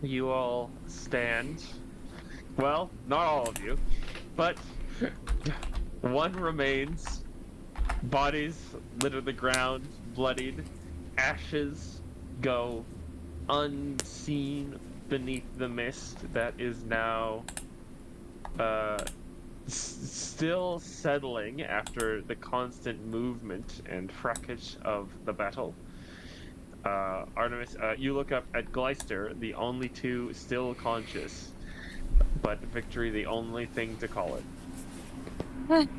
You all stand. Well, not all of you, but one remains. Bodies litter the ground, bloodied. Ashes go unseen beneath the mist that is now still settling after the constant movement and fracas of the battle. Artemis, you look up at Gleister, the only two still conscious, but victory the only thing to call it.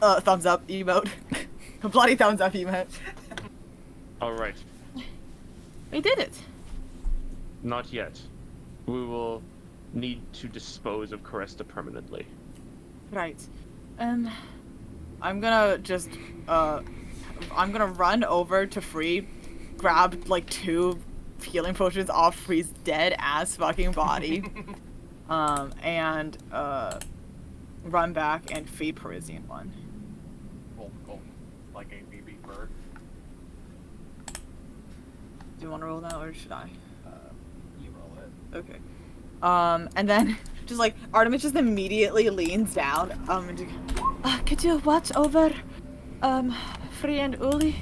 Thumbs up emote. Bloody thumbs up emote. Alright. We did it. Not yet. We will need to dispose of Cresta permanently. Right. I'm gonna just, I'm gonna run over to Free, grab, like, 2 healing potions off Free's dead-ass fucking body, and, run back and feed Parisian one. Cool. Like a baby bird. Do you want to roll that, or should I? You roll it. Okay. And then, just like, Artemis just immediately leans down, and just, could you watch over, Free and Uli?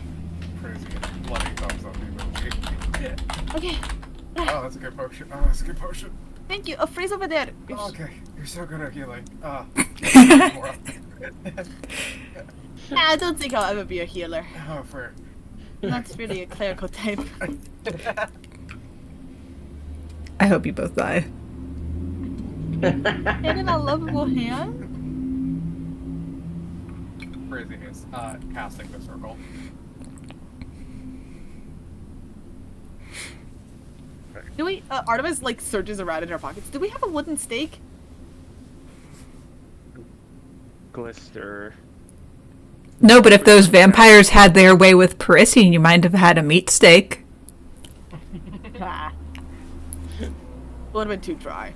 Crazy. Bloody thumbs up emoji. Okay. Oh, that's a good potion. Oh, that's a good potion. Thank you. Free's over there. Oh, okay. You're so good at healing. I don't think I'll ever be a healer. Oh, fair. That's really a clerical type. I hope you both die. Head in a lovable hand? Crazy is casting the circle. Do we, Artemis, like, searches around in her pockets. Do we have a wooden stake? Glister. No, but if those vampires had their way with Parisian, you might have had a meat steak. Would have been too dry.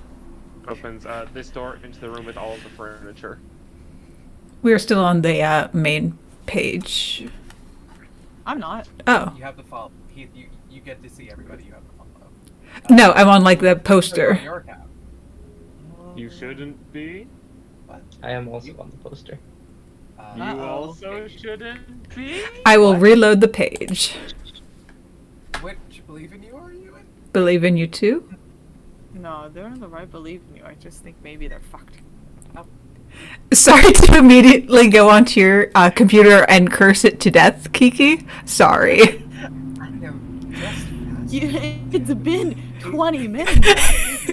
Opens this door into the room with all of the furniture. We're still on the main page. I'm not. Oh. You have to follow. You get to see everybody you have to follow. No, I'm on, like, the poster. Your tab. You shouldn't be. What? I am also on the poster. You Uh-oh. also shouldn't be. I will reload the page. Which believe in you are you in? Believe in you too? No, they're in the right belief in you. I just think maybe they're fucked. Sorry to immediately go onto your computer and curse it to death, Kiki. Sorry. I am just It's been 20 minutes.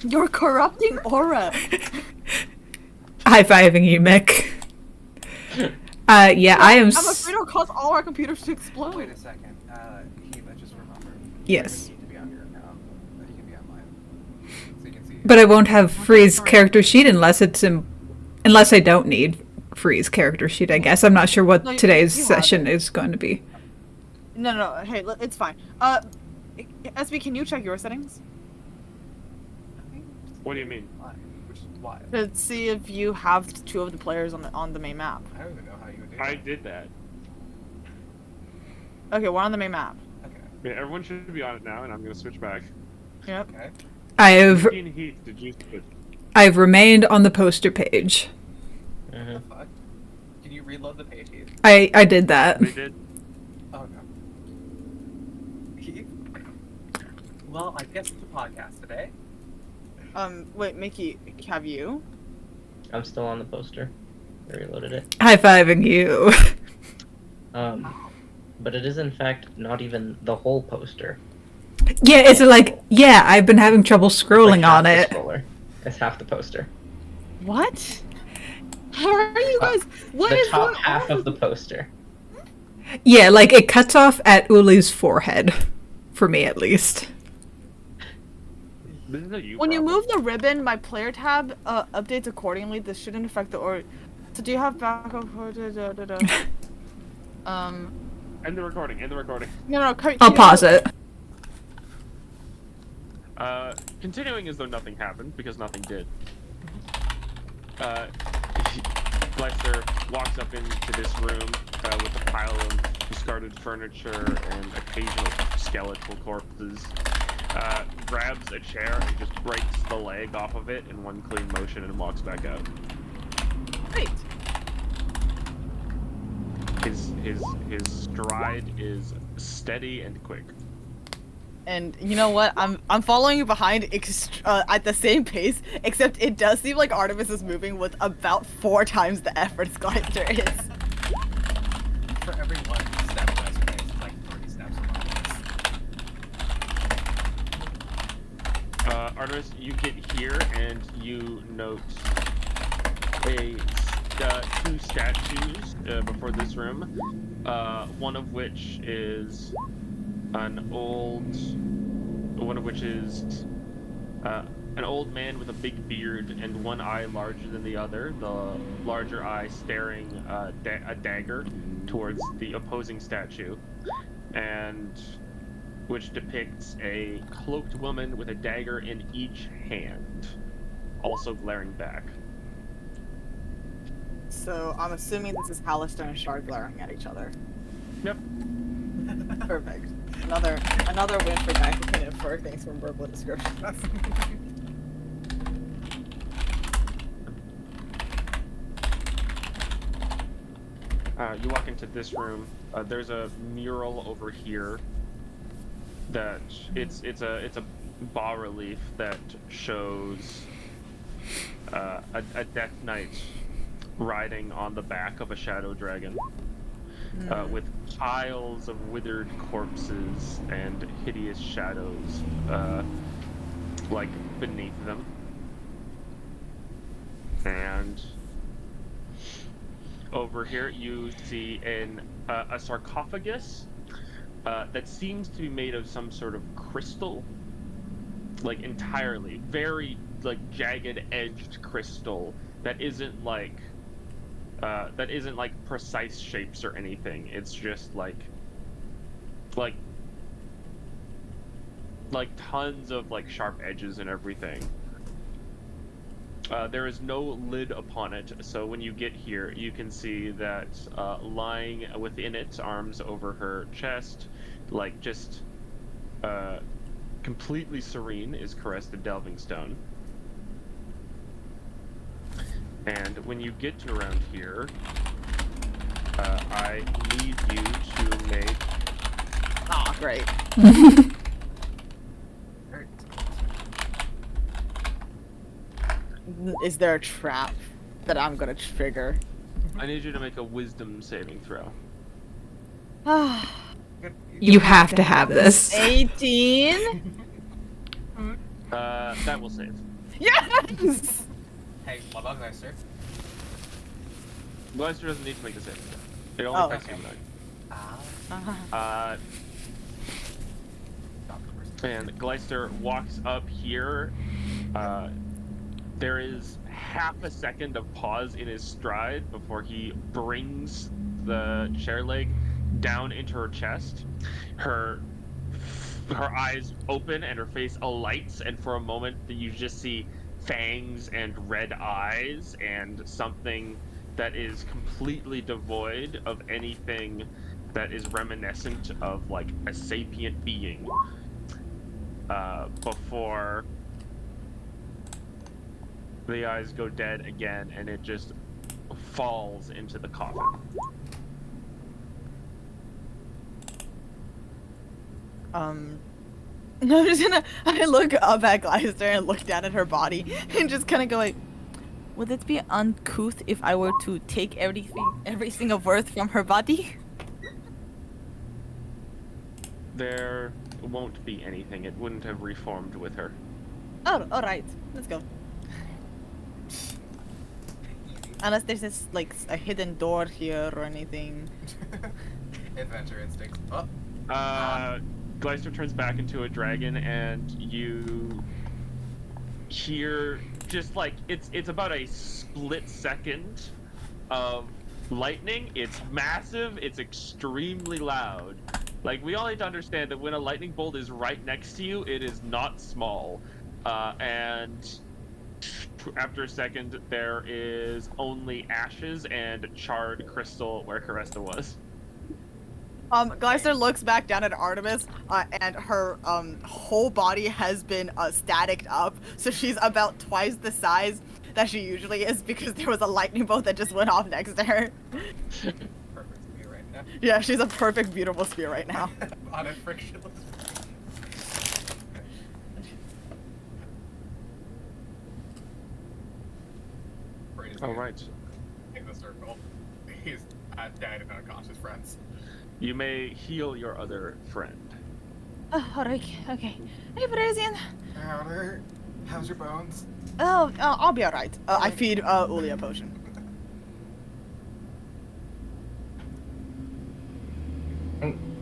Your corrupting aura. High-fiving you, Mick. Yeah, I am... I'm afraid it'll cause all our computers to explode. Wait a second. Eva, just remember. Yes. You need to be on your account. You can be on mine. So you can see. But I won't have Free's character sheet unless it's unless I don't need Free's character sheet, I guess. I'm not sure what No, today's you have session it. is going to be. No. Hey, it's fine. SB, can you check your settings What do you mean? Why? Which is why? to see if you have 2 of the players on the main map? I don't even know how you would do I that. did that. Okay, we're on the main map. Okay. Yeah, everyone should be on it now, and I'm gonna switch back. Yep. Okay. Heath, did you switch? I've remained on the poster page. Mhm. Fuck. Can you reload the page, Heath? I did that. They did. Oh no. Heath? Well, I guess it's a podcast today. Wait, Mickey, have you? I'm still on the poster. I reloaded it. High-fiving you. But it is in fact not even the whole poster. Yeah, it's like, yeah, I've been having trouble It's scrolling like half on the it. scroller. It's half the poster. What? How are you guys? What the is top going half on? of the poster. Yeah, like, it cuts off at Uli's forehead. For me, at least. This is a you When you problem. move the ribbon, my player tab updates accordingly. This shouldn't affect the or. So do you have backup? End the recording. End the recording. No. I'll pause it. Continuing as though nothing happened, because nothing did. Lester walks up into this room with a pile of discarded furniture and occasional skeletal corpses. Grabs a chair and just breaks the leg off of it in one clean motion and walks back out. Great. His stride is steady and quick. And you know what? I'm following you behind at the same pace, except it does seem like Artemis is moving with about 4 times the effort Gleister is. For every 1 step Gleister takes, it's like 30 steps on this. Artemis, you get here and you note two statues before this room. One of which is an old man with a big beard and one eye larger than the other. The larger eye staring a dagger towards the opposing statue, and which depicts a cloaked woman with a dagger in each hand, also glaring back. So I'm assuming this is Hallister and Shard glaring at each other. Yep. Perfect. Another win for guy who can infer things from verbal descriptions. You walk into this room. There's a mural over here that it's a bas relief that shows a Death Knight riding on the back of a shadow dragon, with piles of withered corpses and hideous shadows like beneath them. And over here you see a sarcophagus that seems to be made of some sort of crystal, like entirely, very like jagged edged crystal that isn't like precise shapes or anything. It's just like tons of like sharp edges and everything. There is no lid upon it, so when you get here, you can see that lying within it, arms over her chest, like just completely serene, is Caresta Delvingstone. And when you get to around here, I need you to make... Ah, great. Is there a trap that I'm gonna trigger? I need you to make a wisdom saving throw. You have to have this. 18? That will save. Yes! Hey, what about Gleister? Gleister doesn't need to make the saving throw. It only affects okay. Humanoid. Uh-huh. And Gleister walks up here. There is half a second of pause in his stride before he brings the chair leg down into her chest. Her eyes open and her face alights, and for a moment you just see fangs and red eyes and something that is completely devoid of anything that is reminiscent of like a sapient being, before the eyes go dead again and it just falls into the coffin. I'm just gonna, I look up at Gleister and look down at her body and just kind of go like, would it be uncouth if I were to take everything of worth from her body? There won't be anything. It wouldn't have reformed with her. Oh, alright. Let's go. Unless there's this, like, a hidden door here or anything. Adventure instinct. Oh. Gleister turns back into a dragon, and you hear just like it's about a split second of lightning. It's massive. It's extremely loud. Like, we all need to understand that when a lightning bolt is right next to you, it is not small. And after a second, there is only ashes and charred crystal where Caresta was. Glycer looks back down at Artemis, and her whole body has been staticked up, so she's about twice the size that she usually is because there was a lightning bolt that just went off next to her. Perfect spear right now. Yeah, she's a perfect, beautiful spear right now. On a frictionless. All right. In the circle. He's dead and unconscious, friends. You may heal your other friend. Alright, okay. Hey, Brazian. Howdy. How's your bones? Oh, I'll be alright. I feed Uli a potion.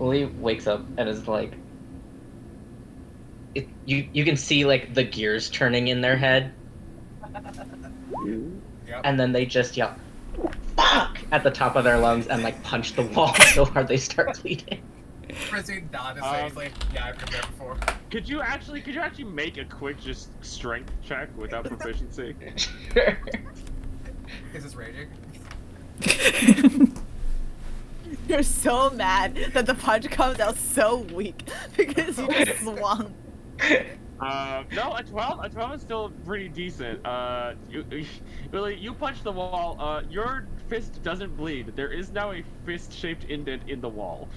Uli wakes up and is like, you can see like the gears turning in their head, Yep. and then they just yell, "Fuck!" at the top of their lungs and like punch the wall so hard they start bleeding. Prissy nodded seriously. Yeah, I've been there before. Could you actually make a quick just strength check without proficiency? Sure. Is this raging? You're so mad that the punch comes out so weak because you just swung. No, a 12 is still pretty decent. You punch the wall. Your fist doesn't bleed. There is now a fist-shaped indent in the wall.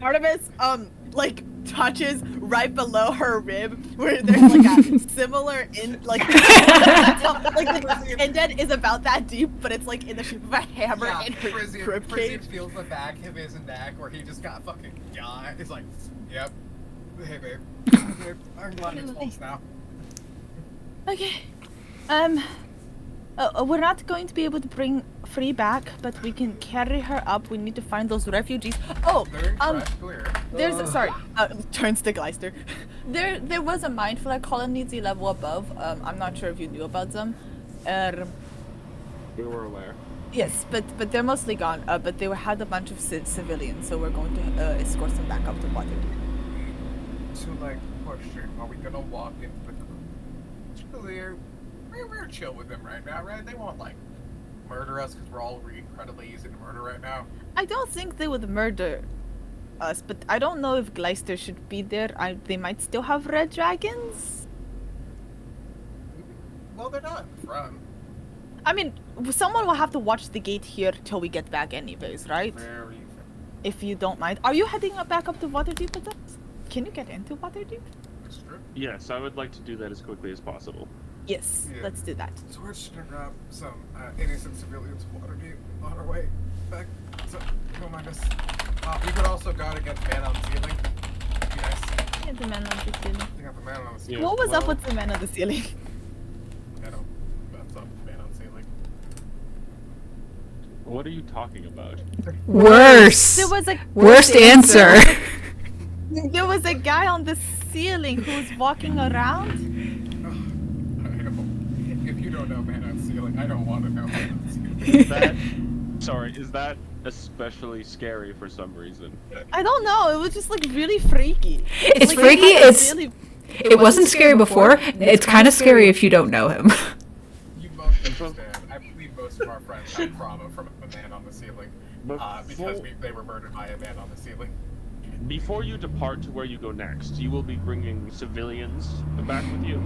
Artemis, like, touches right below her rib where there's like a similar like the indent is about that deep, but it's like in the shape of a hammer Yeah, in her Prissy ribcage. feels the back of his neck where he just got fucking yawned. It's like, yep. Hey, babe. Babe, I'm glad it's close now. Okay. We're not going to be able to bring Free back, but we can carry her up. We need to find those refugees. Oh, They're clear. there's sorry. Turns to Gleister. There was a mindful colony level above. I'm not sure if you knew about them. We were aware. Yes, but they're mostly gone. But they had a bunch of civilians, so we're going to escort them back up to Waterdeep. To like question, are we gonna walk in with them? We're chill with them right now, right? They won't like murder us because we're all incredibly easy to murder right now. I don't think they would murder us, but I don't know if Gleister should be there. They might still have red dragons. Well, they're not in front. I mean, someone will have to watch the gate here till we get back anyways, right? Very If you don't mind. Are you heading back up to Waterdeep with us? Can you get into Waterdeep? That's true. Yes, I would like to do that as quickly as possible. Yes, Yeah. let's do that. So we're just gonna grab some innocent civilians of Waterdeep on our way back. So don't mind us. We could also guard against man on the ceiling. Be nice. Yeah, the man on the ceiling. They got the man on the Yeah, What was up well- with the man on the ceiling? I don't. That's up man on the ceiling. What are you talking about? Worse. There was a Worst answer. There was a guy on the ceiling who was walking around. If you don't know man on the ceiling, I don't want to know man on the ceiling. Is that especially scary for some reason? I don't know. It was just like really freaky. It's Like, freaky. he had a It's really- it wasn't scary before. It's kind of scary if you don't know him. You most understand. I believe most of our friends have trauma from a man on the ceiling. Because they were murdered by a man on the ceiling. Before you depart to where you go next, you will be bringing civilians back with you.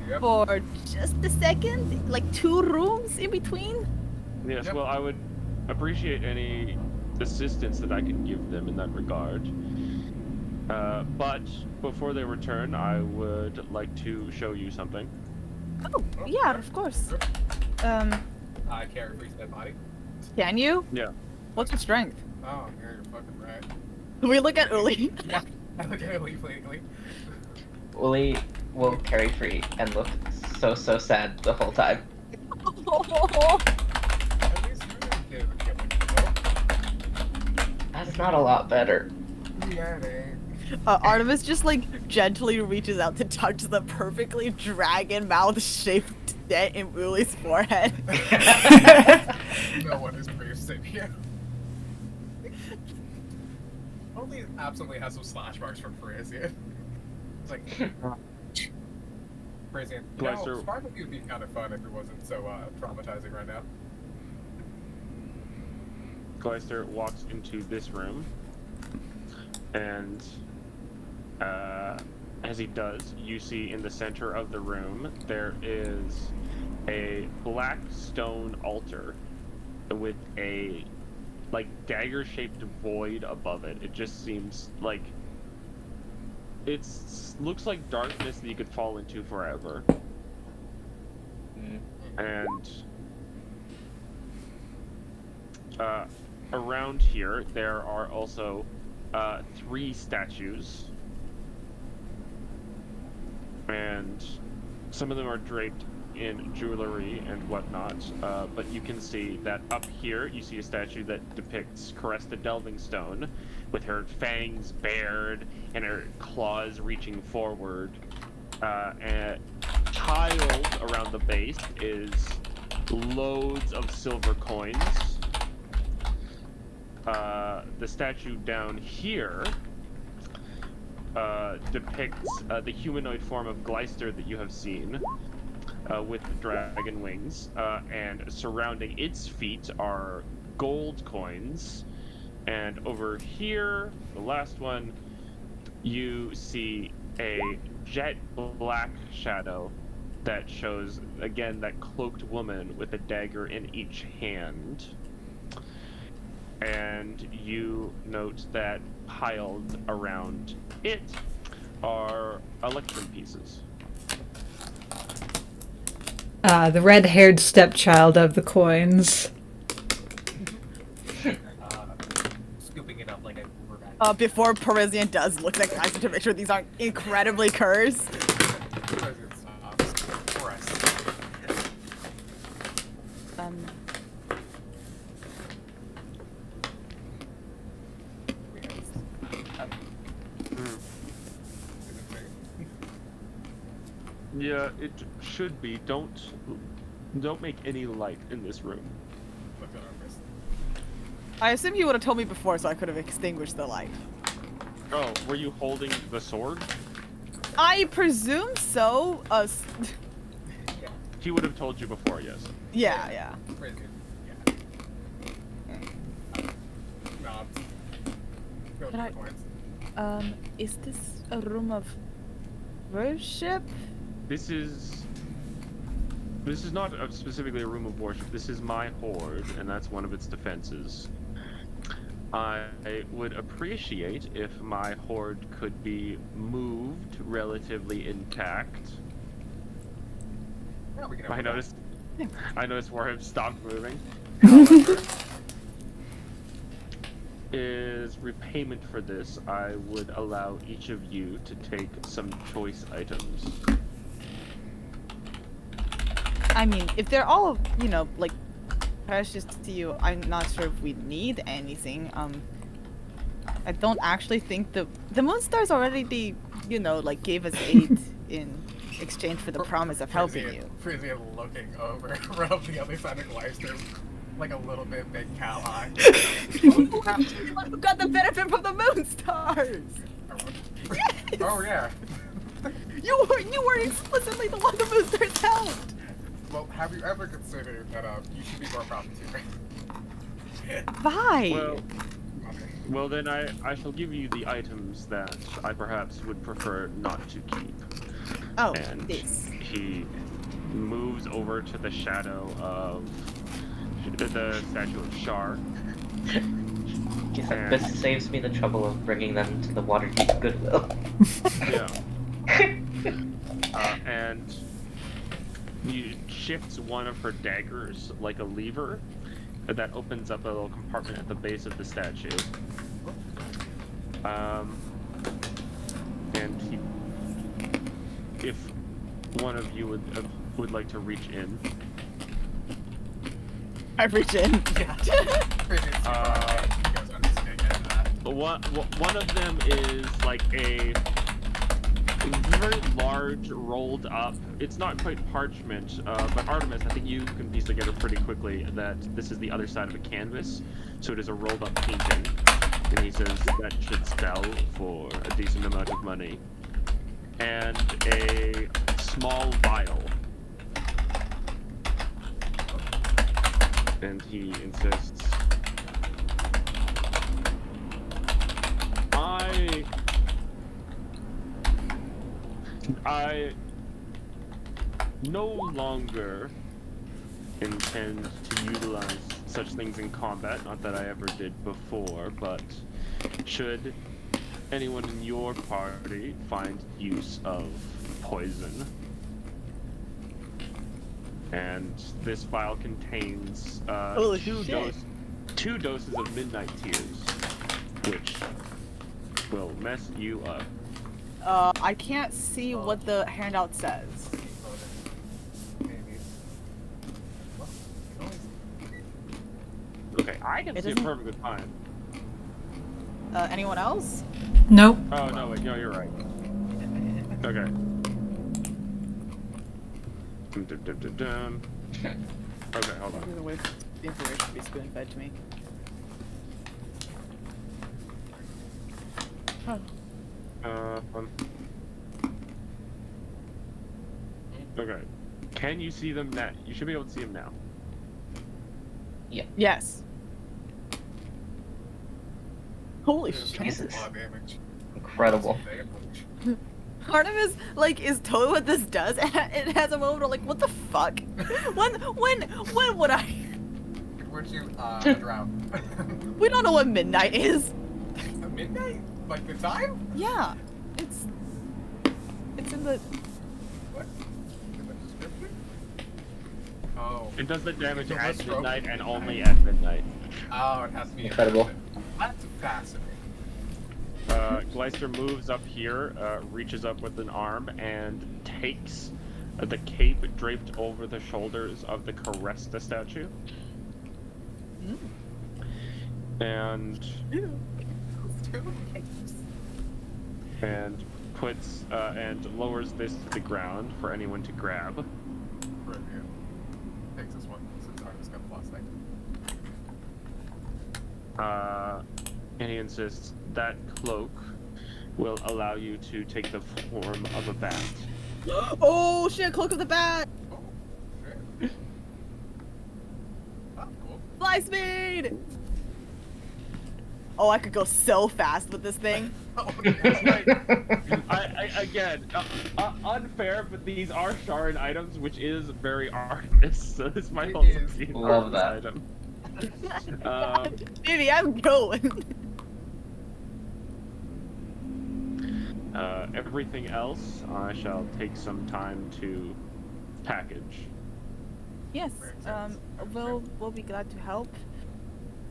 Yep. For just a second, like 2 rooms in between. Yes, Yep. well, I would appreciate any assistance that I can give them in that regard. But before they return, I would like to show you something. Oh, yeah, of course. I carry Free's dead body. Can you? Yeah. What's your strength? Oh, yeah, you're fucking right. We look at Uli. Yeah, I look at it fleetingly. Uli will carry Free and look so sad the whole time. At least you didn't get That's not a lot better. Yeah, it ain't. Artemis just like gently reaches out to touch the perfectly dragon mouth shaped dent in Uli's forehead. No one is brave Sapien. Only absolutely has some slash marks from Frasian. It's like Frasian. You know, Gleister- Spark with you would be kind of fun if it wasn't so traumatizing right now. Gleister walks into this room, and as he does, you see in the center of the room there is a black stone altar with a like dagger-shaped void above it. It just seems like looks like darkness that you could fall into forever. And around here there are also 3 statues, and some of them are draped in jewelry and whatnot, but you can see that up here you see a statue that depicts Cresta Delvingstone with her fangs bared and her claws reaching forward, and tiled around the base is loads of silver coins. The statue down here depicts the humanoid form of Gleister that you have seen, with dragon wings, and surrounding its feet are gold coins. And over here, the last one, you see a jet black shadow that shows, again, that cloaked woman with a dagger in each hand. And you note that piled around it are electrum pieces. The red-haired stepchild of the coins. Scooping it up like a Uber bag. Before Parisian does look at Kaiser to make sure these aren't incredibly cursed. For us. Yeah, it should be. Don't make any light in this room. Look at our wrist. I assume you would have told me before so I could have extinguished the light. Oh, were you holding the sword? I presume so. Yeah. He would have told you before, yes. Yeah. Crazy. Yeah. Nods. Go Can I- coins. Is this a room of worship? This is not specifically a room of worship. This is my horde, and that's one of its defenses. I would appreciate if my horde could be moved relatively intact. Yeah, we can I open that. noticed Warham stopped moving. However, is repayment for this, I would allow each of you to take some choice items. I mean, if they're all, like, precious to you, I'm not sure if we need anything. I don't actually think the Moonstars already, like, gave us aid in exchange for the promise of helping you. Frisia looking over from the other side of Gleister, like a little bit big cow eye. Who got the benefit from the Moonstars? Yes! Oh yeah. You were explicitly the one the Moonstars helped. Well, have you ever considered that you should be more profiteering? Why? Well then I shall give you the items that I perhaps would prefer not to keep. Oh, And this. he moves over to the shadow of the statue of Shar. He's like, this saves me the trouble of bringing them to the Waterdeep Goodwill. Yeah. And he shifts one of her daggers like a lever that opens up a little compartment at the base of the statue. And if one of you would like to reach in. I reach in. Yeah. Frisia's super high. You guys understand that. One of them is like a very large, rolled up. It's not quite parchment, but Artemis, I think you can piece together pretty quickly that this is the other side of a canvas, so it is a rolled up painting. And he says that should sell for a decent amount of money. And a small vial. And he insists, I no longer intend to utilize such things in combat, not that I ever did before, but should anyone in your party find use of poison, and this vial contains Holy shit. two doses of Midnight Tears, which will mess you up. I can't see what the handout says. Maybe. Well, you always- Okay, I can It see it doesn't- perfectly fine. Anyone else? Nope. Oh no, wait, no, you're right. Okay. Dum, dum, dum, dum, dum. Okay, hold on. There's a way for the information to be spoon fed to me. Okay. Can you see them now? You should be able to see them now. Yes. Holy There's shit. a Jesus. lot of damage. Incredible. Damage. Artemis, like, is totally what this does, and it has a moment of, like, what the fuck? when would I? Where'd you drown? We don't know what midnight is. Midnight? Like the time? Yeah. It's in the... What? In the description? Oh. It does the damage It's a at stroke. midnight and only at midnight. Oh, it has to be Incredible. That's fascinating. Gleister moves up here, reaches up with an arm, and takes the cape draped over the shoulders of the Caresta statue. And puts and lowers this to the ground for anyone to grab. Brilliant. Takes this one since Artemis got the last thing. And he insists that cloak will allow you to take the form of a bat. Oh shit, Cloak of the Bat! Oh, okay. That's cool. Fly speed! Oh, I could go so fast with this thing. Oh, I again, unfair, but these are Sharon items, which is very Artemis, so this might It also is. be an Love Artemis that. item. Baby, I'm going. Everything else, I shall take some time to package. Yes, we'll be glad to help.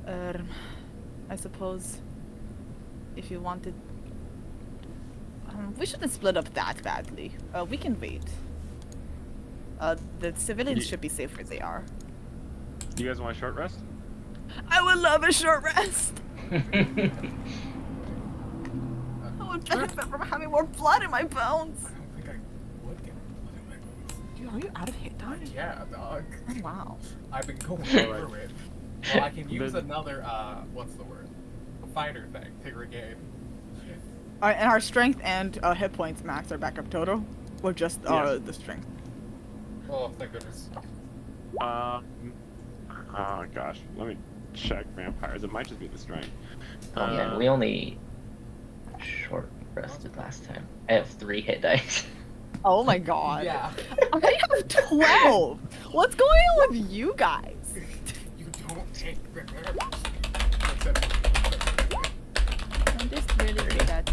I suppose if you wanted, we shouldn't split up that badly. We can wait. The civilians should be safe where they are. Do you guys want a short rest? I would love a short rest. I would benefit from having more blood in my bones. I don't think I would get blood in my bones. Dude, are you out of hit die? Yeah, dog. Oh, wow. I've been going Alright. through it. Well, I can use The- another, what's the word? A fighter thing to regain. Alright, and our strength and hit points max our backup total. Or just Yes. the strength. Oh, thank goodness. Oh gosh, let me check vampires. It might just be the strength. Oh man, we only short rested last time. I have 3 hit dice. Oh my god. Yeah. I have 12! What's going on with you guys? You don't take the I'm just really good at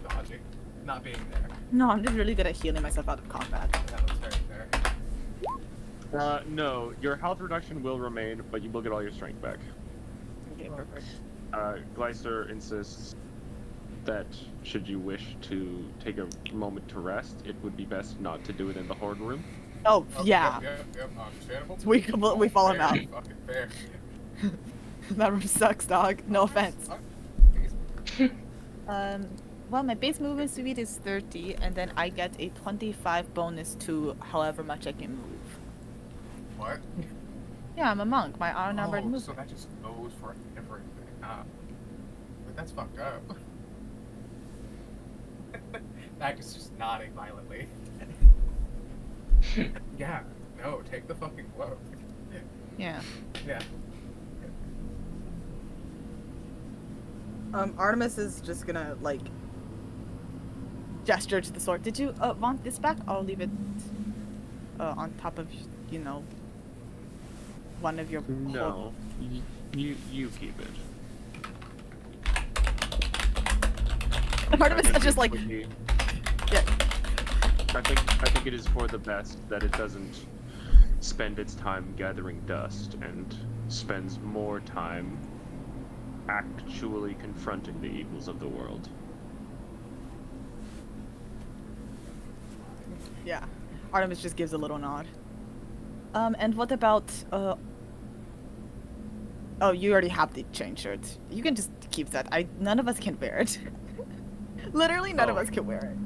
dodging. Not being there. No, I'm just really good at healing myself out of combat. That was right there. No, your health reduction will remain, but you will get all your strength back. Okay, perfect. Gleister insists that should you wish to take a moment to rest, it would be best not to do it in the horde room. Oh, Oh, yeah. Yep, understandable. We follow him Fair, out. Fucking fair. That room sucks, dog. No offense. Please. Well, my base movement speed is 30, and then I get a 25 bonus to however much I can move. What? Yeah, I'm a monk. My outnumbered Oh, movement. so that just goes for everything. But that's fucked up. Mac is just nodding violently. Yeah, no, take the fucking cloak. Yeah. Yeah. Artemis is just gonna, like, gesture to the sword. Did you want this back? I'll leave it on top of, you know, one of your. No, you keep it. Artemis is just like, Quickly, yeah. I think it is for the best that it doesn't spend its time gathering dust and spends more time actually confronting the evils of the world. Yeah. Artemis just gives a little nod. And what about, oh, you already have the chain shirt. You can just keep that. None of us can wear it. Literally none of Oh. us can wear it.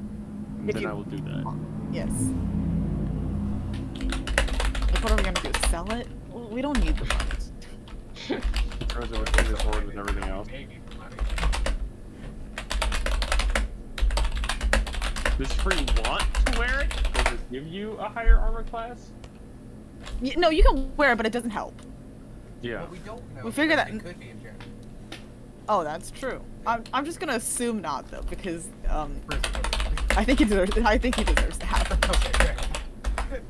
And If then you- I will do that. Yes. Like, what are we gonna do? Sell it? Well, we don't need the money. Throws over to his sword and everything else. Maybe the money. Does Free want to wear it? Does it give you a higher armor class? No, you can wear it, but it doesn't help. Yeah. Well, we don't know. We figure because that- it could be in general. Oh, that's true. I'm just gonna assume not though, because Presumably. I think he deserves to have it. Okay, great.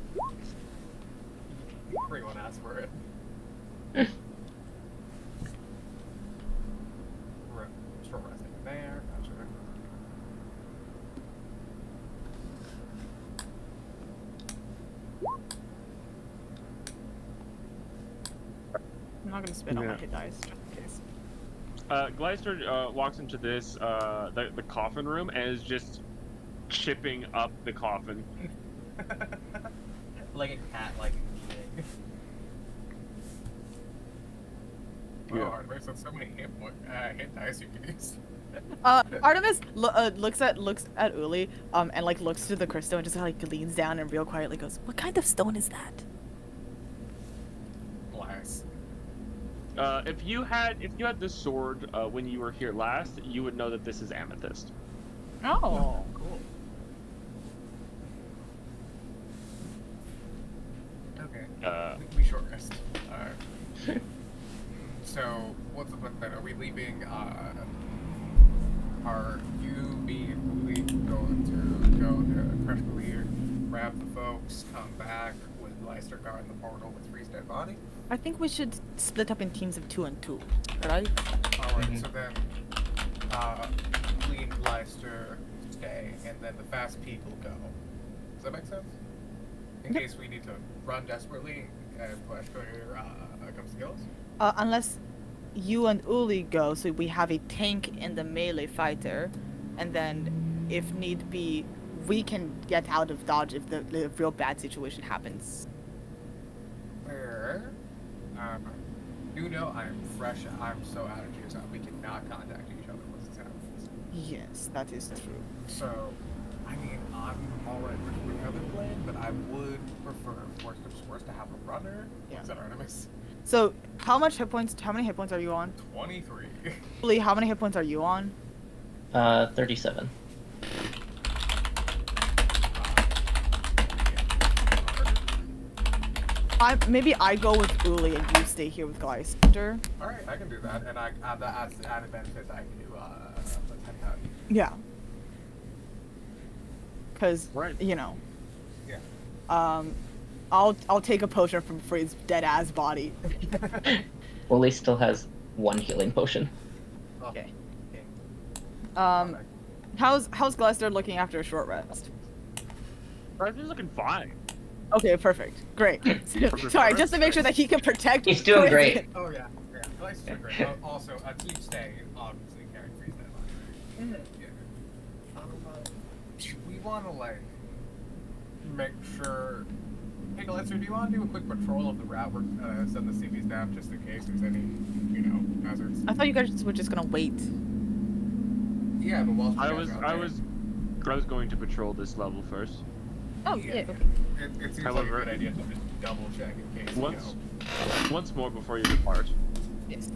Everyone asked for it. Short resting there. Gotcha. I'm not gonna spit on my Yeah. hit dice just in case. Gleister walks into this the coffin room and is just chipping up the coffin. Like a cat, like eating. Yeah. Oh, there's so many hit dice you can use. Artemis looks at Uli, and like looks to the crystal and just like leans down and real quietly goes, "What kind of stone is that?" Glass. If you had this sword when you were here last, you would know that this is amethyst. Oh. Cool. Okay. We short rest. So, what's the plan then? Are we leaving, are you, me, and Uli going to go to Crush Clear, grab the folks, come back with Leister guard in the portal with Free's dead body? I think we should split up in teams of 2 and 2, right? Alright, Mhm. so then, Lee and Leister stay, and then the fast people go. Does that make sense? In Yep. case we need to run desperately and Crush Clear, comes to kill us? Unless you and Uli go, so we have a tank and the melee fighter, and then if need be, we can get out of Dodge if the real bad situation happens. Where? You know I'm fresh. I'm so out of juice. We cannot contact each other once this happens. Yes, that is true. So, I mean, I'm alright with the other plan, but I would prefer, worst comes to worst, to have a runner. Yeah. Is that Artemis? So, how many hit points are you on? 23. Uli, how many hit points are you on? 37. Maybe I go with Uli and you stay here with Gleister. Alright, I can do that, and I add that as the added benefit I can do, Lieutenant Howdy. Yeah. Cause, Right. you know, Yeah. I'll take a potion from Free's dead ass body. Wooly still has one healing potion. Okay. Okay. How's Gleister looking after a short rest? Gleister's looking fine. Okay, perfect. Great. Sorry, just to make sure that he can protect. He's doing Freeze. great. Oh yeah, yeah. Nice to great. Also, a team stay, obviously carrying Freeze that line. Yeah. We want to like make sure. Hey, Gleister, do you want to do a quick patrol of the route? We're send the CVs down just in case there's any, hazards. I thought you guys were just gonna wait. Yeah, but while I was going to patrol this level first. Oh yeah. Okay. It seems However- like a good idea to just double check in case. Once more before you depart. Yes.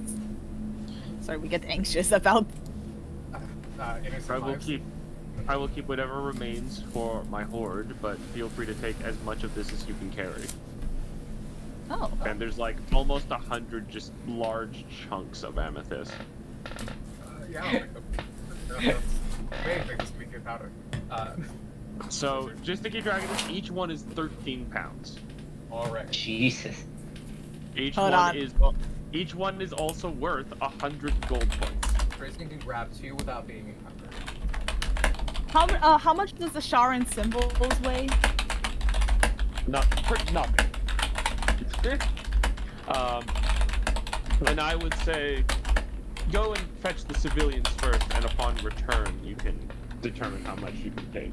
Sorry, we get anxious about. Innocent I will lives. keep whatever remains for my horde, but feel free to take as much of this as you can carry. Oh. And there's like almost 100 just large chunks of amethyst. Yeah, I'll make them. That's the main thing is we get out of. So, just to keep track of this, each one is 13 pounds. All right. Jesus. Each Hold one on. is each one is also worth 100 gold points. Friskin can grab 2 without being encumbered. How much does the Sharon symbols weigh? Nothing. And I would say, go and fetch the civilians first, and upon return, you can determine how much you can take.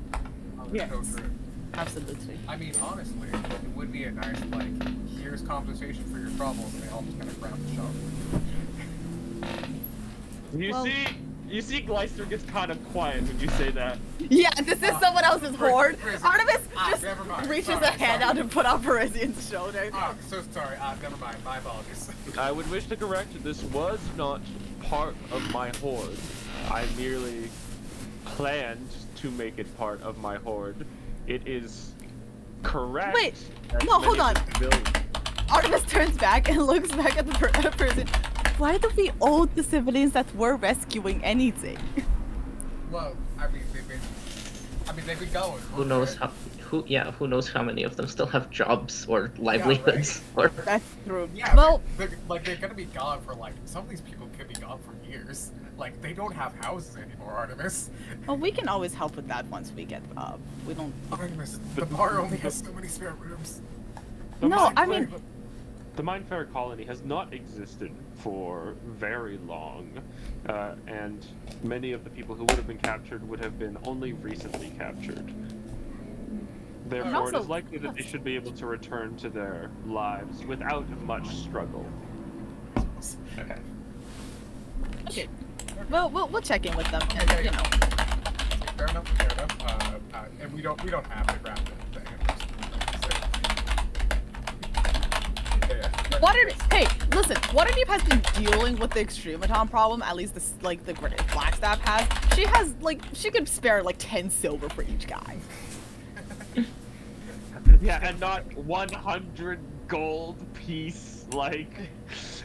Yes. So true. Absolutely. I mean, honestly, it would be a nice, like, here's compensation for your troubles, and they all just kind of grab the shovel. You see, Gleister gets kind of quiet when you say that. Yeah, this is someone else's hoard. Frizz- Artemis just never mind. reaches Sorry, a hand sorry. out and put on Parisian's shoulder. Oh, so sorry. Never mind. My apologies. I would wish to correct, this was not part of my hoard. I merely planned to make it part of my hoard. It is correct. Wait, that no, many hold on. civilians- Artemis turns back and looks back at the person. Why do we owe the civilians that we're rescuing anything? Well, I mean, they've been going. Who knows how? Who knows how many of them still have jobs or livelihoods? Or That's true. Yeah, Well, they're gonna be gone for like, some of these people could be gone for years. Like, they don't have houses anymore, Artemis. well, we can always help with that once we get we don't. Artemis, the bar only has so many spare rooms. The No, Mind I Flayer- mean- the Mindfair colony has not existed for very long, and many of the people who would have been captured would have been only recently captured. Therefore, it also- is likely that they should be able to return to their lives without much struggle. okay. Okay. Well, we'll check in with them, and you know. Fair enough, fair enough. And we don't have to grab the thing. Yeah. Hey, listen. Waterdeep has been dealing with the Extrematon problem. At least the Blackstaff has. She could spare like 10 silver for each guy. Yeah, and not 100 gold piece, like,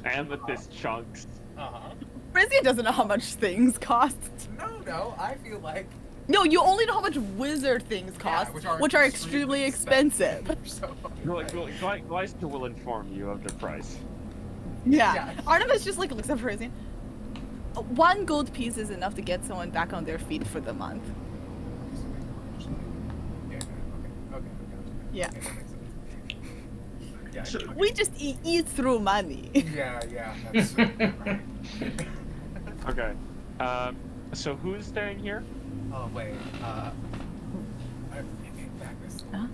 amethyst chunks. Uh-huh. Frisian doesn't know how much things cost. No, I feel like... No, you only know how much wizard things cost, which are extremely expensive. So, Gleister will inform you of the price. Yeah. Yeah. Artemis just like looks at Frisian. 1 gold piece is enough to get someone back on their feet for the month. Okay. Yeah. Okay, that makes sense. Yeah, We just eat through money. yeah, that's right. Okay. So who's staying here? Oh, wait, Magnus. Huh?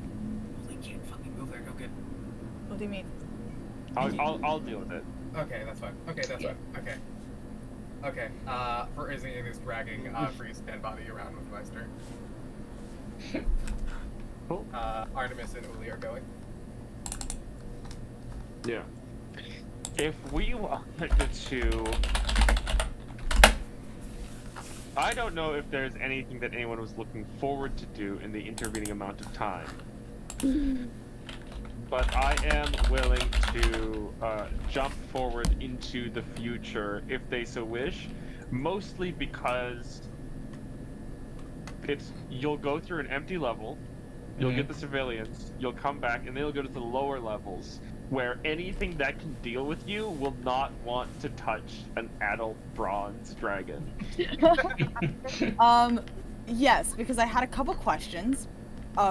Holy, can't fucking move there, go get... What do you mean? I'll deal with it. Okay, that's fine. Okay, that's fine. Okay. For Izzy is dragging, Free's dead body around with Meister. Cool. Artemis and Uli are going. Yeah. If we wanted to... I don't know if there's anything that anyone was looking forward to do in the intervening amount of time. But I am willing to jump forward into the future if they so wish, mostly because you'll go through an empty level, you'll get the civilians, you'll come back, and they'll go to the lower levels, where anything that can deal with you will not want to touch an adult bronze dragon. Yes, because I had a couple questions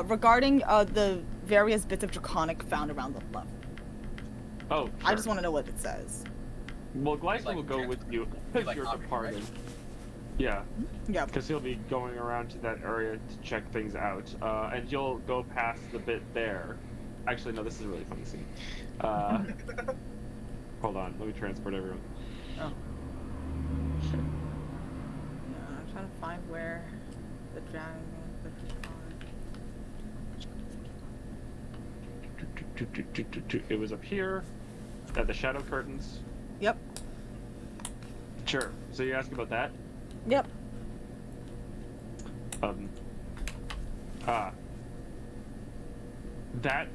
regarding the various bits of draconic found around the level. Oh, sure. I just want to know what it says. Well, Gleister Like will go with you like as you're Aubrey, departing. right? Yeah, Yeah. because he'll be going around to that area to check things out, and you'll go past the bit there. Actually, no, this is a really funny scene. Hold on, let me transport everyone. Oh. I'm trying to find where the dragon. It was up here, at the shadow curtains. Yep. Sure. So you ask about that? Yep. That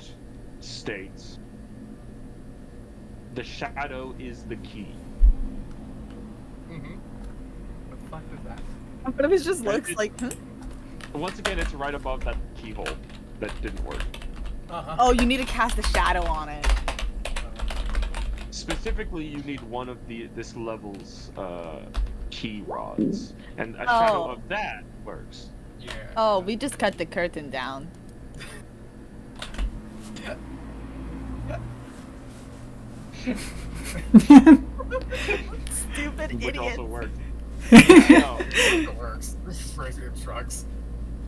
states the shadow is the key. Mm-hmm. What the fuck is that? But it just looks like. Once again, it's right above that keyhole that didn't work. Uh-huh. Oh, you need to cast a shadow on it. Specifically, you need one of this level's key rods, and a shadow Oh. of that works. Yeah. Oh, we just cut the curtain down. Stupid Which idiot. also worked. No, It works. President shrugs.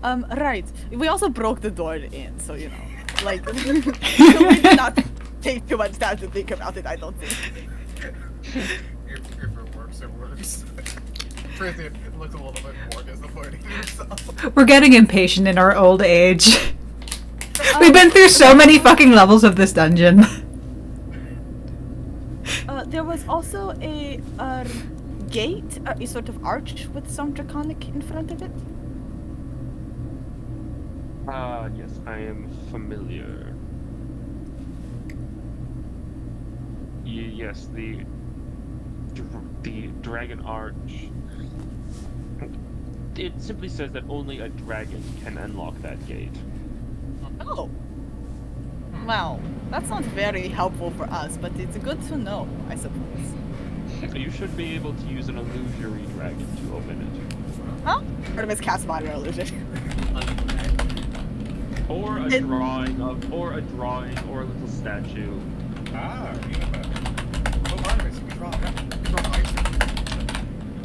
Right. We also broke the door in, so you know, like, we did not take too much time to think about it. I don't think. If it works, it works. President looks a little bit more disappointed in himself. We're getting impatient in our old age. We've been through so many fucking levels of this dungeon. There was also a gate, a sort of arch with some draconic in front of it. yes, I am familiar. Yes, the dragon arch. It simply says that only a dragon can unlock that gate. Oh. Well, that sounds very helpful for us, but it's good to know, I suppose. You should be able to use an illusory dragon to open Huh? Artemis cast minor illusion. it, or a It- drawing or a little statue. Ah, even better. Oh, Artemis, we draw ice.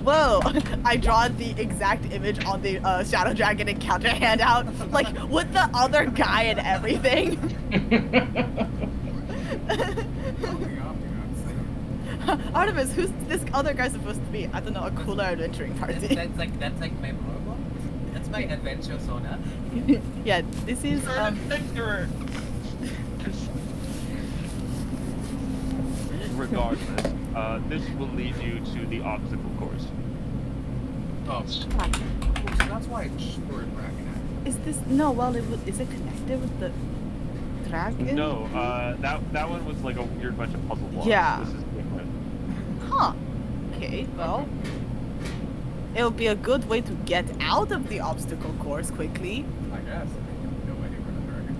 Whoa! I draw the exact image on the Shadow Dragon encounter handout, like with the other guy and everything. Artemis, who's this other guy supposed to be? I don't know, a cooler adventuring party. That's like my robot. That's my adventure sonar. Yeah, this is Regardless, this will lead you to the obstacle course. Oh, so that's why it's short dragon. Is this no? Well, is it connected with the dragon? No, that one was like a weird bunch of puzzle blocks. Yeah. This is different. Huh. Okay. Well, it'll be a good way to get out of the obstacle course quickly. I guess. No idea where the dragon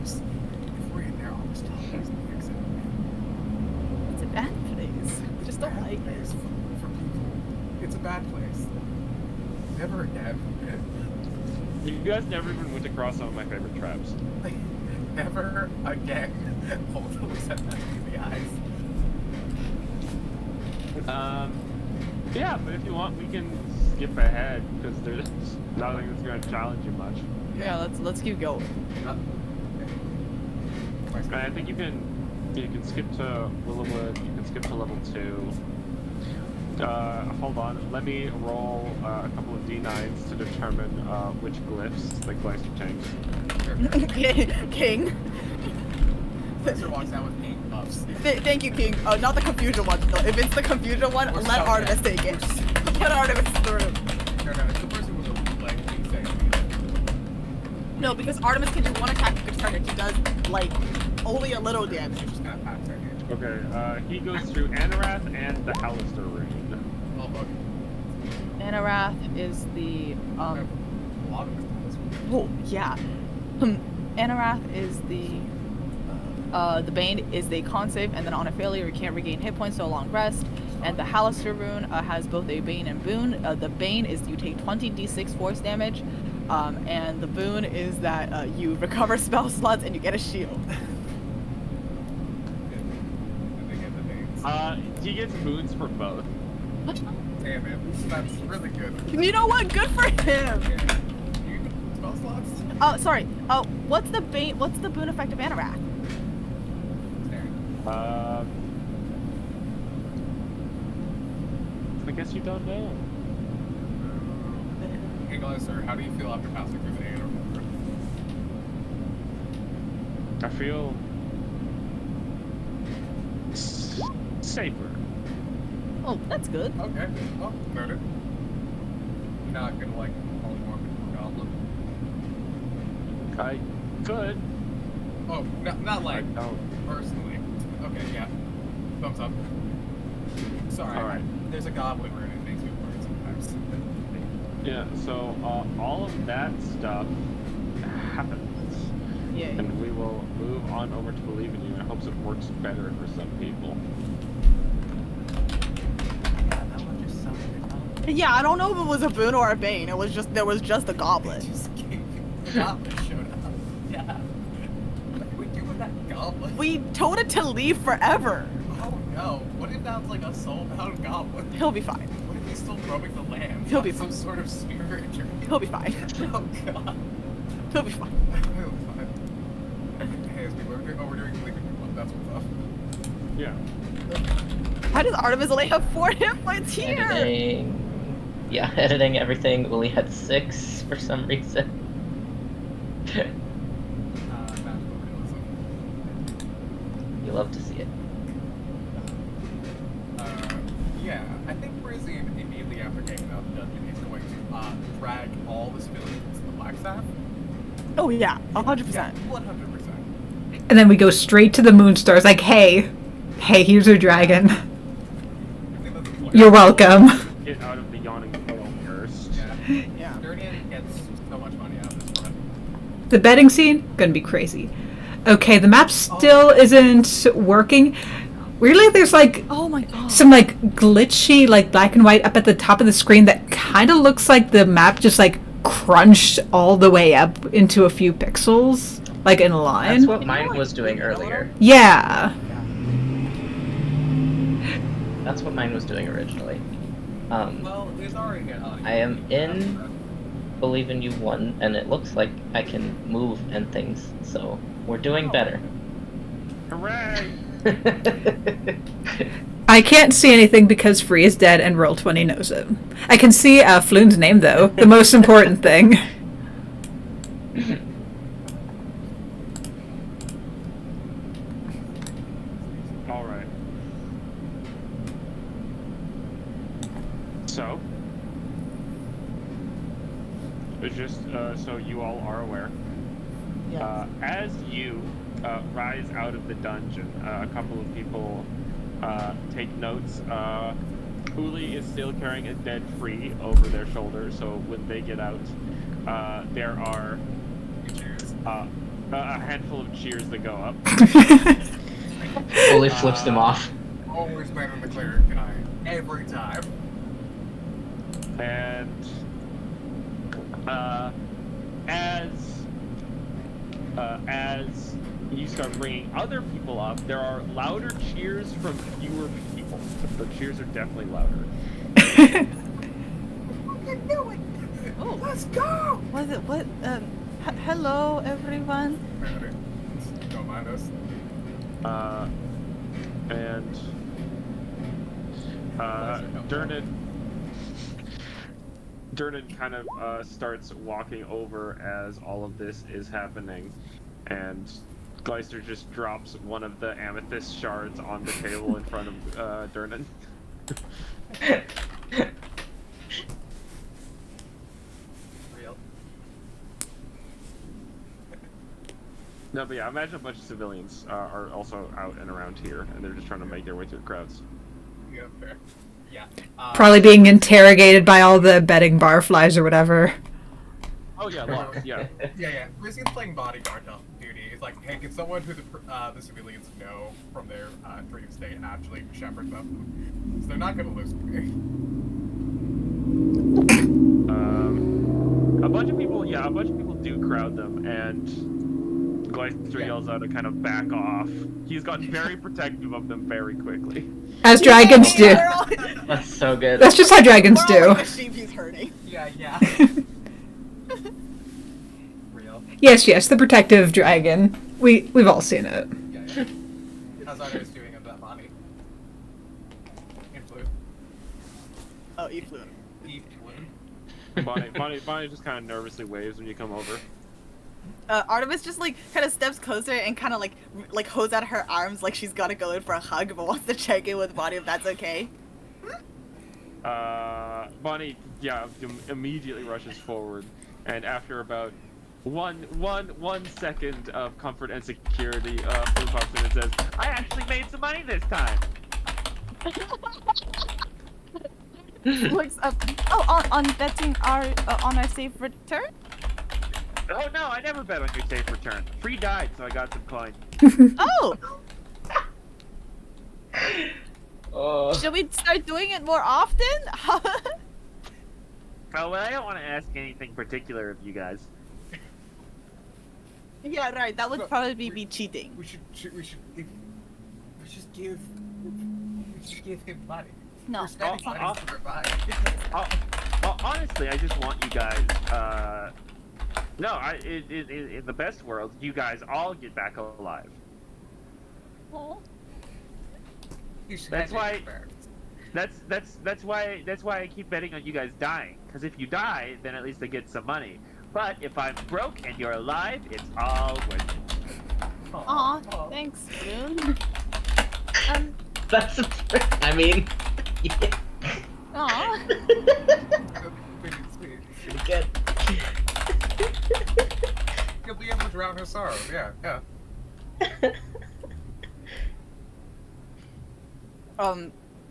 is. If we're in there, I'll just tell you the exit. It's a bad place. I just don't like it. Place for people. It's a bad place. Never again. You guys never even went across some of my favorite traps. Never again. Hold on, said that in the eyes. Yeah, but if you want, we can skip ahead because there's nothing that's going to challenge you much. Yeah. Let's keep going. And I think you can skip to Willowwood. You can skip to level 2. Hold on. Let me roll a couple of d9s to determine which glyphs the Gleister takes. King. Blister walks out with 8 buffs. Thank you, King. Oh, not the confusion one. No, if it's the confusion one, We're let stuck, Artemis take it. Let Artemis through. No, it's the person with the leg thing. No, because Artemis can do one attack per turn and he does, like, only a little damage. Just kind of packs our hand. Okay, he goes through Anarath and the Halaster rune. Oh, look. Anarath is the, A lot of it. oh, yeah. Anarath is the Bane is the con save, and then on a failure you can't regain hit points so long rest. And the Halaster rune has both a Bane and boon. The Bane is you take 20d6 force damage, and the boon is that you recover spell slots and you get a shield. Did they get the names? He gets boons for both. Damn it. That's really good. You know what? Good for him. Yeah. You get spell slots? Oh, sorry. Oh, what's the Bane? What's the boon effect of Anarath? I guess you don't know. Hey, Gleister, how do you feel after passing through the Anor? I feel safer. Oh, that's good. Okay, well, noted. Not gonna like polymorph into a goblin. I could. Oh, not I like don't. personally. Okay, yeah. Thumbs up. Sorry. Alright. There's a goblin rune. It makes me worried sometimes. Yeah, so all of that stuff happens. Yeah. And we will move on over to Believe in You in hopes it works better for some people. Yeah, that one just sounded good. Yeah, I don't know if it was a boon or a bane. It was just there was just a It goblet. just came. The goblin showed up. Yeah. What did we do with that goblin? We told it to leave forever. Oh no. What if that was like a soul-bound goblin? He'll be fine. What if he's still roaming the land? He'll be some fine. sort of spirit journey? He'll be fine. Oh god. He'll be fine. Hey, as we we're doing Believe in You, that's what's up. Yeah. Why does Artemis only have 4 hit points here? Editing. Yeah, editing everything. Willie had 6 for some reason. Magical realism. You love to see it. Yeah, I think Brizzy immediately after getting out of the dungeon is going to drag all the civilians to the Black Staff. Oh yeah, 100%. Yeah, 100%. And then we go straight to the Moonstars, like, hey, here's your dragon. You're welcome. Get out of the yawning portal first. Yeah. Yeah. Durnian gets so much money out of this run. The betting scene, gonna be crazy. Okay, the map still isn't working. Weirdly, there's like Oh my god. some like glitchy, like black and white up at the top of the screen that kind of looks like the map just like crunched all the way up into a few pixels, like in a line. That's what mine was doing earlier. Yeah. That's what mine was doing originally. Well, it's already getting on. I am in Believe in You 1, and it looks like I can move and things, so we're doing better. Hooray! I can't see anything because Free is dead and Roll20 knows it. I can see Floon's name though, the most important thing. Alright. So, it's just so you all are aware. Yes. As you rise out of the dungeon, a couple of people take notes. Uli is still carrying a dead Free over their shoulder, so when they get out, there are a handful of cheers that go up. Fully flips them off. Always better than the cleric and I. Every time. And as you start bringing other people up, there are louder cheers from fewer people. The cheers are definitely louder. Oh. Let's go! Was it what? Hello everyone. Don't mind us. And Durnan kind of starts walking over as all of this is happening, and Gleister just drops one of the amethyst shards on the table in front of Durnan. Real. No, but yeah, imagine a bunch of civilians are also out and around here, and they're just trying to make their way through the crowds. Yeah, fair. Yeah. Probably being interrogated by all the betting barflies or whatever. Oh yeah, lots, yeah. Yeah. Rizian's playing bodyguard duty. He's like, hey, can someone who the civilians know from their dream state actually shepherd them? So they're not gonna lose me. A bunch of people do crowd them, and Gleister yells out to kind of back off. He's gotten very protective of them very quickly. As dragons do. That's so good. That's just how dragons We're all do. like the sheep he's hurting. Yeah. Real. Yes, the protective dragon. We've all seen it. Yeah. How's others doing of that body? Influ. Oh, you flew. Bonnie just kind of nervously waves when you come over. Artemis just like kind of steps closer and kind of like holds out her arms like she's gonna go in for a hug, but wants to check in with Bonnie if that's okay. Bonnie, immediately rushes forward, and after about one second of comfort and security, Flynn pops in and says, "I actually made some money this time." Looks up. Oh, on betting our on our safe return. Oh no, I never bet on your safe return. Free died, so I got some coin. Oh, Oh. should we start doing it more often? Oh well, I don't want to ask anything particular of you guys. Yeah, right. That would Look, probably be cheating. We should give him money. No. We're spending money I'll- to revive. Well, honestly, I just want you guys. No, in the best world, you guys all get back alive. You should That's have why- experiments. That's why I keep betting on you guys dying. Because if you die, then at least I get some money. But if I'm broke and you're alive, it's all worth it. Aw, thanks, Bloon. That's. I mean. Yeah. Aw. Sweet. Pretty good. You'll be able to drown her sorrow. Yeah.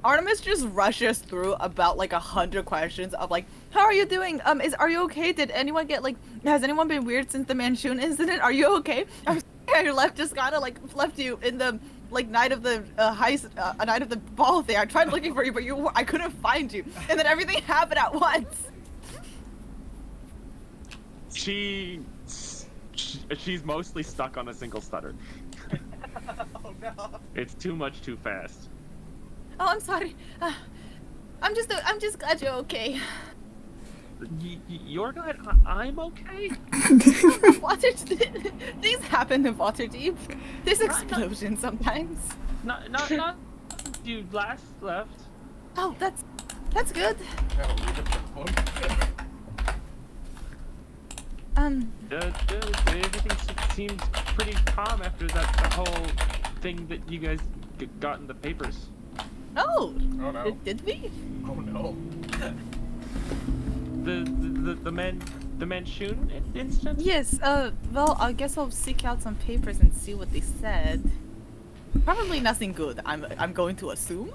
Artemis just rushes through about like 100 questions of like, how are you doing? Are you okay? Did anyone get like, has anyone been weird since the Manchun incident? Are you okay? I'm sorry, I just kind of like left you in the like night of the night of the ball thing. I tried looking for you, but I couldn't find you, and then everything happened at once. She's mostly stuck on a single stutter. Oh no. It's too much too fast. Oh, I'm sorry. I'm just glad you're okay. You're glad I'm okay? Waterdeep. Things happen in Waterdeep. There's explosions sometimes. Not you last left. Oh, that's good. That'll leave it for one. Everything seems pretty calm after the whole thing that you guys got in the papers. Oh, Oh no. did we? Oh no. The Manchun incident? Yes. Well, I guess I'll seek out some papers and see what they said. Probably nothing good. I'm going to assume.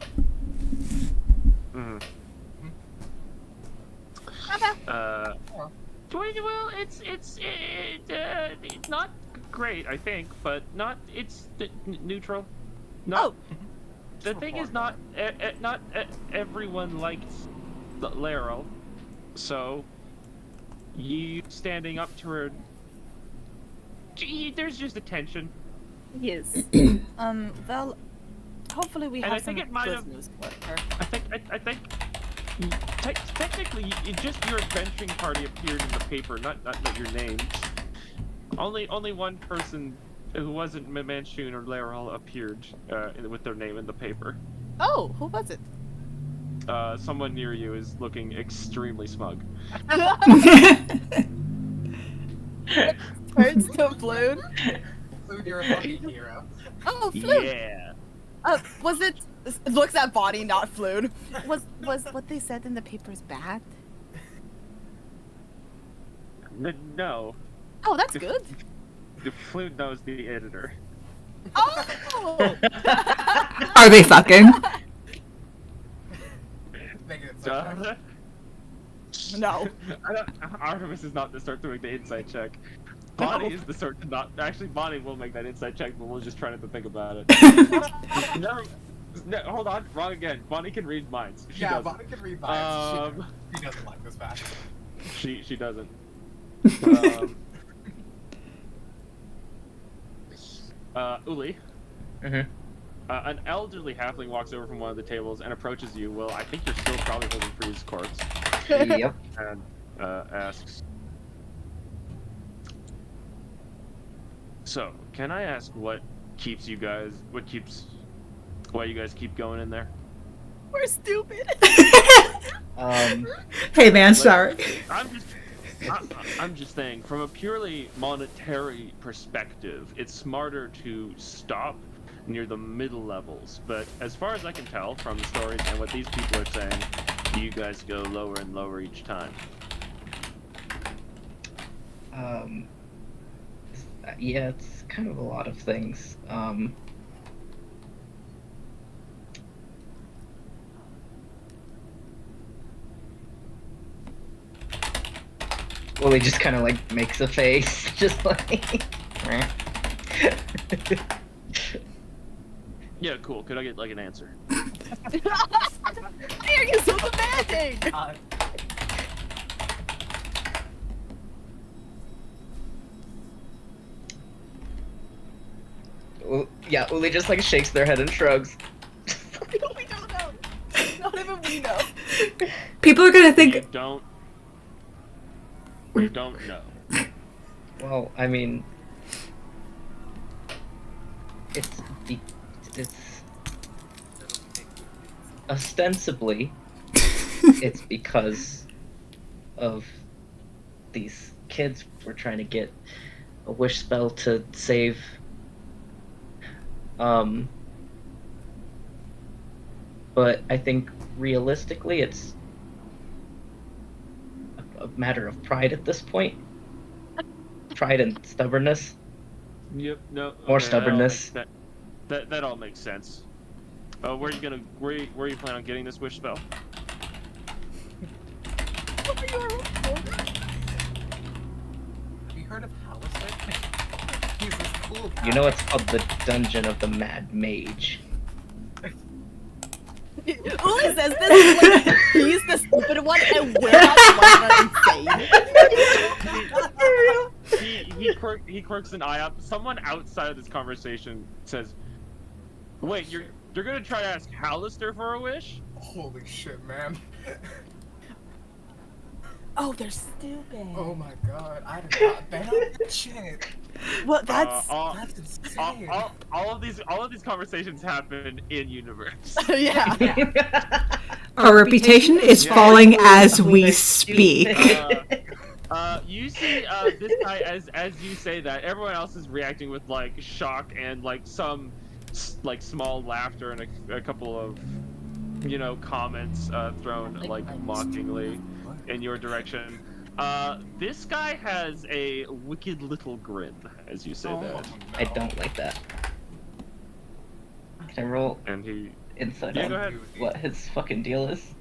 Mm. Well, it's not great, I think, but it's neutral. Oh, The thing is, not everyone liked Laryl, so you standing up to her. There's just a tension. yes. Well, hopefully we And have I think some it might good have- news for her. I think technically, just your adventuring party appeared in the paper, not your names. Only one person who wasn't Manchun or Laryl appeared with their name in the paper. Oh, who was it? Someone near you is looking extremely smug. Turns to Floon. Dude, you're a fucking hero. Oh, Floon. Yeah. Was it? Looks at Bonnie, not Floon. Was what they said in the papers bad? No. Oh, that's good. The Flute knows the editor. Oh. Are they fucking? Making it so No. Artemis is not to start doing the insight check. Bonnie is the sort to not. Actually, Bonnie will make that insight check, but we'll just try not to think about it. No, hold on, wrong again. Bonnie can read minds. She yeah, doesn't. Bonnie can read minds. Um, She doesn't like this fact. She doesn't. Uli. Mhm. An elderly halfling walks over from one of the tables and approaches you. Well, I think you're still probably holding Free's corpse. Yep. And asks, so, can I ask why you guys keep going in there? We're stupid. Hey man, sorry. I'm just saying, from a purely monetary perspective, it's smarter to stop near the middle levels. But as far as I can tell from the stories and what these people are saying, you guys go lower and lower each time. Yeah, it's kind of a lot of things. Uli just kind of like makes a face, just like. "Meh." Yeah, cool. Could I get like an answer? Why are you so demanding? Yeah, Uli just like shakes their head and shrugs. We don't know. Not even we know. People are gonna think. You don't know. Well, I mean, it's ostensibly it's because of these kids we're trying to get a wish spell to save. But I think realistically it's a matter of pride at this point. Pride and stubbornness. Yep. No. More okay, stubbornness. That all makes sense. Where are you planning on getting this wish spell? Have you heard of Hallister? He's this cool guy. You know it's called the Dungeon of the Mad Mage. Uli says this like he's the stupid one and we're not insane. He quirks an eye up. Someone outside of this conversation says, "Wait, you're gonna try to ask Hallister for a wish?" Holy shit, man. Oh, they're stupid. Oh my god, I did not bet on that shit. Well, that's That's insane. all of these conversations happen in universe. yeah. Our reputation is falling as we speak. You see this guy as you say that. Everyone else is reacting with like shock and like some like small laughter and a couple of comments thrown like mockingly in your direction. This guy has a wicked little grin as you say that. I don't like that. Can I roll And he insight Yeah, on go ahead. what his fucking deal is?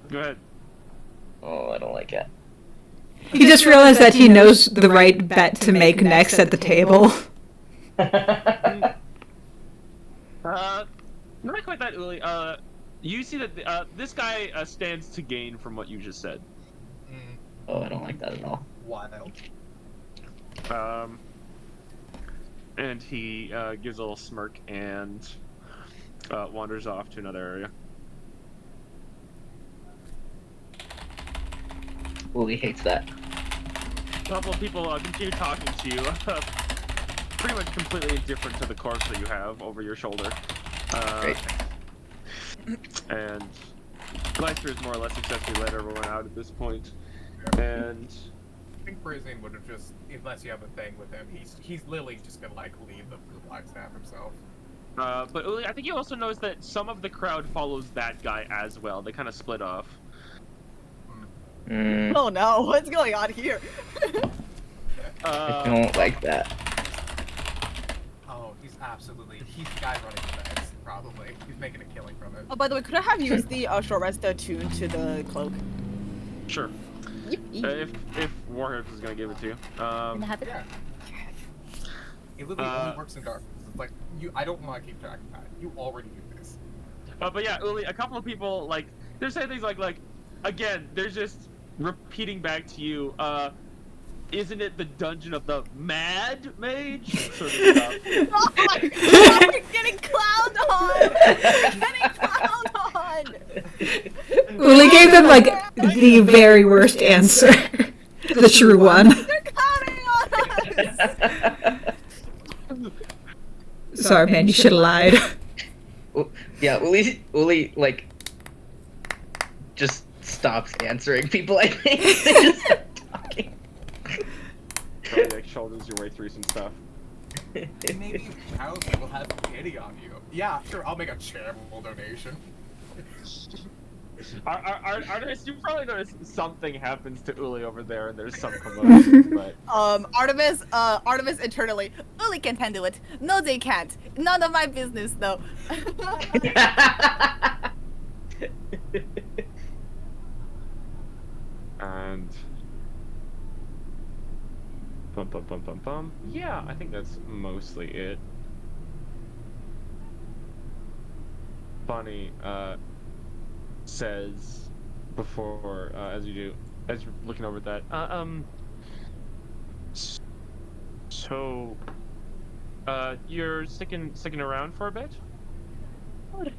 Go ahead. Oh, I don't like it. He just realized that he knows the right bet to make next at the table. Not quite that, Uli. You see that this guy stands to gain from what you just said. Oh, I don't like that at all. Wild. And he gives a little smirk and wanders off to another area. Uli hates that. A couple of people continue talking to you, pretty much completely indifferent to the corpse that you have over your shoulder. Great. And Gleister is more or less successfully let everyone out at this point. And I think Brizine would have just, unless you have a thing with him, he's literally just gonna like leave the Black Staff himself. but Uli, I think you also noticed that some of the crowd follows that guy as well. They kind of split off. Oh no, what's going on here? I don't like that. Oh, he's the guy running the beds, probably. He's making a killing from it. Oh, by the way, could I have used the short rest attuned to the cloak? Sure. Yippee. If Warheads is gonna give it to you. Can I have it? Yeah. It literally only works in darkness. It's like, I don't want to keep track of that. You already do this. But yeah, Uli, a couple of people, like, they're saying things like, again, they're just repeating back to you, isn't it the dungeon of the Mad Mage? Sort of stuff. Oh my god, we're getting clowned on! We're getting clowned on! Uli gave them, like, the very worst answer. The true one. They're clowning on us! Sorry, man, you should have lied. Yeah, Uli, like, just stops answering people, I think. They just stop talking. Probably, like, shoulders your way through some stuff. Maybe House will have pity on you. Yeah, sure, I'll make a charitable donation. Artemis, you probably noticed something happens to Uli over there, and there's some commotion, but... Artemis internally, Uli can handle it. No, they can't. None of my business, though. And Bum, bum, bum, bum, bum. Yeah, I think that's mostly it. Bonnie says before, as you're looking over that, so, you're sticking around for a bit?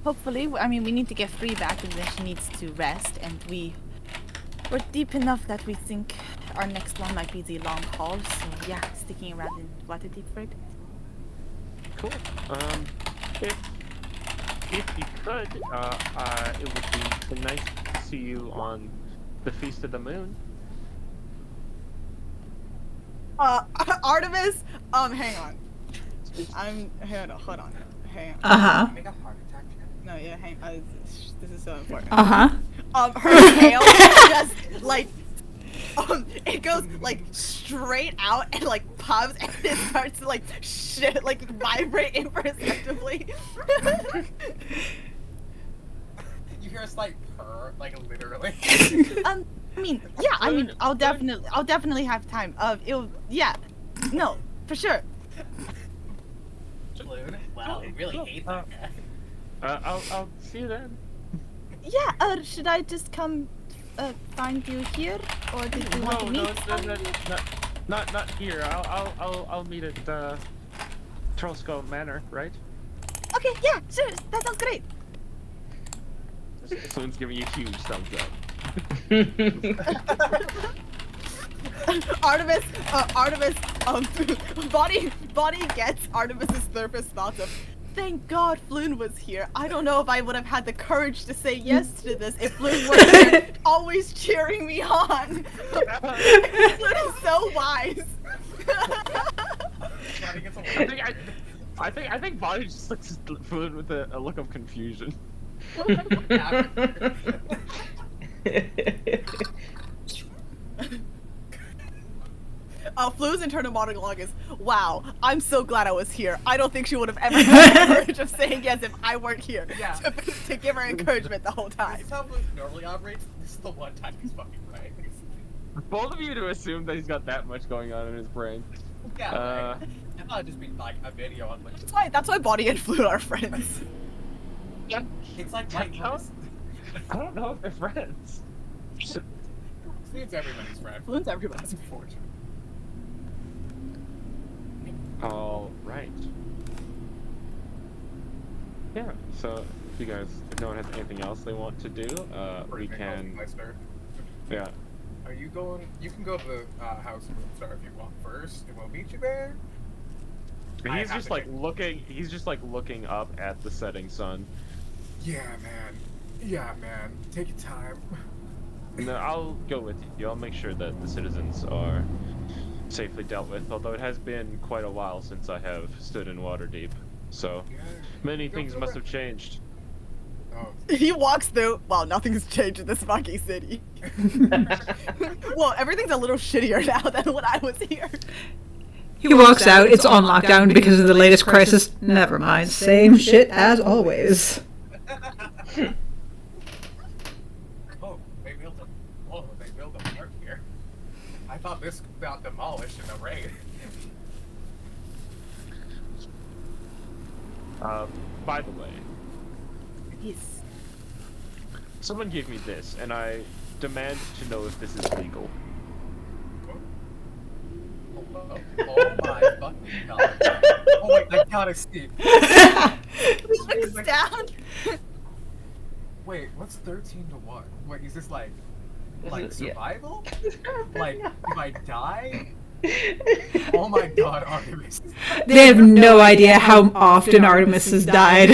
Hopefully, I mean, we need to get Free back, and then she needs to rest, and we're deep enough that we think our next one might be the long haul. So yeah, sticking around in Waterdeep for it. Cool. If you could, it would be nice to see you on the Feast of the Moon. Artemis, hang on. Hold on. Hang on. Uh-huh. Make a heart attack. No, yeah, hang on. This is so important. Uh-huh. Her tail just, like, it goes, like, straight out and, like, pops and it starts to, like, vibrate imperceptibly. You hear a slight purr, like literally. I mean, I'll definitely have time. No, for sure. Balloon? Wow, you really hate that guy. I'll see you then. Yeah, should I just come find you here, or did you want to meet? Not here. I'll meet at Trollskull Manor, right? Okay, yeah, sure, that sounds great. Someone's giving you huge thumbs up. Artemis, Bonnie gets Artemis's surface thoughts of, thank God Floon was here. I don't know if I would have had the courage to say yes to this if Floon was here, always cheering me on. Floon is so wise. I think Bonnie just looks at Floon with a look of confusion. Floon's internal monologue is, wow, I'm so glad I was here. I don't think she would have ever had the courage of saying yes if I weren't here. Yeah. To give her encouragement the whole This time. is how Balloon normally operates. This is the one time he's fucking right. Both of you to assume that he's got that much going on in his brain. Yeah, right. I thought it'd just be like a video on like. That's why Bonnie and Floon are friends. It's like I Mike don't- Lewis. I don't know if they're friends. It's everybody's friend. Floon's everybody's That's unfortunate. All right. Yeah. So if no one has anything else they want to do, we can. Yeah. Are you going? You can go to the house of Moonstar if you want first, and we'll meet you there. I He's have just to like take- looking. He's just like looking up at the setting sun. Yeah, man. Yeah, man. Take your time. No, I'll go with you. I'll make sure that the citizens are safely dealt with. Although it has been quite a while since I have stood in Waterdeep, so Yeah. many Go things for must it. have changed. Oh. He walks through. Well, nothing's changed in this fucking city. Well, everything's a little shittier now than when I was here. He walks out. It's on lockdown because of the latest crisis. Never mind. Same shit as always. Oh, they built a. Oh, they built a park here. I thought this got demolished in the raid. By the way, Yes. someone gave me this, and I demand to know if this is legal. Oh my fucking god. Oh wait, I gotta see. He looks down. Wait, what's 13 to 1? Wait, is this like Yeah. survival? Like, if I die? Oh my god, Artemis. They have no idea how often Artemis has died.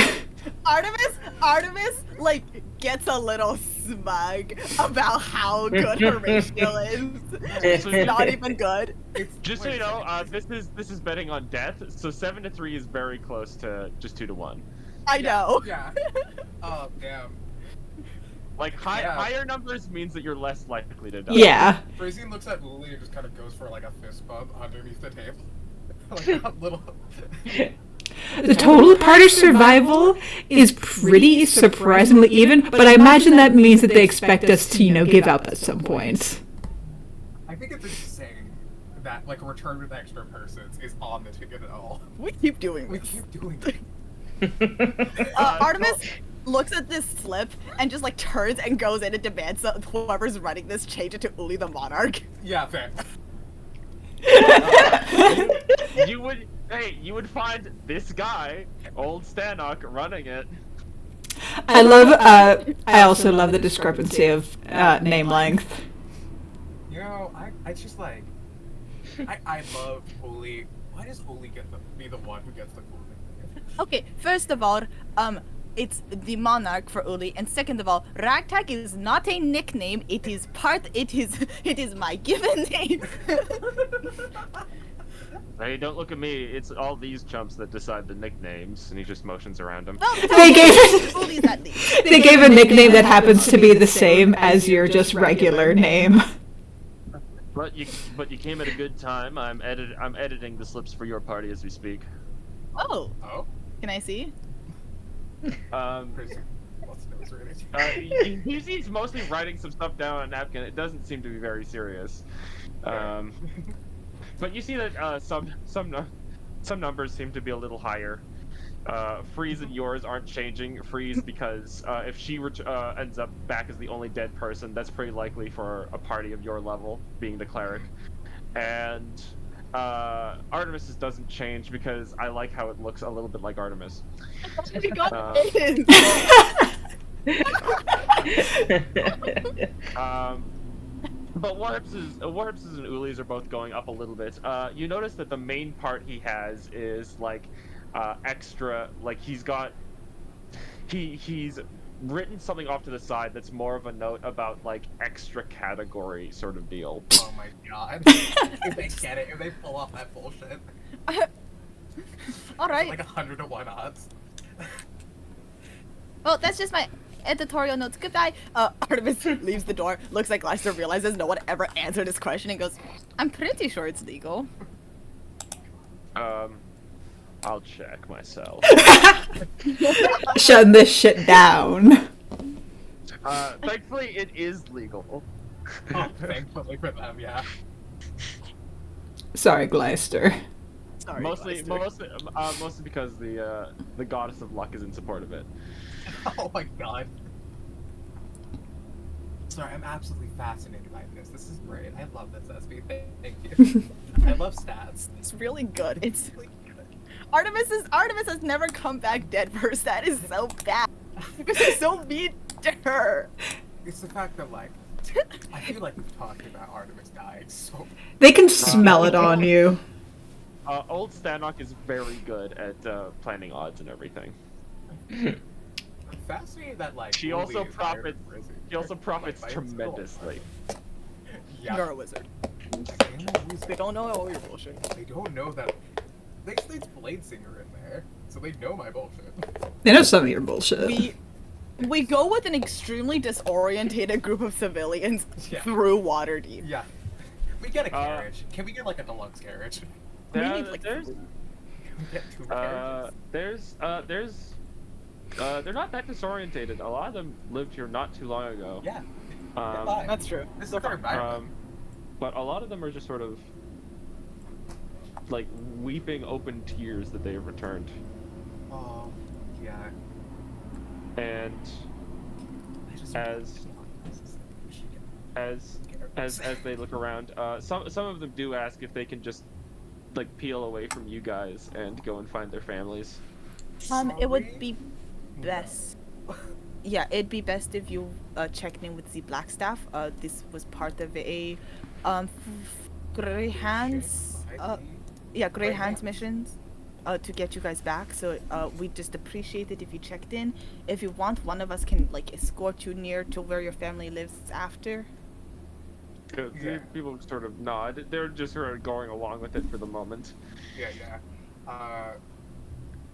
Artemis, like, gets a little smug about how good her ratio is. It's not even good. It's, Just so wait you a know, second. this is betting on death. So 7-3 is very close to just 2-1. I know. Yeah. Oh, damn. Like Yeah. higher numbers means that you're less likely to die. Yeah. Frisian looks at Lily and just kind of goes for like a fist bump underneath the table. Like a little. The total party survival is pretty surprisingly even, but I imagine that means that they expect us to, give up at some point. I think it's insane that like return with extra persons is on the ticket at all. We keep doing We this. keep doing it. Artemis looks at this slip and just like turns and goes in and demands that whoever's running this change it to Uli the Monarch. Yeah, fair. You would find this guy, old Stanok, running it. I love. I also love the discrepancy of name length. You know, I just like, I love Uli. Why does Uli be the one who gets the cool nickname? Okay, first of all, it's the monarch for Uli, and second of all, Ragtag is not a nickname. It is my given name. Hey, don't look at me. It's all these chumps that decide the nicknames, and he just motions around them. Well, They gave Uli's at least. they gave a nickname that happens to be the same as your just regular name. But you came at a good time. I'm editing the slips for your party as we speak. Oh, Oh, can I see? crazy. What's the nose rating? He's mostly writing some stuff down on a napkin. It doesn't seem to be very serious. But you see that some numbers seem to be a little higher. Freeze and yours aren't changing. Freeze because if she ends up back as the only dead person, that's pretty likely for a party of your level, being the cleric. And Artemis's doesn't change because I like how it looks a little bit like Artemis. We got Uh, in. But Warpses and Ulis are both going up a little bit. You notice that the main part he has is like extra, like he's written something off to the side that's more of a note about like extra category sort of deal. Oh my god. If they get it, if they pull off that bullshit. All right. Like 100 to 1 odds. Well, that's just my editorial notes. Goodbye. Artemis leaves the door, looks like Gleister, realizes no one ever answered his question, and goes, I'm pretty sure it's legal. I'll check myself. Shutting this shit down. Thankfully, it is legal. Oh, thankfully for them, yeah. Sorry, Gleister. sorry, Mostly Gleister. because the goddess of luck is in support of it. Oh my god. Sorry, I'm absolutely fascinated by this. This is great. I love this, SB. Thank you. I love stats. It's really good. It's Artemis has never come back dead first. That is so bad. Because he's so mean to her. It's the fact that, like, I feel like we've talked about Artemis dying so. They can smell it on you. Old Stanok is very good at planning odds and everything. I'm fascinated that, like, She Uli also is hired profits. for Rizzy. She also profits Like, by himself. tremendously. Yeah. You're a wizard. They don't know all your bullshit. They don't know that. They say it's Blade Singer in there, so they know my bullshit. They know some of your bullshit. We go with an extremely disorientated group of civilians Yeah. through Waterdeep. Yeah. We get a carriage. Can we get, like, a deluxe carriage? We Yeah, need, like, there's Can we get 2 carriages? they're not that disorientated. A lot of them lived here not too long ago. Yeah. Um, Fine. That's true. This is their environment. But a lot of them are just sort of like weeping open tears that they have returned. Oh, yeah. And I just as they look around, some of them do ask if they can just like peel away from you guys and go and find their families. It would be best. Yeah, it'd be best if you checked in with the Blackstaff. This was part of a Grey Hands. Grey Hands missions. To get you guys back. So we'd just appreciate it if you checked in. If you want, one of us can like escort you near to where your family lives after. Yeah. People sort of nod. They're just sort of going along with it for the moment. Yeah.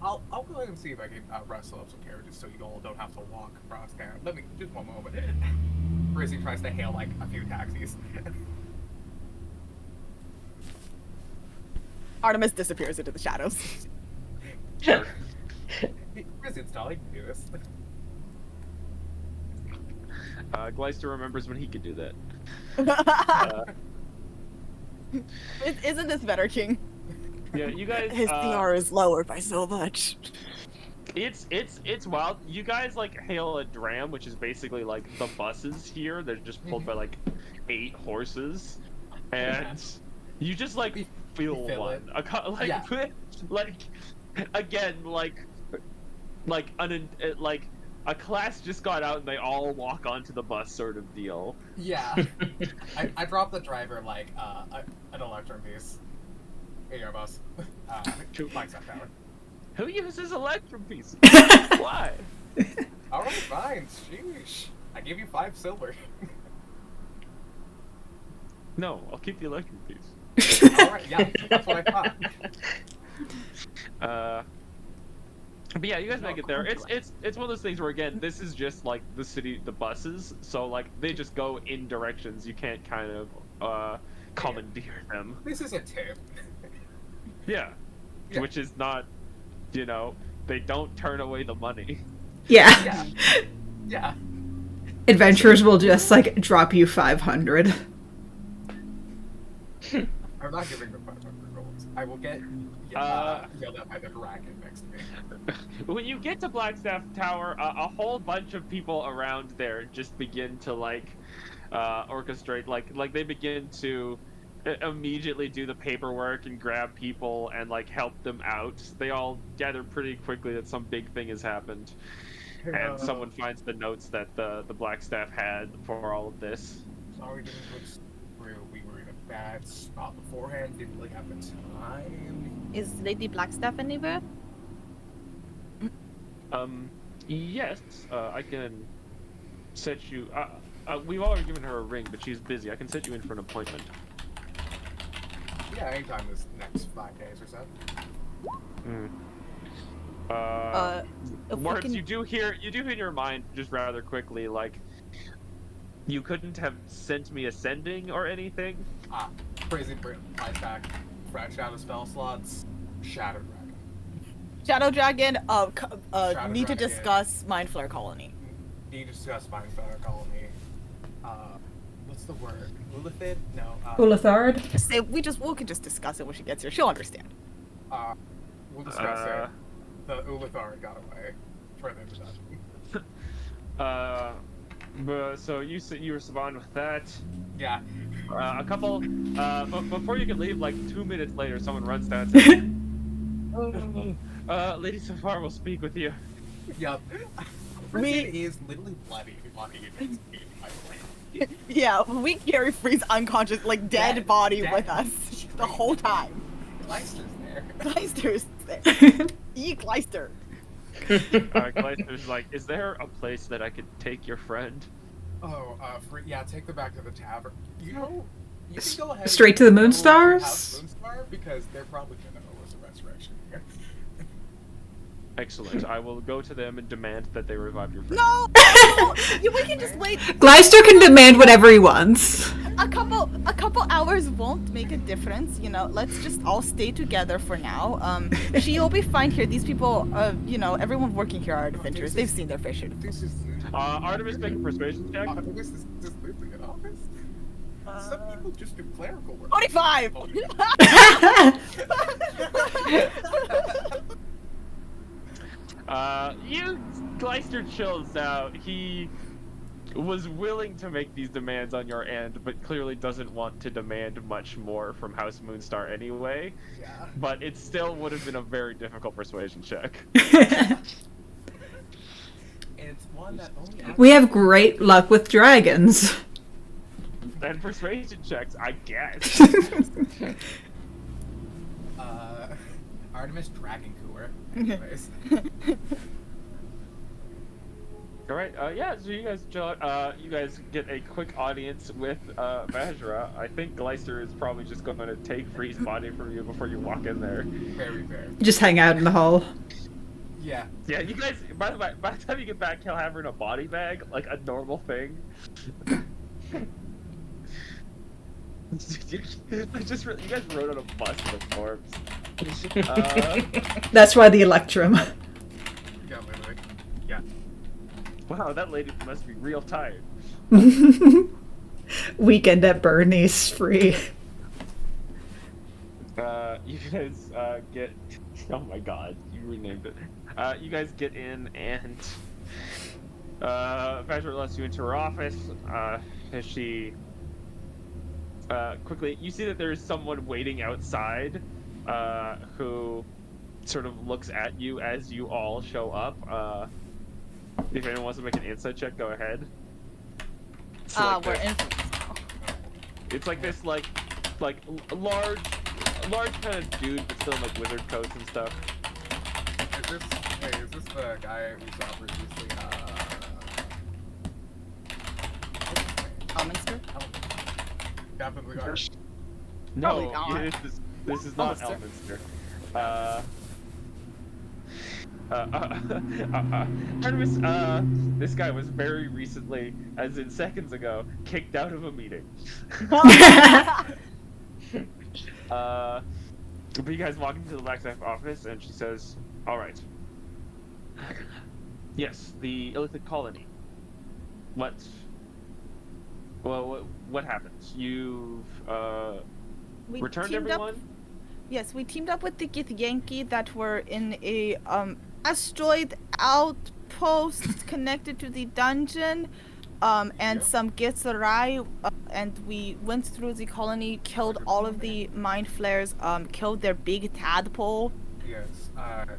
I'll go ahead and see if I can rustle up some carriages so you all don't have to walk across town. Let me just one moment. Rizzy tries to hail like a few taxis. Artemis disappears into the shadows. Rizzy, it's not like you can do this. Gleister remembers when he could do that. Isn't this better, King? Yeah, you guys. His CR is lowered by so much. It's wild. You guys like hail a dram, which is basically like the buses here. They're just pulled by like 8 horses, and you just like feel feel one. it. Like Yeah. like again like a class just got out and they all walk onto the bus sort of deal. Yeah. I dropped the driver like an electrum piece. Here you go, boss. Flagstaff Tower. Who uses electrum pieces? Why? Alright, fine. Sheesh. I give you 5 silver. No, I'll keep the electrum piece. Alright, yeah, that's what I thought. But yeah, you guys make it there. It's one of those things where again, this is just like the city, the buses. So like they just go in directions. You can't kind of commandeer them. This is a tip. Yeah, Yeah. which is not, you know, they don't turn away the money. Yeah. Yeah. Yeah. Adventurers will just like drop you 500. I'm not giving them 500 gold. I will get yelled at by the dragon next to me. When you get to Blackstaff Tower, a whole bunch of people around there just begin to like orchestrate, like they begin to immediately do the paperwork and grab people and like help them out. They all gather pretty quickly that some big thing has happened, and someone finds the notes that the Blackstaff had for all of this. Sorry, didn't look through. We were in a bad spot beforehand. Didn't really have the time. Is Lady Blackstaff anywhere? Yes, I can set you. We've already given her a ring, but she's busy. I can set you in for an appointment. Yeah, anytime this next 5 days or so. If we Words can- you do hear in your mind just rather quickly, like you couldn't have sent me a sending or anything. Crazy flies back. Fresh out of spell slots. Shadow Dragon. Shadow Dragon, Shadow need to Dragon. discuss Mind Flare Colony. Need to discuss Mind Fire Colony. What's the word? Ulithid? No. Ulathard? Say we can just discuss it when she gets here. She'll understand. We'll discuss it. The Ulithar got away. Further into that. So you respond with that. Yeah. A couple. But before you can leave, like 2 minutes later, someone runs down. And says, Lady Safar will speak with you. Yep. Frigid is literally bloody on Eden's team, by the way. Yeah, we carry Free's unconscious, like dead body dead. with us the whole time. Gleister's there. Gleister's there. Gleister. Gleister's like, is there a place that I could take your friend? Oh, yeah, take them back to the tavern. You know, you can go ahead. Straight to the and go Moonstars? House Moonstar, because they're probably gonna owe us a resurrection here. Excellent. I will go to them and demand that they revive your friend. No! We can just wait. Gleister can demand whatever he wants. A couple hours won't make a difference, you know. Let's just all stay together for now. She'll be fine here. These people, you know, everyone working here are adventurers. They've seen their fair share. This is. Artemis, make a persuasion check. This is literally an office. Some people just do clerical work. 45! Gleister chills out. He was willing to make these demands on your end, but clearly doesn't want to demand much more from House Moonstar anyway. Yeah. But it still would have been a very difficult persuasion check. It's one that only. We have great luck with dragons. And persuasion checks, I guess. Artemis Dragon Cooler. Anyways. All right. Yeah. So you guys chill out. You guys get a quick audience with Vajra. I think Gleister is probably just going to take Free's body from you before you walk in there. Very fair. Just hang out in the hall. Yeah. Yeah. You guys. By the way, by the time you get back, he'll have her in a body bag, like a normal thing. You guys rode on a bus with corpse. That's why the Electrum. Yeah, literally. Yeah. Wow, that lady must be real tired. Weekend at Bernie's free. You guys get. Oh my god, you renamed it. You guys get in, and Badger lets you into her office. As she quickly, you see that there is someone waiting outside, who sort of looks at you as you all show up. If anyone wants to make an insight check, go ahead. It's like We're this- in. It's like this, like a large kind of dude, but still in like wizard coats and stuff. Is this the guy we saw previously? Elminster? Captain of the Guard. No, Probably not. this is not Elminster. Elminster. Artemis, this guy was very recently, as in seconds ago, kicked out of a meeting. But you guys walk into the Blackstaff office, and she says, "All right. Yes, the Illithid colony. What? Well, what happened? You've We returned teamed up- everyone? Yes, we teamed up with the Githyanki that were in a asteroid outpost connected to the dungeon, and Yep. some Githarai, and we went through the colony, killed all of the mind flares, killed their big tadpole. Yes,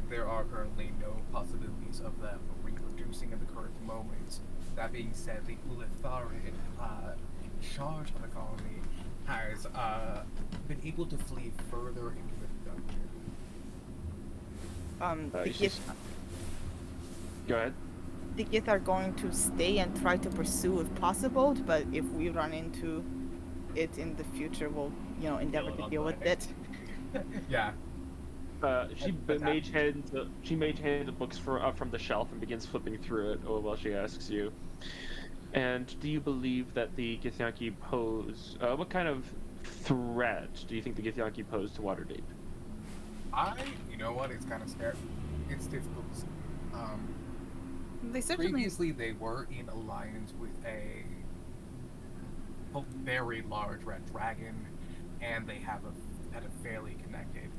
there are currently no possibilities of them reproducing at the current moment. That being said, the Ulitharid, in charge of the colony, has been able to flee further into the dungeon. The you Gith, Go ahead. the Gith are going to stay and try to pursue if possible, but if we run into it in the future, we'll, endeavor to deal with it. Yeah. She mage hand the books from the shelf and begins flipping through it while she asks you. And do you believe that the Githyanki pose? What kind of threat do you think the Githyanki pose to Waterdeep? You know what? It's kind of scary. It's difficult. They certainly. Previously, they were in alliance with a very large red dragon, and they had a fairly connected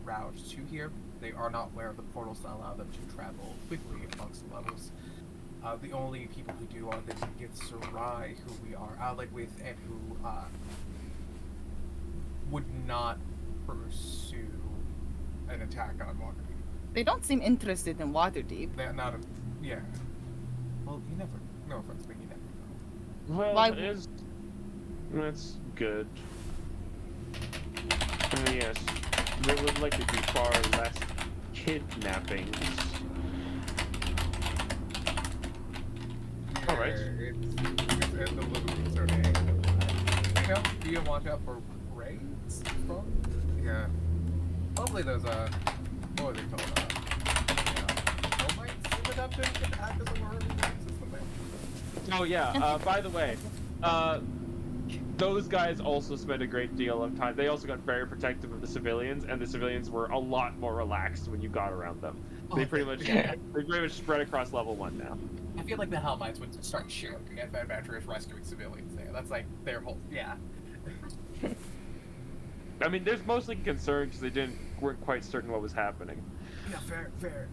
route to here. They are not aware of the portals that allow them to travel quickly amongst the levels. The only people who do are the Githzerai, who we are allied with, and who would not pursue an attack on Waterdeep. They don't seem interested in Waterdeep. They're not yeah. Well, you never. No offense, but you never know. Well, Why- that's good. Yes, there would likely be far less kidnappings. All right. It's a little concerning. Do you watch out for raids? Yeah. Hopefully those, what are they called? Termites in the dungeon can act as a warning system. Oh yeah. By the way, those guys also spent a great deal of time. They also got very protective of the civilians, and the civilians were a lot more relaxed when you got around them. They pretty much spread across level 1 now. I feel like the Helmites would start shooting at the adventurers rescuing civilians there. That's like their whole, yeah. I mean, there's mostly concern because they weren't quite certain what was happening. Yeah, fair.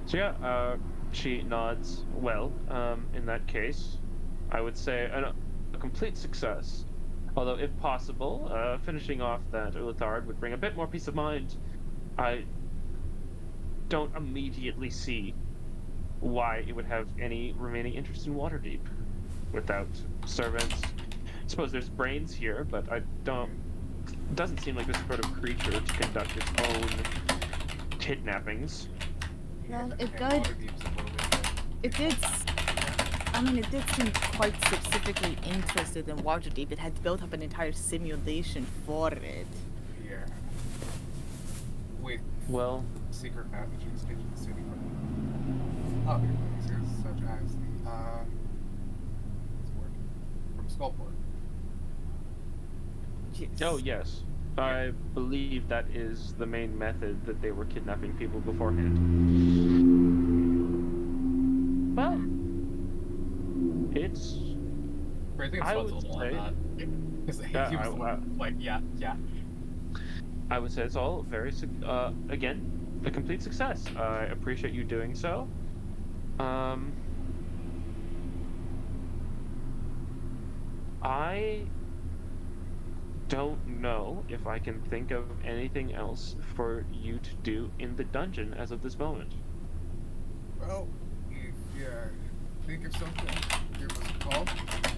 So yeah, she nods. Well, in that case, I would say a complete success. Although, if possible, finishing off that Ulithard would bring a bit more peace of mind. I don't immediately see why it would have any remaining interest in Waterdeep without servants. I suppose there's brains here, but I don't. It doesn't seem like this sort of creature to conduct its own kidnappings. Well, it And does. Waterdeep's a little bit It did. It did seem quite specifically interested in Waterdeep. It had built up an entire simulation for it. here. With Well, secret passages into the city from other places, such as the, what's the word? From Skullport. Yes. oh yes. I believe that is the main method that they were kidnapping people beforehand. Well, it's Crazy I sweats a would little say- on that. Because Yeah, he was like, yeah. I would say it's all very, again, a complete success. I appreciate you doing so. I don't know if I can think of anything else for you to do in the dungeon as of this moment. Well, if you think of something, give us a call.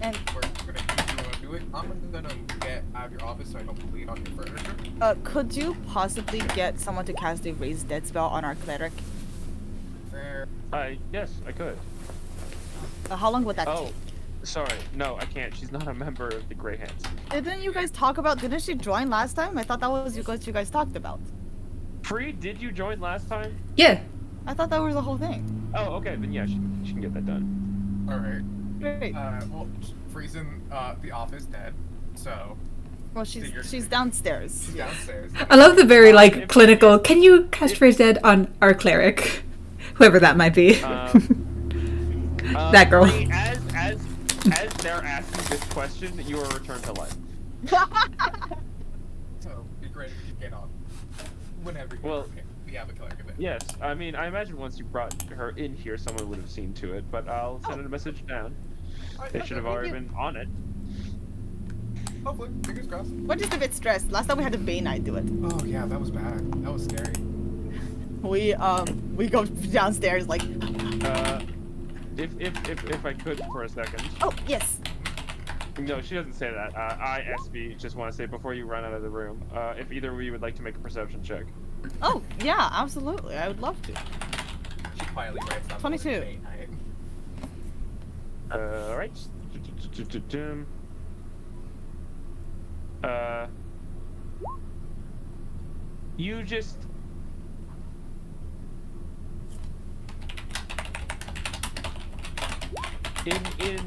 And We're gonna if you wanna do it. I'm gonna get out of your office so I don't bleed on your furniture. could you possibly get someone to cast a raise dead spell on our cleric? Fair. Yes, I could. How long would that Oh, take? sorry. No, I can't. She's not a member of the Grey Hands. Didn't you guys talk about? Didn't she join last time? I thought that was what you guys talked about. Free, did you join last time? Yeah. I thought that was the whole thing. Oh, okay. Then yeah, she can get that done. Alright. Great. Well, Free's in the office dead, so Well, she's downstairs. she's downstairs. I love the very like clinical. Can you cast Raise Dead on our cleric, whoever that might be? That girl. Free, as they're asking this question, you are returned to life. So it'd be great if you get on whenever you Well, we have a cleric event. Yes, I mean, I imagine once you brought her in here, someone would have seen to it, but I'll send a message down. They should have already been on it. Hopefully, fingers crossed. We're just a bit stressed. Last time we had the Bane Knight do it. Oh yeah, that was bad. That was scary. We go downstairs like. If I could for a second. Oh yes. No, she doesn't say that. I, SB, just want to say before you run out of the room, if either of you would like to make a perception check. Oh yeah, absolutely. I would love to. She quietly writes down 22. the date night. Alright. You just... In...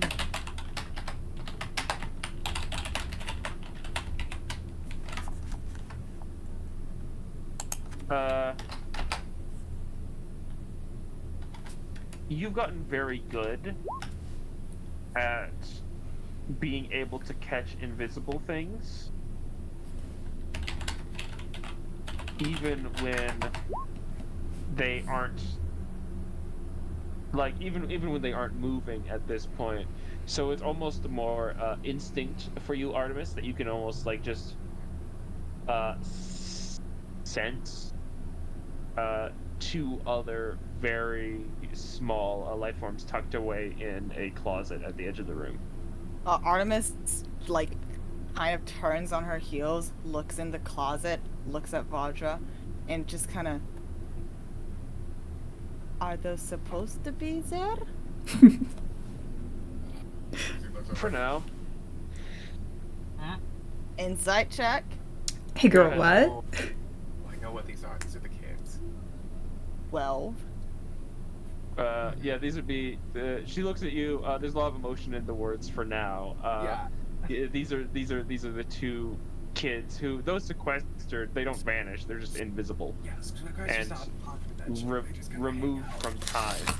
You've gotten very good at being able to catch invisible things, even when they aren't, like, even when they aren't moving at this point. So it's almost more instinct for you, Artemis, that you can almost like just sense two other very small life forms tucked away in a closet at the edge of the room. Artemis like kind of turns on her heels, looks in the closet, looks at Vajra, and just kind of. Are those supposed to be there? For now. Insight check. Hey girl, Go what? Oh, I know what these are. These are the kids. 12. Yeah, these would be. She looks at you. There's a lot of emotion in the words for now. Yeah. These are the two kids who, those sequestered, they don't vanish. They're just invisible Yes, because that guy's and just not talking to that shit. They just gotta removed hang out. from time.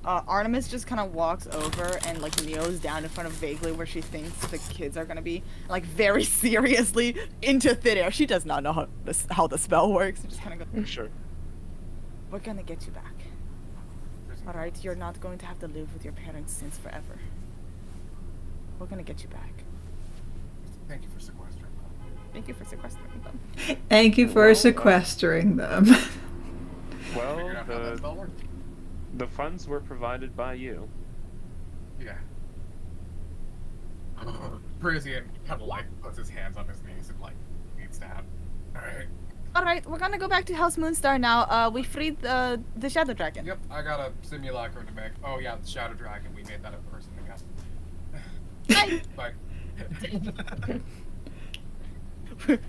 Artemis just kind of walks over and like kneels down in front of vaguely where she thinks the kids are gonna be, like very seriously into thin air. She does not know how the spell works. Just kind of go. Sure. We're gonna get you back. All right, you're not going to have to live with your parents' sins forever. We're gonna get you back. Thank you for sequestering them. Thank you for sequestering them. Thank you for sequestering them. Well, Figured out how that spell worked. the funds were provided by you. Yeah. Parisian kind of like puts his hands on his knees and like needs to have. All right. All right, we're gonna go back to House Moonstar now. We freed the Shadow Dragon. Yep, I got a simulacrum to make. Oh yeah, the Shadow Dragon. We made that a person again. Hi. Bye.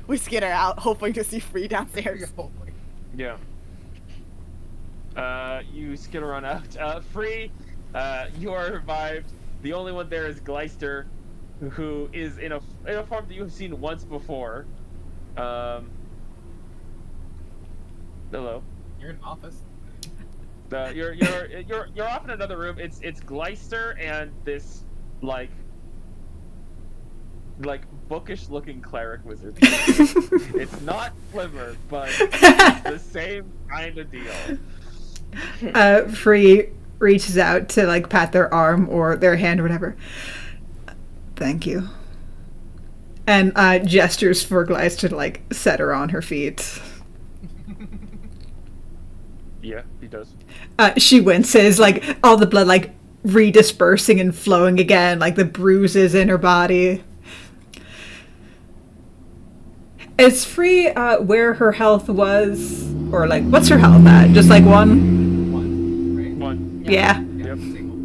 We skitter out, hoping to see Free downstairs. Yeah. You skitter on out. Free, you are revived. The only one there is Gleister, who is in a form that you have seen once before. Hello. You're in office. You're off in another room. It's Gleister and this like like bookish looking cleric wizard. It's not Flimmer, but it's the same kind of deal. Free reaches out to like pat their arm or their hand or whatever. Thank you. And gestures for Gleister to like set her on her feet. Yeah, he does. She winces, like all the blood like redispersing and flowing again, like the bruises in her body. Is Free where her health was, or like what's her health at? Just like one? One, right? One. Yeah. Yep. Yep. Single.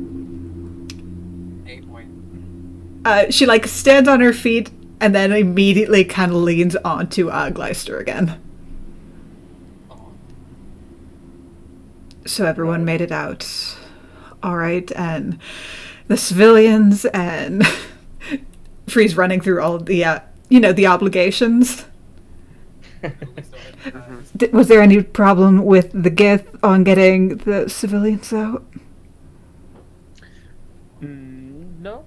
8 point. She like stands on her feet and then immediately kind of leans onto Gleister again. Oh. So everyone made it out. All right, and the civilians and Free's running through all the, the obligations. Was there any problem with the Gith on getting the civilians out? No.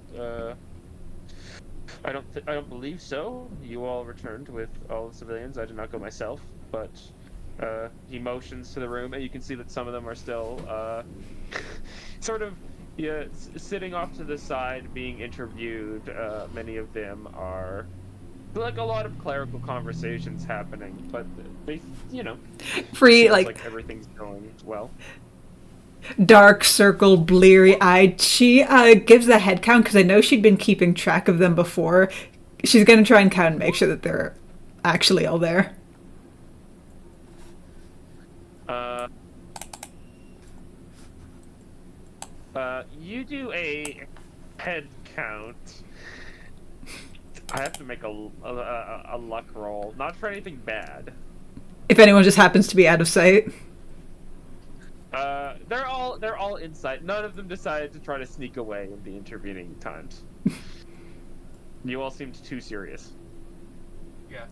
I don't believe so. You all returned with all the civilians. I did not go myself, but he motions to the room, and you can see that some of them are still sort of sitting off to the side, being interviewed. Many of them are like a lot of clerical conversations happening, but they, Free, seems like everything's going well. dark circled, bleary-eyed. She gives a head count because I know she'd been keeping track of them before. She's going to try and count and make sure that they're actually all there. You do a head count. I have to make a luck roll, not for anything bad. If anyone just happens to be out of sight. They're all inside. None of them decided to try to sneak away in the intervening times. You all seemed too serious. Yeah.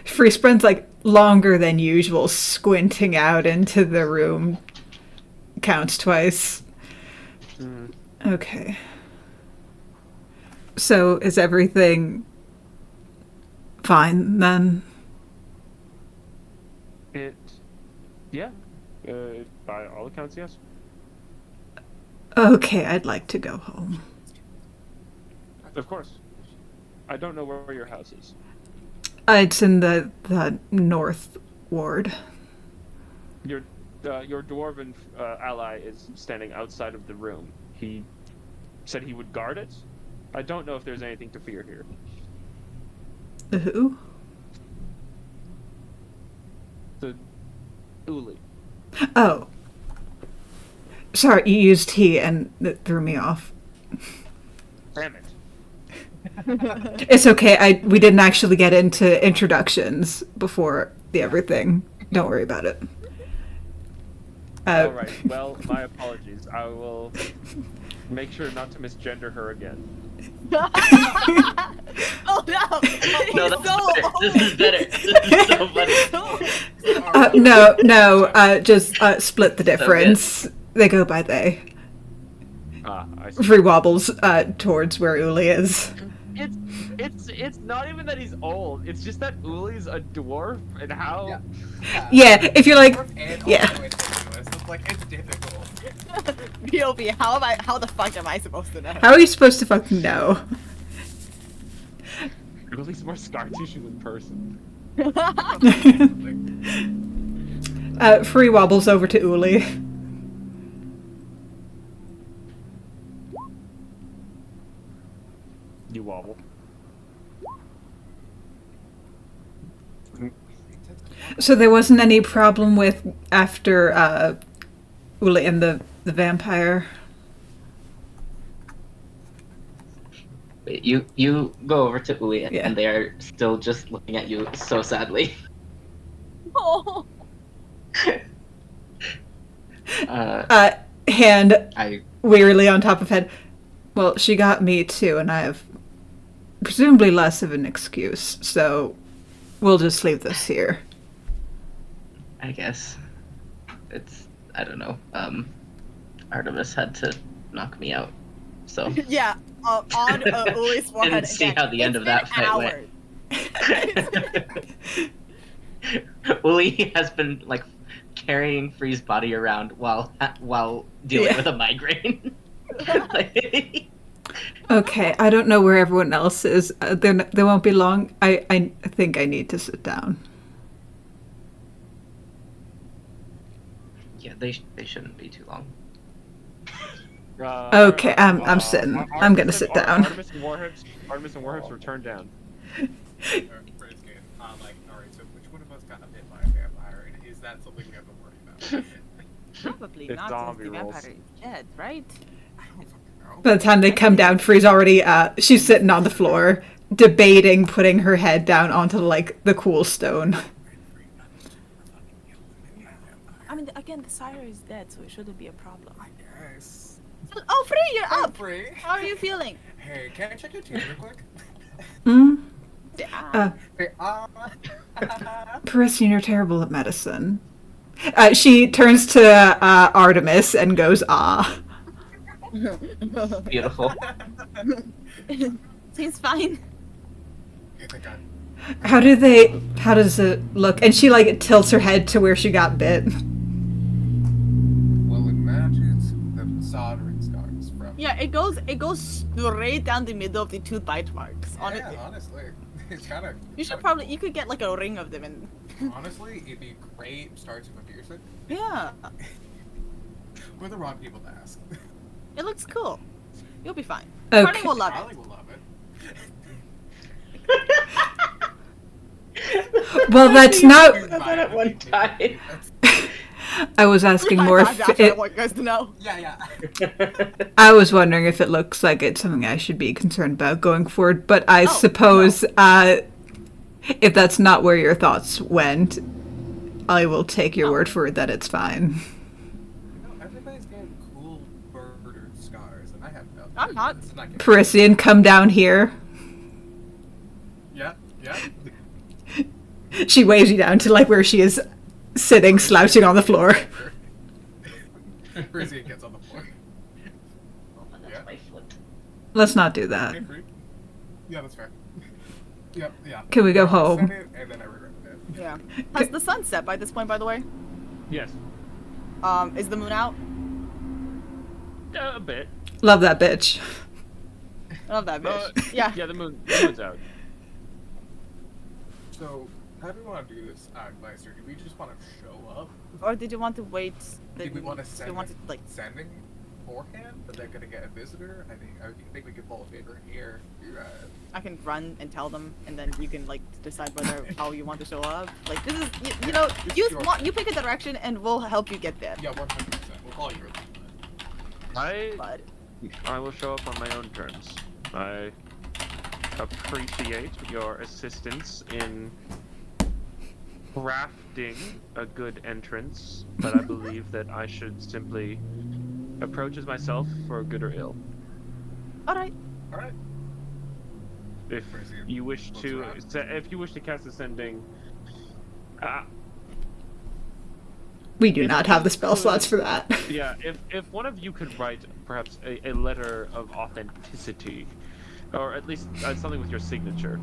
Free spends like longer than usual squinting out into the room. Counts twice. Okay. So is everything fine then? Yeah. By all accounts, yes. Okay, I'd like to go home. Of course. I don't know where your house is. It's in the north ward. Your dwarven ally is standing outside of the room. He said he would guard it. I don't know if there's anything to fear here. The who? The Uli. Oh. Sorry, you used he and it threw me off. Damn it. It's okay. We didn't actually get into introductions before the everything. Don't worry about it. All right. Well, my apologies. I will make sure not to misgender her again. Oh no! No, He's that's so better. old. This is so funny. No, just split the difference. They go by they. I see. Free wobbles towards where Uli is. It's not even that he's old. It's just that Uli's a dwarf, and how. Yeah, if you're like, And yeah. also incestuous. It's like, it's difficult. POV, how the fuck am I supposed to know? How are you supposed to fucking know? Uli's more scar tissue in person. Free wobbles over to Uli. You wobble. So there wasn't any problem with after Uli and the vampire? Wait, you go over to Uli, Yeah. and they are still just looking at you so sadly. Oh. Hand I wearily on top of head. Well, she got me too, and I have presumably less of an excuse, so we'll just leave this here. guess I don't know. Artemis had to knock me out, So Yeah, on Uli's forehead. Didn't see again. how the end It's of that been fight hours. went. Uli has been like carrying Free's body around while dealing Yeah. with a migraine. Okay, I don't know where everyone else is. They won't be long. I think I need to sit down. Yeah, they shouldn't be too long. Okay, I'm sitting. I'm gonna sit down. Artemis and Warhips were turned down. Praise game. Like, alright, so which one of us got bit by a vampire? And is that something we have to worry about? Probably It's not, zombie since the rules. vampire is dead, right? I don't fucking know. By the time they come down, Free's already she's sitting on the floor, debating putting her head down onto like the cool stone. I mean, again, the sire is dead, so it shouldn't be a problem. I guess. Oh, Free, you're Hey, up! Free. How are you feeling? Hey, can I check your teeth real quick? Hmm? Yeah. Hey, Parisian, you're terrible at medicine. She turns to Artemis and goes, ah. Beautiful. Seems fine. Okay, thank God. How does it look? And she like tilts her head to where she got bit. Well, it matches the soldering scars from. Yeah, it goes straight down the middle of the two bite marks. Honestly, Yeah, honestly. It's kind of. you could get like a ring of them and. Honestly, it'd be great starts with a piercing. Yeah, We're the wrong people to ask. it looks cool. You'll be fine. Okay. Carly will love Charlie it. will love it. Well, that's not. that at one time. I was asking more That's if what I it. want you guys to know. Yeah. I was wondering if it looks like it's something I should be concerned about going forward, but I Oh, suppose if that's not where your thoughts went, I will take your word for it that it's fine. Everybody's getting cool murdered scars, and I have no. I'm not. This is not getting- Parisian, come down here. Yeah. She waves you down to like where she is sitting, slouching on the floor. Brizzy gets on the floor. Oh, that's Yeah. my foot. Let's not do that. Hey, Free. Yeah, that's fair. Yep, yeah. Can we go I home? said it, and then I regretted it. Yeah. Has the sun set by this point, by the way? Yes. Is the moon out? A bit. Love that bitch. I love that bitch. Yeah. Yeah, the moon's out. So, how do we want to do this, Meister? Do we just want to show up? Or did you want to wait? Do we want to Do send you want to it- like? sending beforehand, but they're gonna get a visitor? I think we could pull a favor here. I can run and tell them, and then you can like decide whether how you want to show up. Like this is, you know, you pick a direction, and we'll help you get there. Yeah, 100%. We'll call you. But I will show up on my own terms. I appreciate your assistance in crafting a good entrance, but I believe that I should simply approach as myself for good or ill. all right. All right. If you wish to, if you wish to cast ascending, We do not have the spell slots for that. yeah, if one of you could write perhaps a letter of authenticity, or at least something with your signature.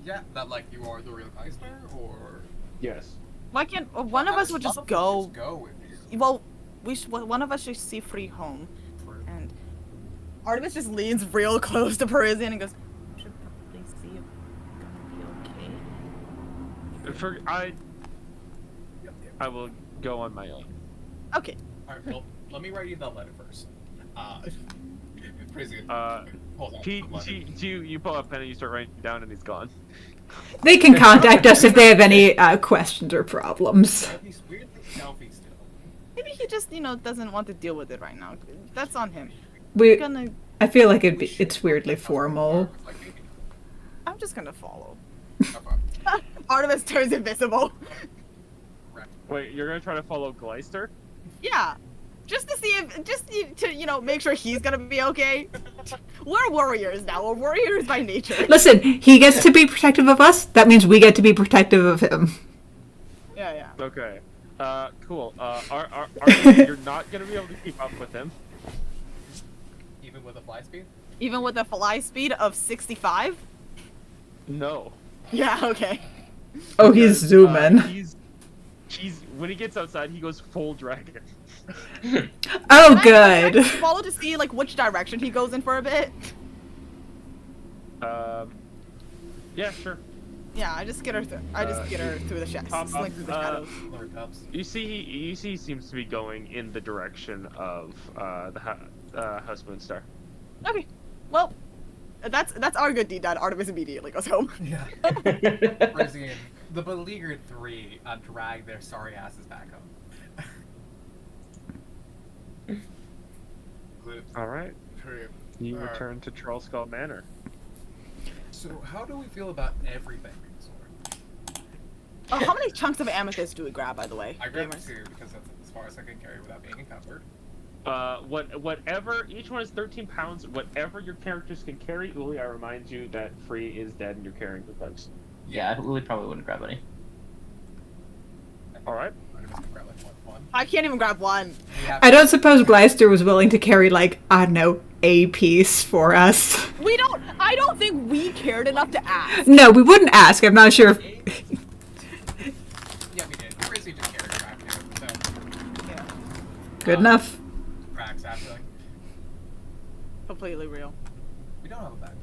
Yeah, that like you are the real Meister, or Yes. Why can't one of us would just go? Just go with you. Well, one of us should see Free home, and Artemis just leans real close to Parisian and goes, Should probably see if it's gonna be okay. I will go on my own. "Okay, All right. Well, let me write you that letter first. Crazy. Hold on. You pull up pen and you start writing down, and he's gone. They can contact us if they have any questions or problems. He's weirdly stealthy still. maybe he just doesn't want to deal with it right now. That's on him. We, Gonna, I feel like it's weirdly formal. Like, maybe. I'm just gonna follow." Have fun. Artemis turns invisible. Wait, you're gonna try to follow Gleister? Yeah, just to see if, to make sure he's gonna be okay. We're warriors now. We're warriors by nature. Listen, he gets to be protective of us. That means we get to be protective of him. Yeah. Okay. Cool. You're not gonna be able to keep up with him. with a fly speed? Even with a fly speed of 65? No. Yeah, okay. Oh, he's Because, zooming. He's when he gets outside, he goes full dragon. Oh, Can I good. follow to see like which direction he goes in for a bit? Yeah, sure. Yeah, I just get her. I just get her through the shadows. Pop up, Slink through the shadows. Lord Cups. You see, he seems to be going in the direction of House Moonstar. Okay. Well, that's our good deed done. Artemis immediately goes home. Yeah. Frisian, the beleaguered three drag their sorry asses back home. All right, Great. you Alright. return to Trollskull Manor. So how do we feel about everything being sold? Oh, how many chunks of amethyst do we grab, by the way? I grabbed Gamers? 2 because that's as far as I can carry without being encumbered. Whatever, each one is 13 pounds. Whatever your characters can carry. Uli, I remind you that Free is dead and you're carrying the bugs. Yeah, Lily probably wouldn't grab any. All right. I'm just gonna grab like one. I can't even grab one. We have I don't suppose Gleister was willing to carry, like, I don't know, a piece for us. We don't. I don't think we cared enough to ask. No, we wouldn't ask. I'm not sure if... Yeah, we did. Frisian just carried back too. So Yeah. Good enough. cracks after like Completely real. we don't have a bag.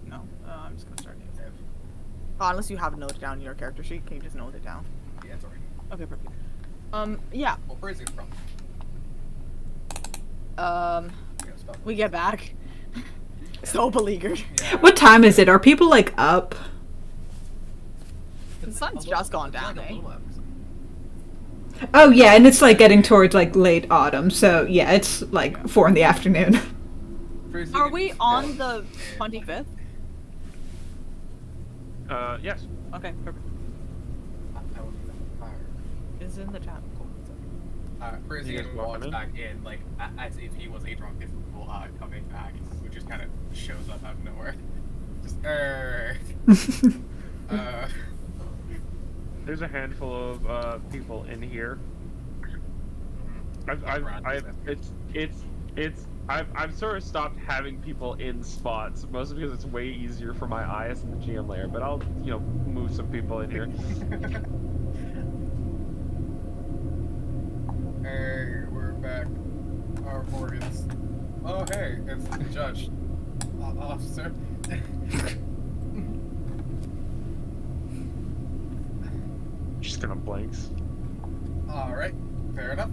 No. I'm just gonna start names. Oh, unless you have it noted down in your character sheet, can you just note it down? Yeah, it's already. Okay, perfect. Yeah. Well, Frisian's from. We get back. So beleaguered. Yeah. What time is it? Are people, like, up? The sun's just gone down, Like a eh? little episode. Oh, yeah, and it's, like, getting towards, like, late autumn. So, yeah, it's, like, 4 in the afternoon. Frisian Are we is on still- the 25th? Yes. Okay, perfect. I would be fire. It's in the chat. Cool. You guys Frisian walking walks in? back in like as if he was a drunken fool coming back, who just kind of shows up out of nowhere. Just There's a handful of people in here. I've sort of stopped having people in spots, mostly because it's way easier for my eyes in the GM layer. But I'll, move some people in here. Hey, we're back. Our organs. Oh, hey, it's the judge. Officer. Just gonna blanks. Alright, fair enough.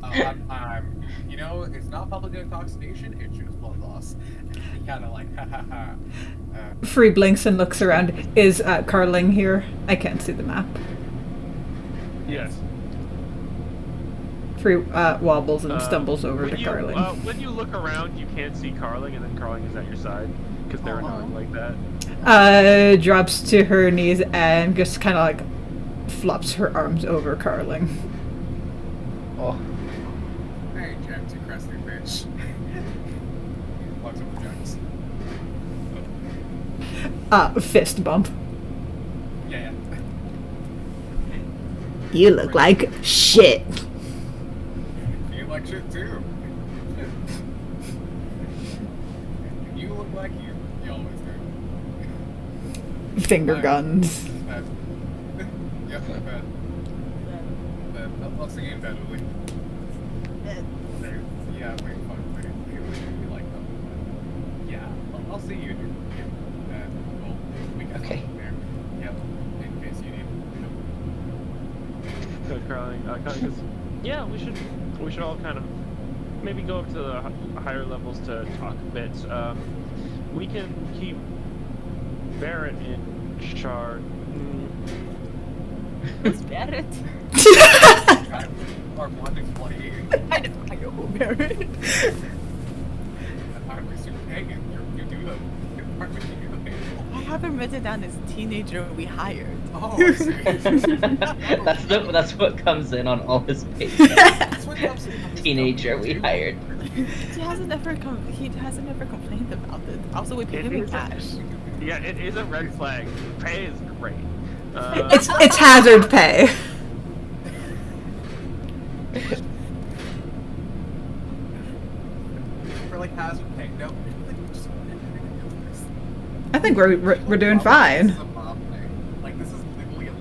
It's not public intoxication, it's just blood loss. He kind of like, ha ha ha. Free blinks and looks around. Is Carling here? I can't see the map. Yes. Free wobbles and stumbles over when to you, Carling. when you look around, you can't see Carling, and then Carling is at your side because they're annoying like that. Drops to her knees and just kind of like flops her arms over Carling. Oh, Hey, Jax, you crusty bitch. Walks up to Jax. Fist bump. Yeah. You look like shit. You like shit too. You look like you. You always do. Finger guns. Yep, I bet. I'll see you in bed, Uli. Yeah, wait, fuck. We like them. Yeah, I'll see you in bed. Well, we got Okay. something there. Yep, in case you need. So Carling goes, yeah, we should all kind of maybe go up to the higher levels to talk a bit. We can keep Barrett in charge. Who's Barrett? Our blonde employee. I know who Barrett. I'm super pagan. You do the department, you do the payroll. I have him written down as teenager we hired. Oh, I see. that's what comes in on all his pages. That's what comes in on this Teenager company, we too. hired. He hasn't ever complained about it. Also, we pay him in cash. Yeah, it is a red flag. Pay is great. It's hazard pay. For like hazard pay. No, think we're doing This fine. is a mob thing. Like, this is literally a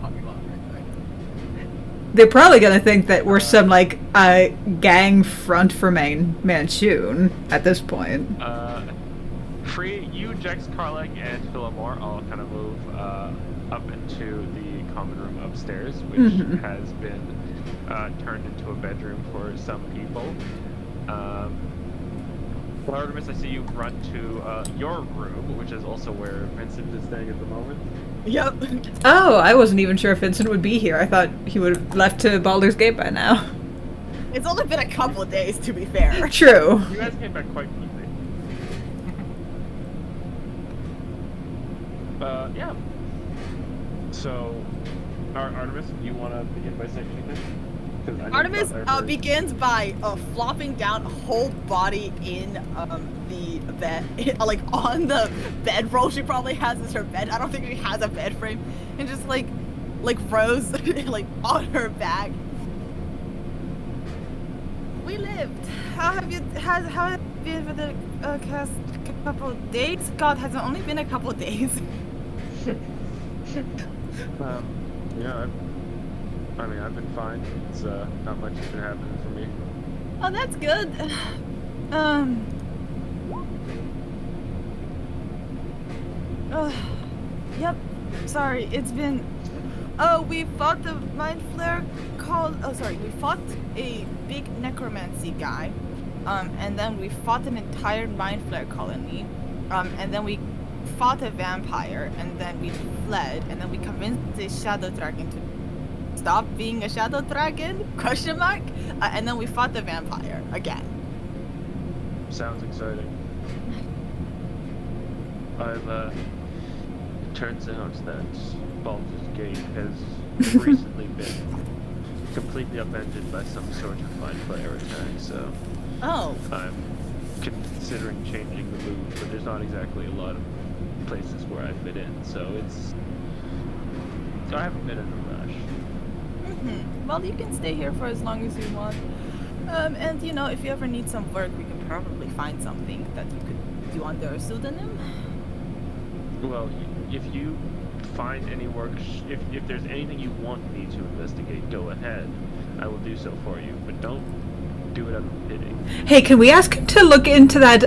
puppy love right there. They're probably gonna think that we're some like gang front for Manchun at this point. Free, you, Jax, Carling, and Philomore all kind of move up into the common room upstairs, which Mhm. has been turned into a bedroom for some people. Well, Artemis, I see you run to your room, which is also where Vincent is staying at the moment. Yep. Oh, I wasn't even sure if Vincent would be here. I thought he would have left to Baldur's Gate by now. It's only been a couple of days, to be fair. True. You guys came back quite quickly. Yeah. So, Artemis, do you want to begin by saying anything? 'Cause I know Artemis you got there begins by flopping down, whole body in the bed, like on the bedroll she probably has as her bed. I don't think she has a bed frame, and just like Rose, like on her back. We lived. How have you been for the past couple of days? God, has it only been a couple of days? Yeah, I mean, I've been fine. It's not much has been happening for me. Oh, that's good. Yep. Sorry, it's been. Oh, we fought the mind flare called. Oh, sorry, we fought a big necromancy guy, and then we fought an entire mind flare colony, and then we fought a vampire, and then we fled, and then we convinced the shadow dragon to stop being a shadow dragon? Question mark? And then we fought the vampire again. Sounds exciting. It turns out that Baldur's Gate has recently been completely upended by some sort of mind flayer attack, so Oh. I'm considering changing the move, but there's not exactly a lot of places where I fit in, so I haven't been in a rush. Well, you can stay here for as long as you want. And you know, if you ever need some work, we can probably find something that you could do under a pseudonym. Well, if you find any work, if there's anything you want me to investigate, go ahead. I will do so for you, but don't do it out of pity. Hey, can we ask him to look into that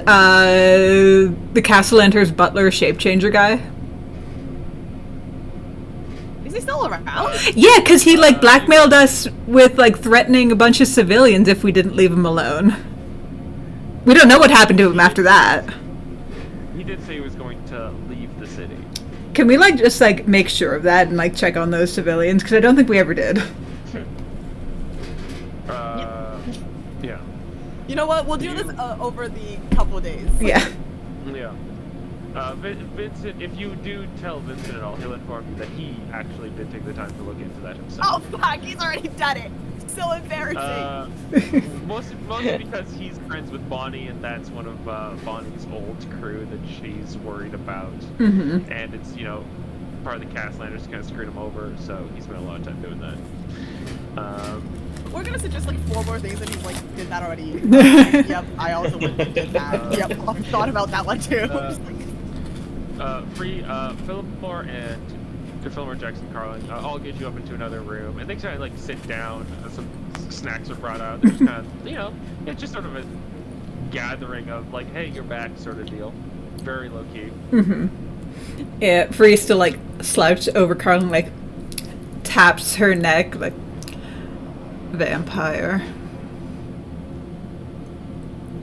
the Castle Enters Butler shape changer guy? Is he still around? Yeah, because he like blackmailed us with like threatening a bunch of civilians if we didn't leave him alone. We don't know what happened to him after that. He did say he was going to leave the city. Can we like just like make sure of that and like check on those civilians? Because I don't think we ever did. Yeah. You know what? We'll do this over the couple days. Yeah. Yeah. Vincent, if you do tell Vincent at all, he'll inform you that he actually did take the time to look into that himself. Oh fuck! He's already done it. So embarrassing. Mostly because he's friends with Bonnie, and that's one of Bonnie's old crew that she's worried about. Mm-hmm. And it's, you know, part of the Castlanders kind of screwed him over, so he spent a lot of time doing that. We're gonna suggest like 4 more things, and he's like, did that already. Yep, I also did that. Yep, I thought about that one too. Just like, Philomore and Philomore, Jackson, Carlin, I'll get you up into another room, and they kind of like sit down. Some snacks are brought out. They're just kind of, you know, it's just sort of a gathering of like, hey, you're back, sort of deal. Very low key. Mm-hmm. Yeah, Free's still like slouched over Carlin, like taps her neck, like vampire.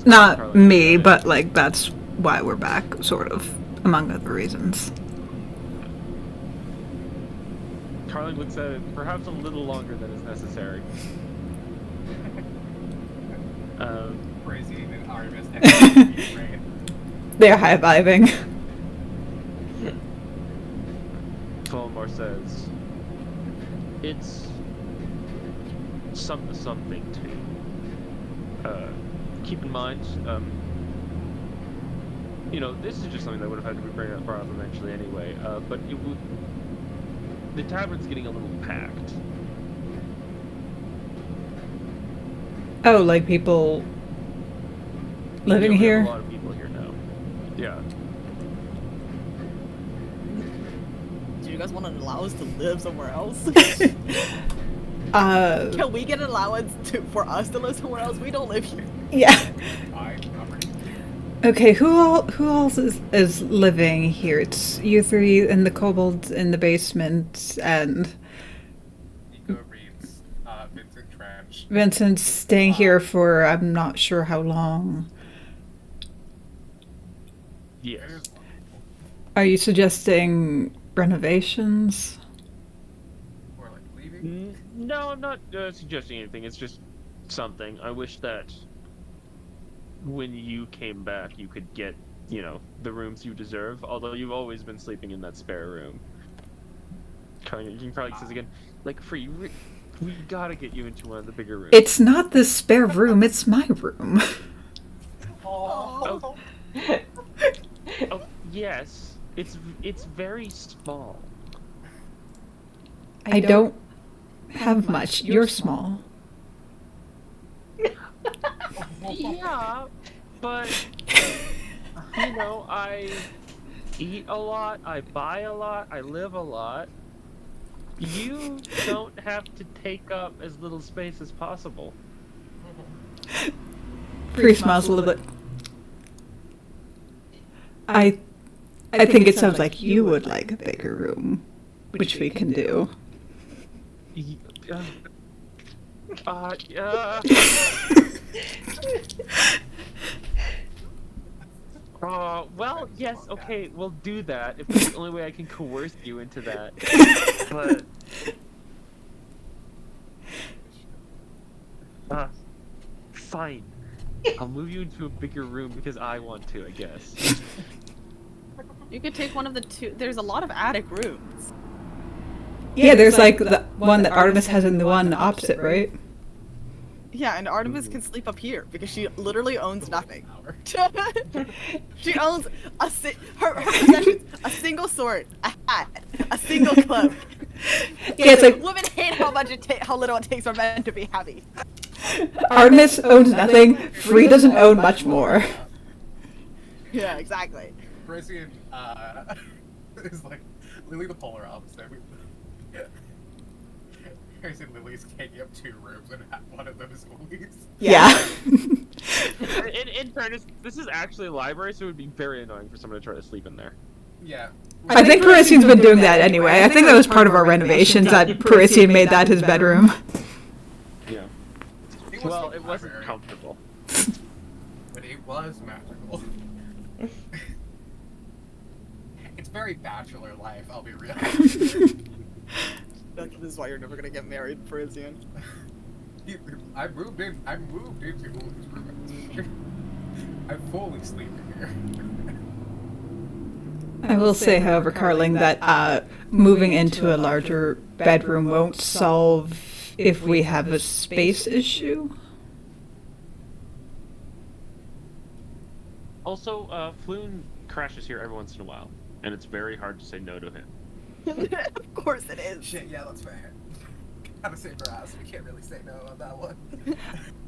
Not Carlin, me, but like that's why we're back, sort of, among other reasons. Carlin looks at it perhaps a little longer than is necessary. Crazy and Artemis. They're high-fiving. Philomore says, it's something to keep in mind. You know, this is just something that would have had to be brought up eventually anyway, but the tavern's getting a little packed. Oh, like people living Yeah, we have here? a lot of people here now. Yeah. guys want to allow us to live somewhere else? Can we get an allowance for us to live somewhere else? We don't live here. Yeah. I'm ready. Okay, who else is living here? It's you three and the kobolds in the basement, and Nico reads Vincent Trench. Vincent's staying here for I'm not sure how long. Yes. It is wonderful. Are you suggesting renovations? Or like leaving. No, I'm not suggesting anything. It's just something. I wish that when you came back, you could get, the rooms you deserve. Although you've always been sleeping in that spare room. You can probably say this again. Like, Free, we gotta get you into one of the bigger rooms. It's not the spare room, it's my room. Oh. Oh, yes. It's very small. I don't have much. You're small. Yeah, but I eat a lot, I buy a lot, I live a lot. You don't have to take up as little space as possible. Free smiles a little bit. I think it sounds like you would like a bigger room, which we can do. Well, yes, okay, we'll do that if it's the only way I can coerce you into that. But fine. I'll move you into a bigger room because I want to, I guess. You could take one of the two. There's a lot of attic rooms. Yeah, there's like the one that Artemis has and the one opposite, right? Yeah, and Artemis can sleep up here because she literally owns nothing. She owns her possessions: a single sword, a hat, a single cloak. Yeah, it's like Women hate how little it takes for men to be happy. Artemis owns nothing. Free doesn't own much more. Yeah, exactly. Brazilian is like Lily the polar opposite. Lily's taking up 2 rooms and one of them is Louise. Yeah. In fairness, this is actually a library, so it would be very annoying for someone to try to sleep in there. Yeah. I think Parisian's been doing that anyway. I think that was part of our renovations that Parisian made that his bedroom. Yeah. Well, it wasn't comfortable. But it was magical. It's very bachelor life, I'll be real. This is why you're never gonna get married, Parisian. I moved into Lily's room. I'm fully sleeping here. I will say, however, Carling, that moving into a larger bedroom won't solve if we have a space issue. Also, Floon crashes here every once in a while, and it's very hard to say no to him. Of course it is. Shit, yeah, that's fair. Gotta save her ass. We can't really say no on that one.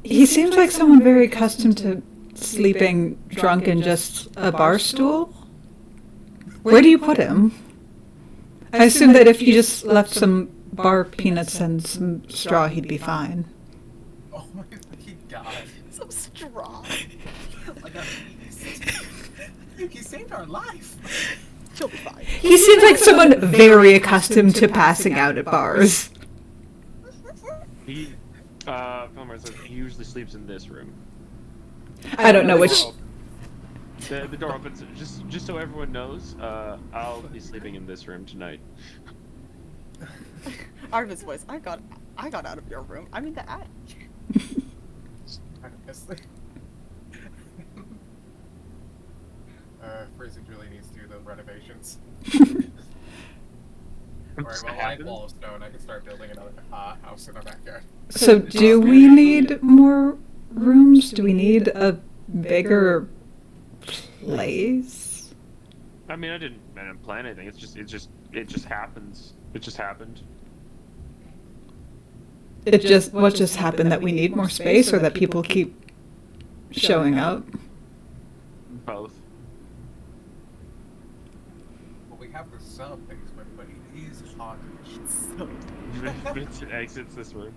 He seems like someone very accustomed to sleeping drunk in just a bar stool. Where do you put him? I assume that if you just left some bar peanuts and some straw, he'd be fine. Oh my god. Some straw. Like a beast. He saved our life. She'll be fine. He seems like someone very accustomed to passing out at bars. He, Filmer says he usually sleeps in this room. I don't know which... The door opens, just so everyone knows, I'll be sleeping in this room tonight. Artemis voice. I got out of your room. I mean the attic. Honestly. Prison really needs to do the renovations. Alright, well, I have wall of stone. I can start building another house in our backyard. So do we need more rooms? Do we need a bigger place? I mean, I didn't plan anything. It just happens. It just happened. What just happened, that we need more space or that people keep showing up? Both. Well, we have the sub basement, but it is So... Vincent exits this room.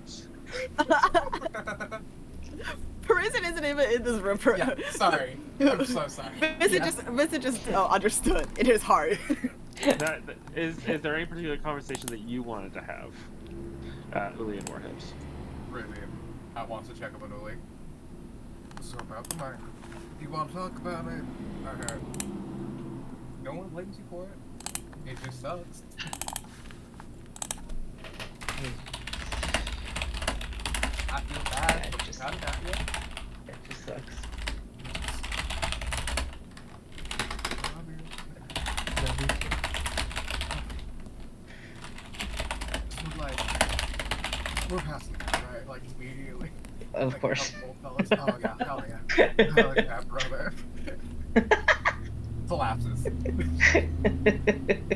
Vincent isn't even in this room. Yeah, sorry. I'm so sorry. Vincent just understood in his heart. Is there any particular conversation that you wanted to have, Uli and Warhips? Really, I want to check up on Uli. So about the mine. Do you want to talk about it? No one blames you for it. It just sucks. I feel bad. It But just- got that yet? It just sucks. So, like, we're passing out, right? Like, immediately. Of Like, course. fellas. Oh, yeah, hell yeah. Hell yeah, brother. Collapses.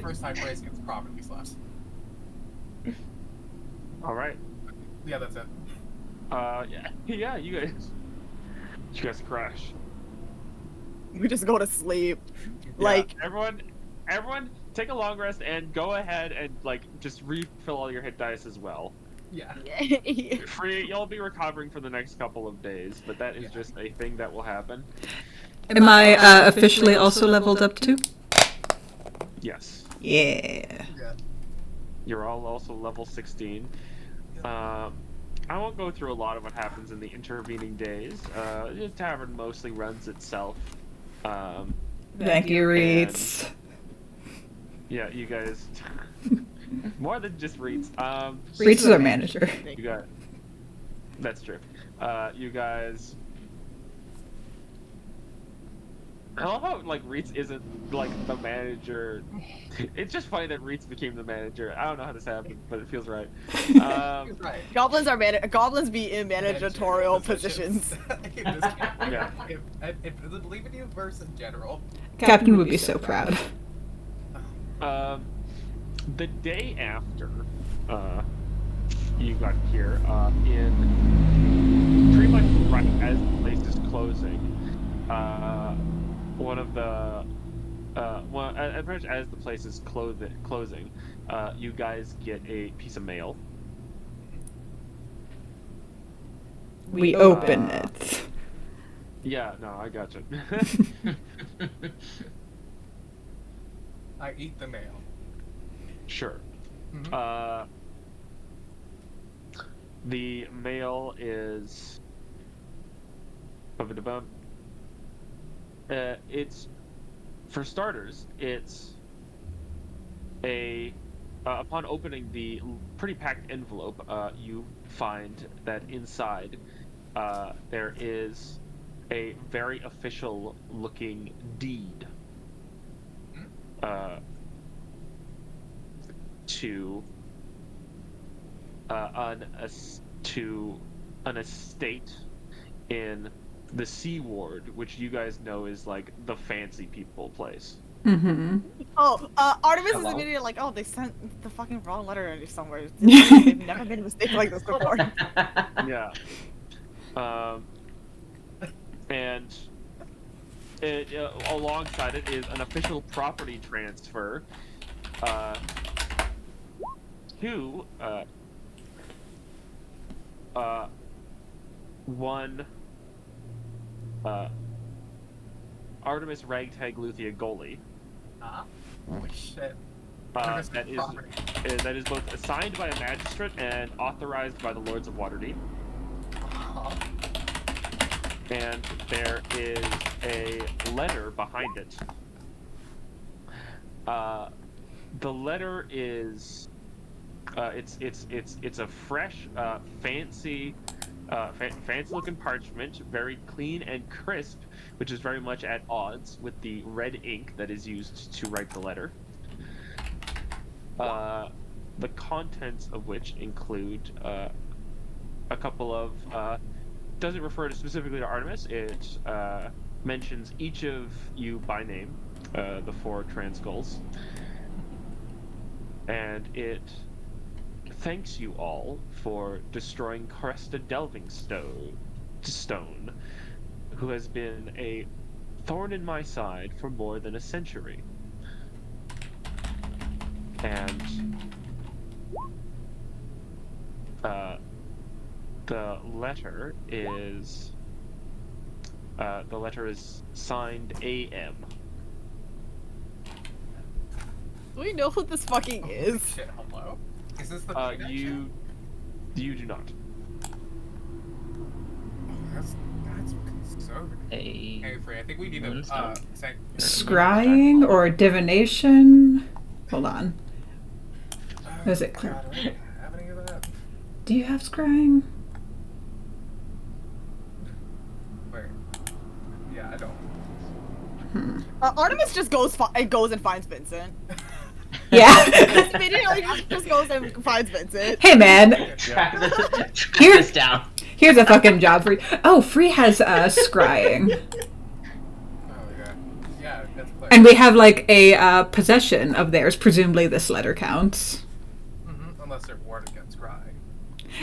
First time Grace gets properly slaps. All right. Yeah, that's it. Yeah. You guys crash. We just go to sleep. Yeah, Like, everyone, take a long rest and go ahead and like just refill all your hit dice as well. Yeah. Free, you'll be recovering for the next couple of days, but that is just a thing that will happen. Am I officially also leveled up too? Yes, Yeah. Yeah. you're all also level 16. I won't go through a lot of what happens in the intervening days. The tavern mostly runs itself. Thank you, Reeds. Yeah, you guys. More than just Reeds. Reeds is our manager. You got. That's true. You guys. I love how like Reeds isn't like the manager. It's just funny that Reeds became the manager. I don't know how this happened, but it feels right. He's right. goblins are goblins be in managerial positions. In this game. Yeah. If the believe in you verse in general. Captain would be so proud. The day after you got here, in pretty much right as the place is closing, one of the pretty much as the place is closing, you guys get a piece of mail. We open it. Yeah, no, I gotcha. I eat the mail. Sure. Mhm. The mail is. It's, for starters, it's a. Upon opening the pretty packed envelope, you find that inside there is a very official-looking deed to an estate in the Sea Ward, which you guys know is like the fancy people place. Mm-hmm. Oh, Artemis is Hello? immediately like, oh, they sent the fucking wrong letter somewhere. They've never made a mistake like this before. Yeah. And it, alongside it is an official property transfer to one Artemis Ragtag Luthia Goli. Holy shit. That is both assigned by a magistrate and authorized by the Lords of Waterdeep. And there is a letter behind it. The letter is it's a fresh, fancy looking parchment, very clean and crisp, which is very much at odds with the red ink that is used to write the letter. The contents of which include a couple of doesn't refer specifically to Artemis. It mentions each of you by name, the 4 Transgulls, and it thanks you all for destroying Cresta Delving Stone, who has been a thorn in my side for more than a century. And The letter is signed AM. Do we know who this fucking is? Shit, hello? Is this the You do not. That's conservative. A Hey, Frey, I think we need to Moonstone. say Scrying or divination? Hold on. Is it clear? God, I don't have any of that. Do you have scrying? Wait. Yeah, I don't. Artemis just goes and finds Vincent. Yeah. Just immediately just goes and finds Vincent. Hey man, track this, track Here- this down. here's a fucking job for you. Oh, Free has scrying. Oh, yeah. Yeah, that's clear. And we have like a possession of theirs. Presumably this letter counts. Unless they're warded against scrying.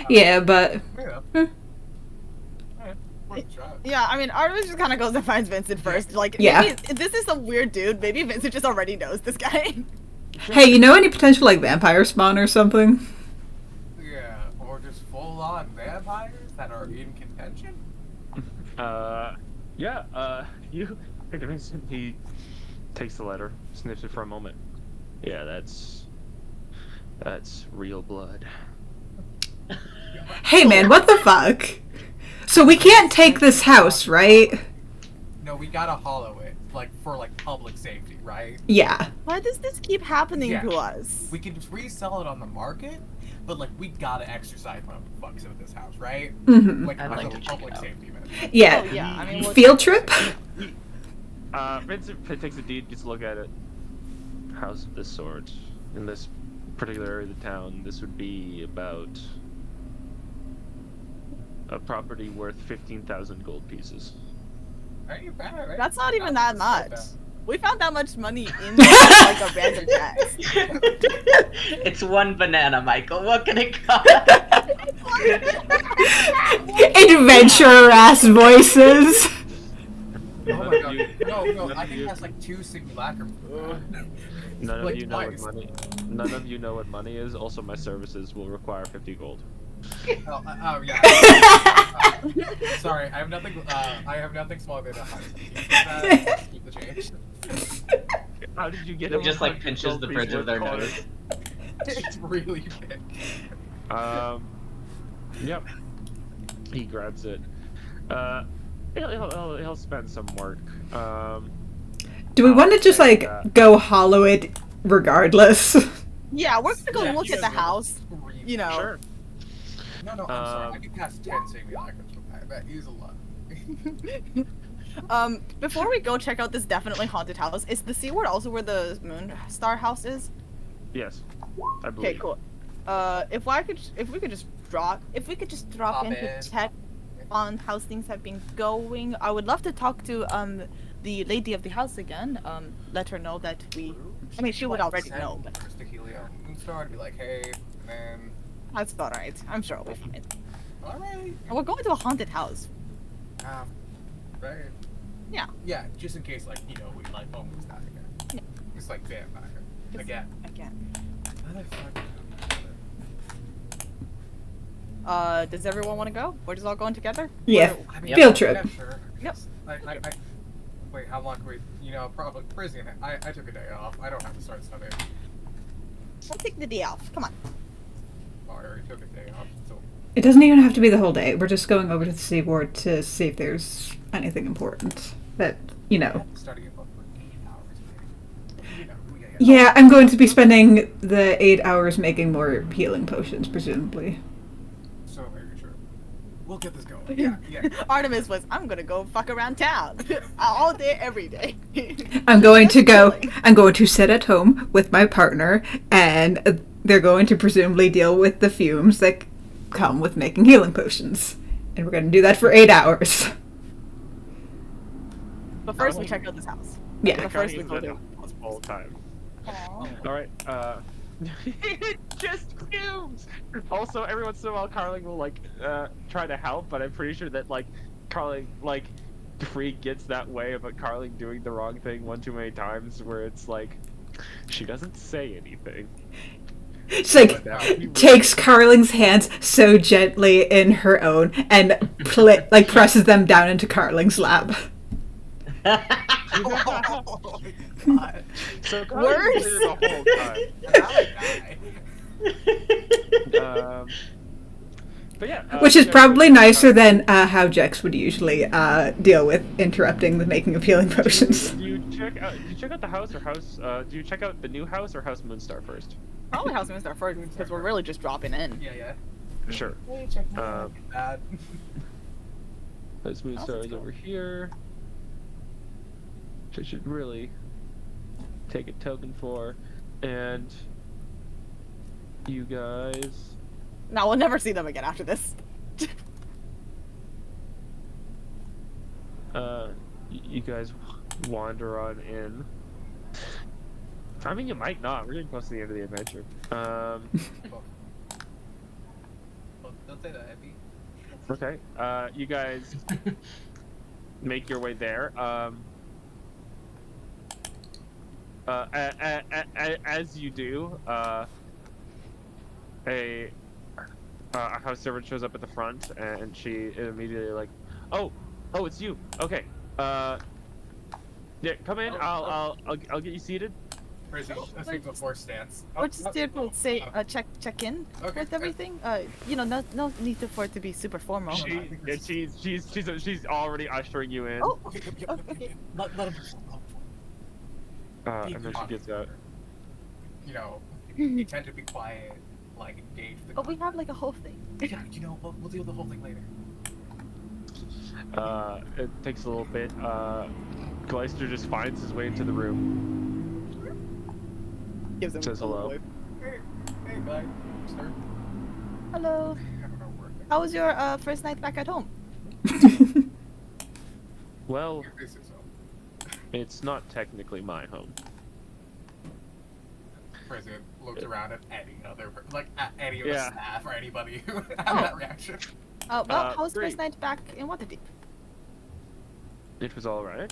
Yeah, but Yeah. Hmm. Alright, worth a shot. Yeah, I mean, Artemis just kind of goes and finds Vincent first. Like, Yeah. maybe this is some weird dude. Maybe Vincent just already knows this guy. hey, you know any potential like vampire spawn or something? Yeah, or just full-on vampires that are in contention? You Vincent, he takes the letter, sniffs it for a moment. Yeah, that's real blood. Hey man, what the fuck? So we can't take this house, right? No, we gotta hollow it, like, for, like, public safety, right? Yeah. Why does this keep happening Yeah. to us? We can just resell it on the market, but, like, we gotta exercise what the fuck's with this house, right? hmm Like, I'd as like a to check public it out. safety measure. Yeah. Oh yeah, I mean, we'll Field trip? Vincent takes a deed, gets a look at it. House of this sort, in this particular area of the town, this would be about a property worth 15,000 gold pieces. Ain't bad, right? That's not even that Not much. bad. We found that much money in like a random text. It's one banana, Michael. What can it cost? Adventurer ass voices. Oh my god. You- No, none I of think you- it has like 2 simulacrum. None of Like you know what twice. money. None of you know what money is. Also, my services will require 50 gold. Oh yeah. Sorry, I have nothing. I have nothing smaller than 100. Keep the change. How did you get It him just, a like, 100 pinches gold the piece bridge of worth their coin? nose. It's really big. Yep. He grabs it. He'll spend some work. Do we want to just like go hollow it regardless? Yeah, we're gonna go Yeah, look you at the guys are house. screaming. You know. Sure. No, I'm sorry. I can cast 10 simulacrums from that. That is a lot. Before we go check out this definitely haunted house, is the Sea Ward also where the Moon Star house is? Yes. I believe. Okay, cool. If we could just drop Pop in in. to check on how things have been going. I would love to talk to the lady of the house again. Let her know that we. I mean, she would already know, but Mr. Helio Moonstar to be like, hey, and then. that's alright. I'm sure we'll be fine. Alright. And we're going to a haunted house. Right. Yeah. Yeah, just in case, like, you know, we like almost die again. Yeah. It's like vampire. Again. Again. Motherfucker. Does everyone want to go? We're just all going together? Yeah. I mean, Field trip. Yeah, sure. Yep. I wait, how long can we, you know, probably prison. I took a day off. I don't have to start studying. We'll take the day off. Come on. Oh, I already took a day off, so. It doesn't even have to be the whole day. We're just going over to the Sea Ward to see if there's anything important that, you know. Studying about for 8 hours a day. You know, we gotta get Yeah, I'm going to be spending the 8 hours making more healing potions, presumably. so very true. We'll get this going. Yeah, yeah. Artemis was, I'm gonna go fuck around town. All day, every day. I'm going to sit at home with my partner, and they're going to presumably deal with the fumes that come with making healing potions. And we're going to do that for 8 hours. But first we check out this house. Yeah. But first we Counting go the to whole time. Aw. All right. Just fumes. Also, every once in a while, Carling will like try to help, but I'm pretty sure that like Carling like Free gets that way about Carling doing the wrong thing one too many times, where it's like she doesn't say anything. It's like That- takes Carling's hands so gently in her own and presses them down into Carling's lap. Oh my god. So Worse. the whole time. Now I die. But yeah, Which is yeah, probably so- nicer than how Jex would usually deal with interrupting the making of healing potions. Do you check out the house or house? Do you check out the new house or House Moonstar first? Probably House Moonstar first because we're really just dropping in. Yeah. Sure. Hey, check me Um, out. Bad. House Moonstar is over here. Which I should really take a token for, and you guys. Now we'll never see them again after this. You guys wander on in. I mean, you might not. We're getting close to the end of the adventure. Oh, don't say that, Epi. Okay. You guys make your way there. As you do, a house servant shows up at the front, and she immediately like, oh, it's you. Okay. Yeah, come in. I'll get you seated. Crazy. This thing's a force stance. We're just here to say check in Okay. with everything. You know, no need for it to be super formal. She's already ushering you in. Oh, Okay. okay. Let him. And then she gets out. You know, you tend to be quiet, like engage the. Oh, we have like a whole thing. Yeah, you know, we'll deal with the whole thing later. It takes a little bit. Gleister just finds his way into the room. Gives him Says a little hello. wave. Hey, guy, sir. Hello. I don't know where. How was your first night back at home? Well, This is so. it's not technically my home. President looks around at any other, like at any of Yeah. the staff or anybody who had Oh. that reaction. Well, how was great. first night back in Waterdeep? It was all right.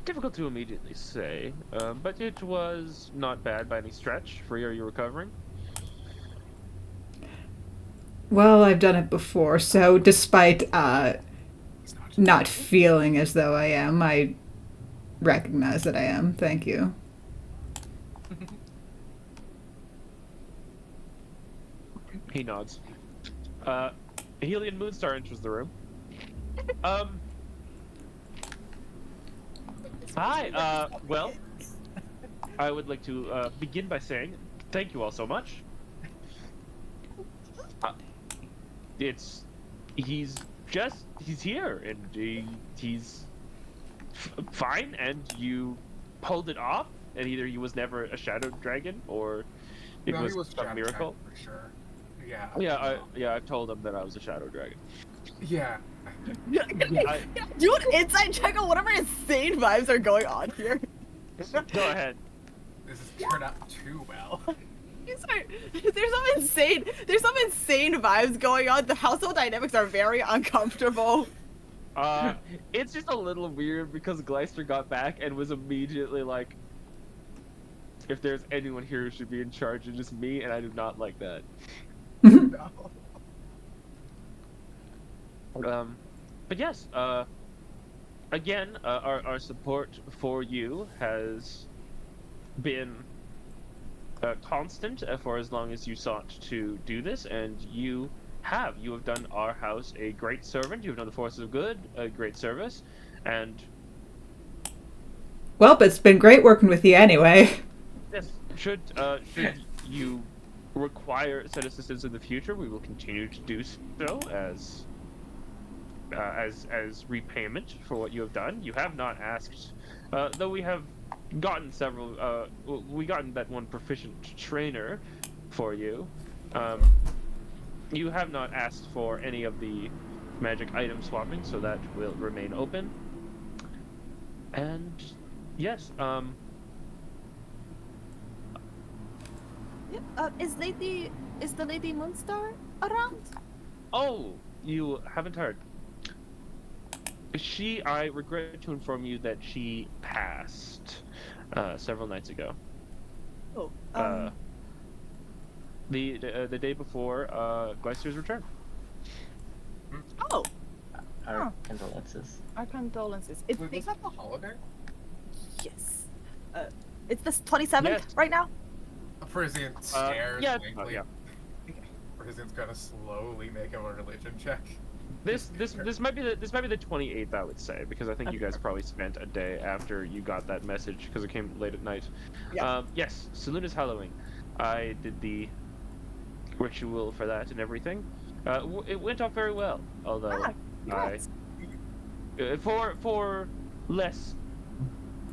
Difficult to immediately say, but it was not bad by any stretch. Free, are you recovering? Well, I've done it before, so despite It's not. not feeling as though I am, I recognize that I am. Thank you. He nods. Helion Moonstar enters the room. Hi, well, I would like to begin by saying thank you all so much. He's here, and he's fine, and you pulled it off, and either he was never a shadow dragon, or it No, was he was a Jack miracle. for sure. Yeah. I've told him that I was a shadow dragon. Yeah. Do an insight check on whatever insane vibes are going on here. Go ahead. This has turned out too well. Sorry, there's some insane vibes going on. The household dynamics are very uncomfortable. It's just a little weird because Gleister got back and was immediately like, if there's anyone here who should be in charge, it's just me, and I do not like that. No. But yes, again, our support for you has been constant for as long as you sought to do this, and you have done our house a great servant. You've done the forces of good a great service, and Well, but it's been great working with you anyway. yes, should you require said assistance in the future, we will continue to do so as repayment for what you have done. You have not asked, though we have gotten several. We gotten that one proficient trainer for you. You have not asked for any of the magic item swapping, so that will remain open. And yes, Is the Lady Moonstar around? oh, you haven't heard. I regret to inform you that she passed several nights ago. Oh, the day before Gleister's return. Oh, Our Huh. condolences. our condolences. It's Wait, the, was that the holiday? yes. It's the 27th Yes. right now. Frisian stares yeah. blankly. Yeah. Frisian's gonna slowly make a religion check. This might be the 28th, I would say, because I think you guys probably spent a day after you got that message because it came late at night. Yeah. Yes, Saloon Halloween. I did the ritual for that and everything. It went off very well, although Ah, I congrats. for less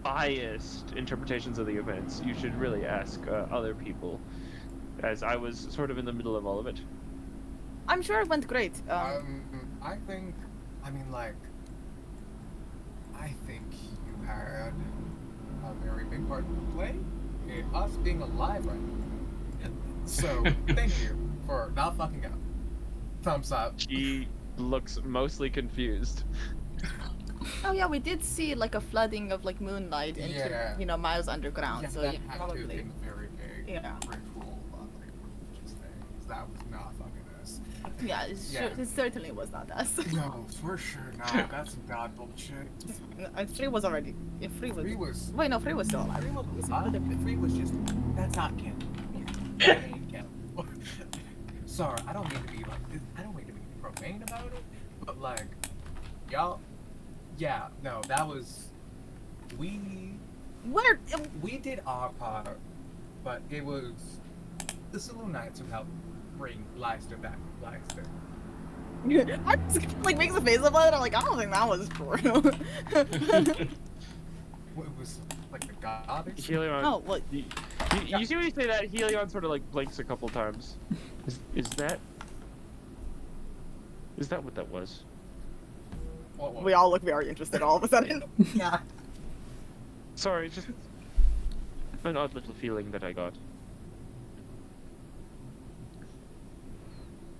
biased interpretations of the events, you should really ask other people, as I was sort of in the middle of all of it. I'm sure it went great. I think, I think you had a very big part to play in us being alive right now. So, thank you for not fucking up. Thumbs up. She looks mostly confused. Oh yeah, we did see like a flooding of like moonlight into Yeah. miles underground. Yeah, so that yeah, had to have probably. been very big Yeah. ritual religious things. That was not fucking us. Yeah, Yeah. it certainly was not us. No, for sure not. That's some god bullshit. Free was already. Yeah, Free was. Free was Wait, no, Free was still alive. Free was just that's not canon. That ain't canon. Sorry, I don't mean to be profane about it, but like y'all yeah, no, that was we Where? did our part, but it was the Saloon Knights who helped bring Leicester back. Leicester. I just like makes a face about it. I'm like, I don't think that was true. It was like the goddess. Helion. Oh, well, You see when you say that, Helion sort of like blinks a couple times. Is that what that was? What we all look very interested all of a sudden. yeah. Sorry, it's just an odd little feeling that I got.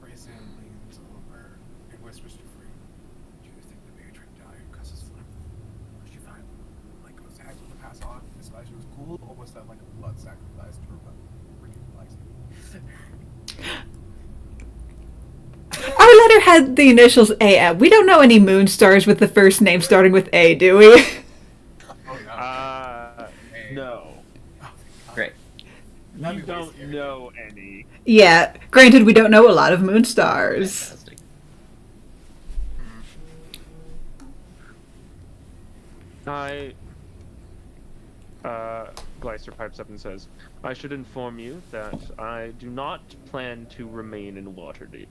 Raisin leans over and whispers to Free, "Do you think the matron died because of Flip? Or she finally like was happy to pass on this guy she was cool, or was that like a blood sacrifice to her realize Our letter had the initials AM. We don't know any moon stars with the first name starting with A, do we? Oh no. No. Oh, thank God. Great. That'd You be way don't scary. know any. Yeah, granted, we don't know a lot of moon stars. Fantastic. Gleister pipes up and says, I should inform you that I do not plan to remain in Waterdeep.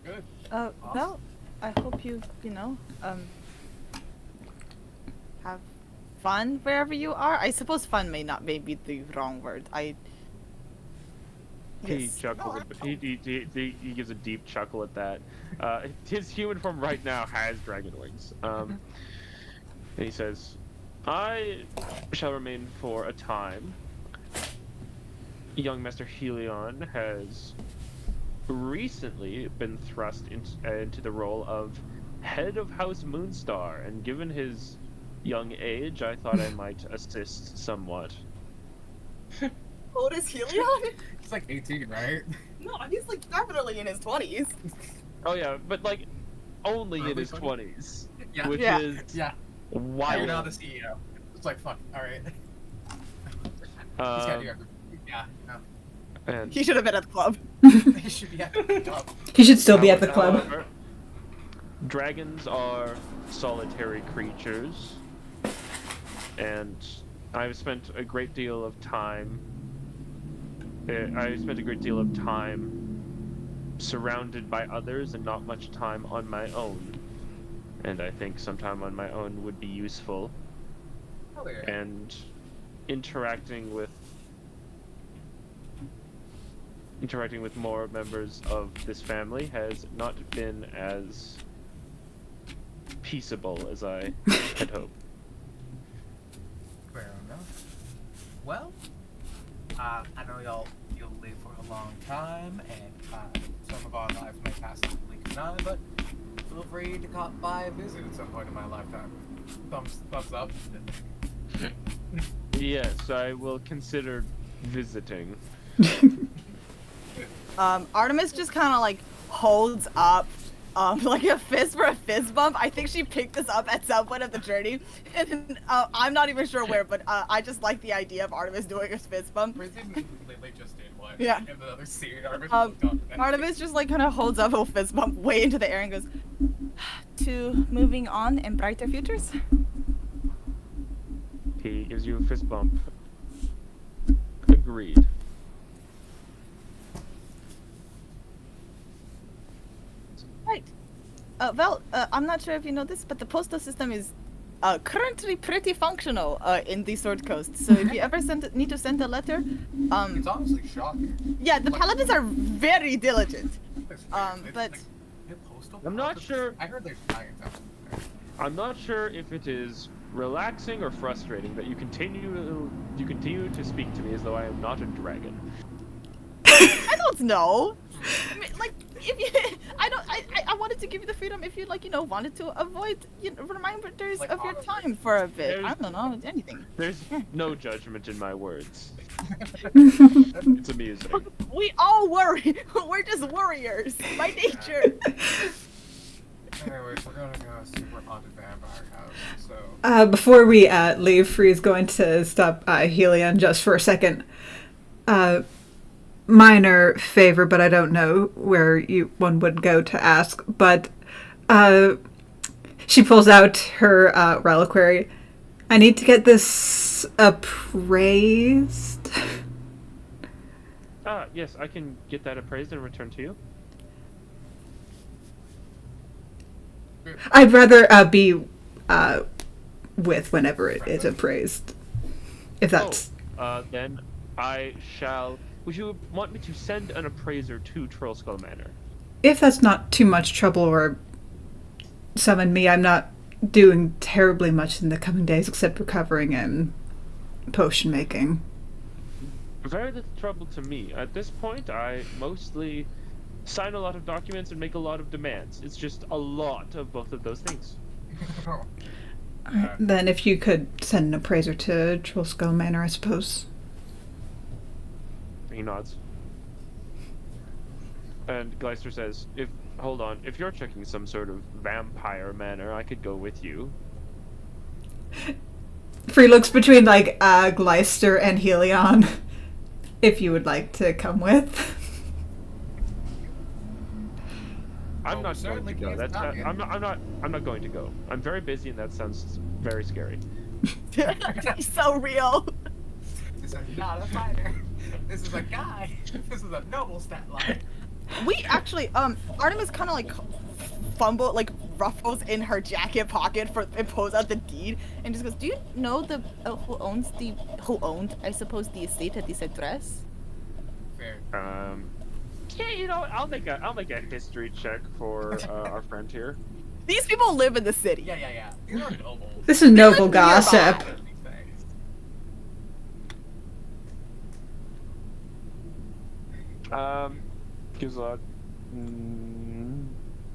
Good. well, I hope you have fun wherever you are. I suppose fun may be the wrong word. He Yes. chuckles. He gives a deep chuckle at that. His human form right now has dragon wings. And he says, I shall remain for a time. Young Master Helion has recently been thrust into the role of head of House Moonstar, and given his young age, I thought I might assist somewhat. How old is Helion? He's like 18, right? No, he's like definitely in his 20s. Oh yeah, but like only in Early his 20s? 20s, Yeah. which Yeah. is Yeah. wild. You're now the CEO. It's like fuck. All right. He's got you. Yeah. No. And He should have been at the club. He should be at the top. He should still be at the club. However, dragons are solitary creatures, and I've spent a great deal of time. I've spent a great deal of time surrounded by others, and not much time on my own. And I think some time on my own would be useful. Oh, yeah. And interacting with more members of this family has not been as peaceable as I had hoped. Fair enough. Well, I know you'll live for a long time, and some of our lives may pass in the blink of an eye, but feel free to come by and visit at some point in my lifetime. Thumbs up. Yes, I will consider visiting. Artemis just kind of like holds up like a fist for a fist bump. I think she picked this up at some point of the journey, and I'm not even sure where, but I just like the idea of Artemis doing a fist bump. Literally just did one. Yeah. And the other scene, Artemis looked up and Artemis just like kind of holds up a fist bump way into the air and goes, To moving on and brighter futures. He gives you a fist bump. Agreed. right. I'm not sure if you know this, but the postal system is currently pretty functional in the Sword Coast. So if you ever need to send a letter, it's honestly shocking. yeah, the paladins are very diligent. It's But like, postal I'm not offices- sure- I heard there's giants out there. I'm not sure if it is relaxing or frustrating that you continue to speak to me as though I am not a dragon. I don't know. I mean, like, if you, I wanted to give you the freedom if you, like, you know, wanted to avoid, you know, reminders Like, of your honestly, time for a bit. I there's- don't know, anything. There's no judgment in my words. It's amusing. We all worry. We're just warriors by nature. Anyways, we're gonna go see our haunted vampire house. So Before we leave, Free's going to stop Helion just for a second. Minor favor, but I don't know where one would go to ask. But she pulls out her reliquary. I need to get this appraised. Yes, I can get that appraised and returned to you. I'd rather be with whenever it is appraised. If that's... Then I shall... Would you want me to send an appraiser to Trollskull Manor? If that's not too much trouble or summon me, I'm not doing terribly much in the coming days except recovering and potion making. Very little trouble to me. At this point, I mostly sign a lot of documents and make a lot of demands. It's just a lot of both of those things. Then if you could send an appraiser to Trollskull Manor, I suppose. He nods. And Gleister says, hold on, if you're checking some sort of vampire manor, I could go with you. Free looks between, like, Gleister and Helion. If you would like to come with. I'm Well, not we going certainly to go. can't That's stop not, you. I'm not going to go. I'm very busy and that sounds very scary. So real. this is not a fighter. This is a guy. This is a noble stat line. We actually, Artemis kind of like ruffles in her jacket pocket and pulls out the deed and just goes, "Do you know who owned, I suppose, the estate at this address?" Fair. Yeah, you know, I'll make a history check for our friend here. These people live in the city. Yeah. These are nobles. This is noble live gossip. nearby. These things. Gives a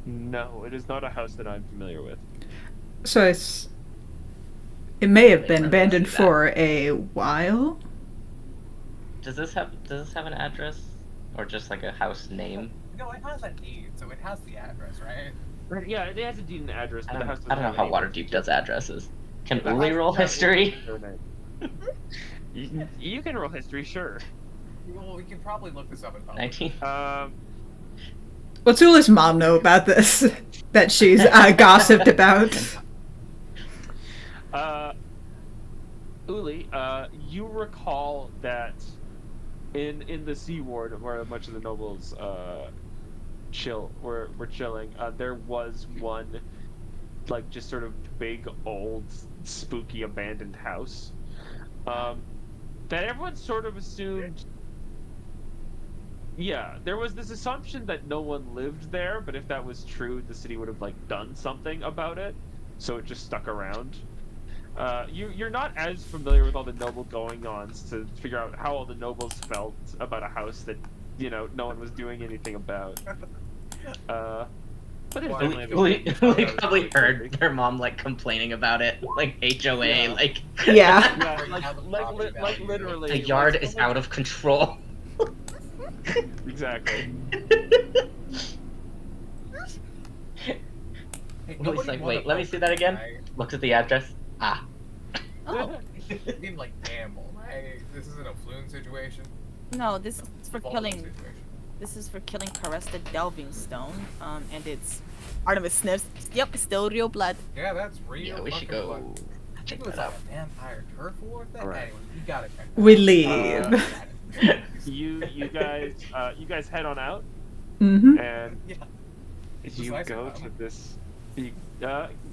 no, it is not a house that I'm familiar with. So it may have been abandoned for a while. Does this have an address, or just like a house name? No, it has a deed, so it has the address, right? Yeah, it has a deed and address, I but the house don't know doesn't how have any- Waterdeep does addresses. Can The Uli house roll doesn't have history? any surname. You can roll history, sure. Well, we can probably look this up in public. 19. What's Uli's mom know about this? That she's gossiped about? Uli, you recall that in the Sea Ward, where much of the nobles were chilling, there was one, like, just sort of big, old, spooky, abandoned house that everyone sort of assumed. Yeah, there was this assumption that no one lived there, but if that was true, the city would have, like, done something about it, so it just stuck around. You're not as familiar with all the noble going-ons to figure out how all the nobles felt about a house that, you know, no one was doing anything about. But it's Well, definitely We probably heard their mom like complaining about it, like HOA, Yeah. like Yeah. Yeah, Bring down the like property value. literally. the yard like, is out of control. Exactly. Hey, Lily's nobody like, wanted wait, let me to see that again. right? Looks at the address. Ah. Oh, I mean, like, gamble, right? This isn't a Floon situation. no, this is for Fallen killing. situation. This is for killing Caresta Delving Stone. And it's Artemis sniffs. Yep, still real blood. Yeah, that's real. Yeah, we should fucking go blood. I check think it was that like out. a vampire turf war. That Alright. anyway, you gotta check. We leave. You guys head on out, Mm-hmm. and Yeah. you Decisive, go huh? to this.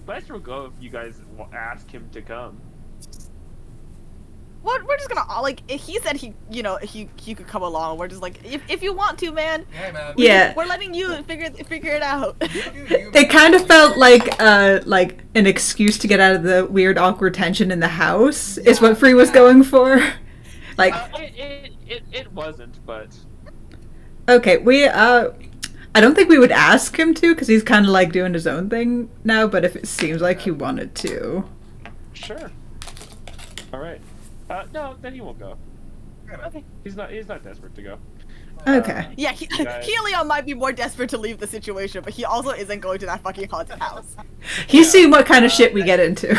Lester will go if you guys ask him to come. What? We're just gonna like. He said he could come along. We're just like, if you want to, man. Yeah, man. Yeah. We're letting you figure it out. You do you, It kind of felt like an excuse to get out of the weird awkward tension in the house is what Free was going for. Like, It wasn't, but okay, I don't think we would ask him to because he's kind of like doing his own thing now, but if it seems like he wanted to. sure. All right. No, then he won't go. Okay. He's not desperate to go. Okay. Yeah, guys- Helion might be more desperate to leave the situation, but he also isn't going to that fucking haunted house. He's seen what kind of shit we get into.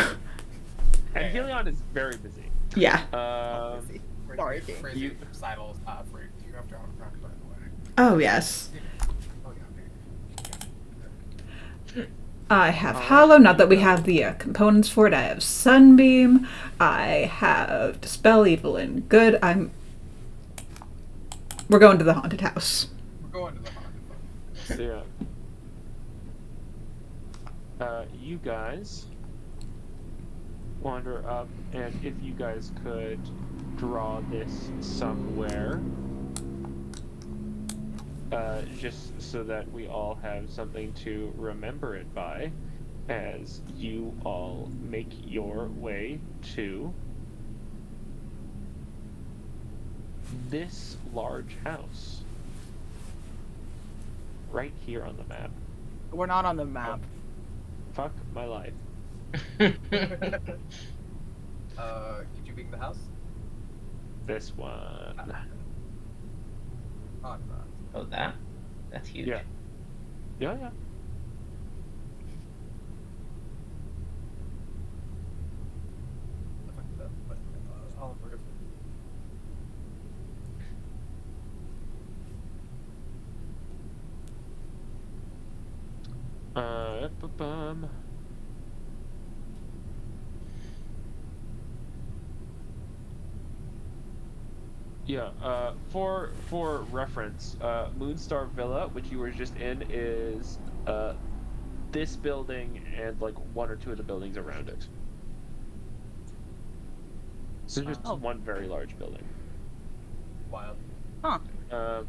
And Helion is very busy. Yeah. Sorry, Crazy, King. crazy You- recitals, free. You have your own property, by the way. Oh, yes. Oh, yeah, I have Hollow, not that we have the components for it. I have Sunbeam. I have Dispel Evil and Good. We're going to the haunted house. We're going to the haunted one. So yeah. You guys wander up, and if you guys could draw this somewhere, just so that we all have something to remember it by, as you all make your way to this large house right here on the map. We're not on the map. Fuck my life. Could you beat the house? This one. On Oh, that's huge. Yeah. Yeah. I'll approve. Bum. Yeah, for reference, Moonstar Villa, which you were just in, is this building and like one or two of the buildings around it. So just Oh. one very large building. Wild. Uh,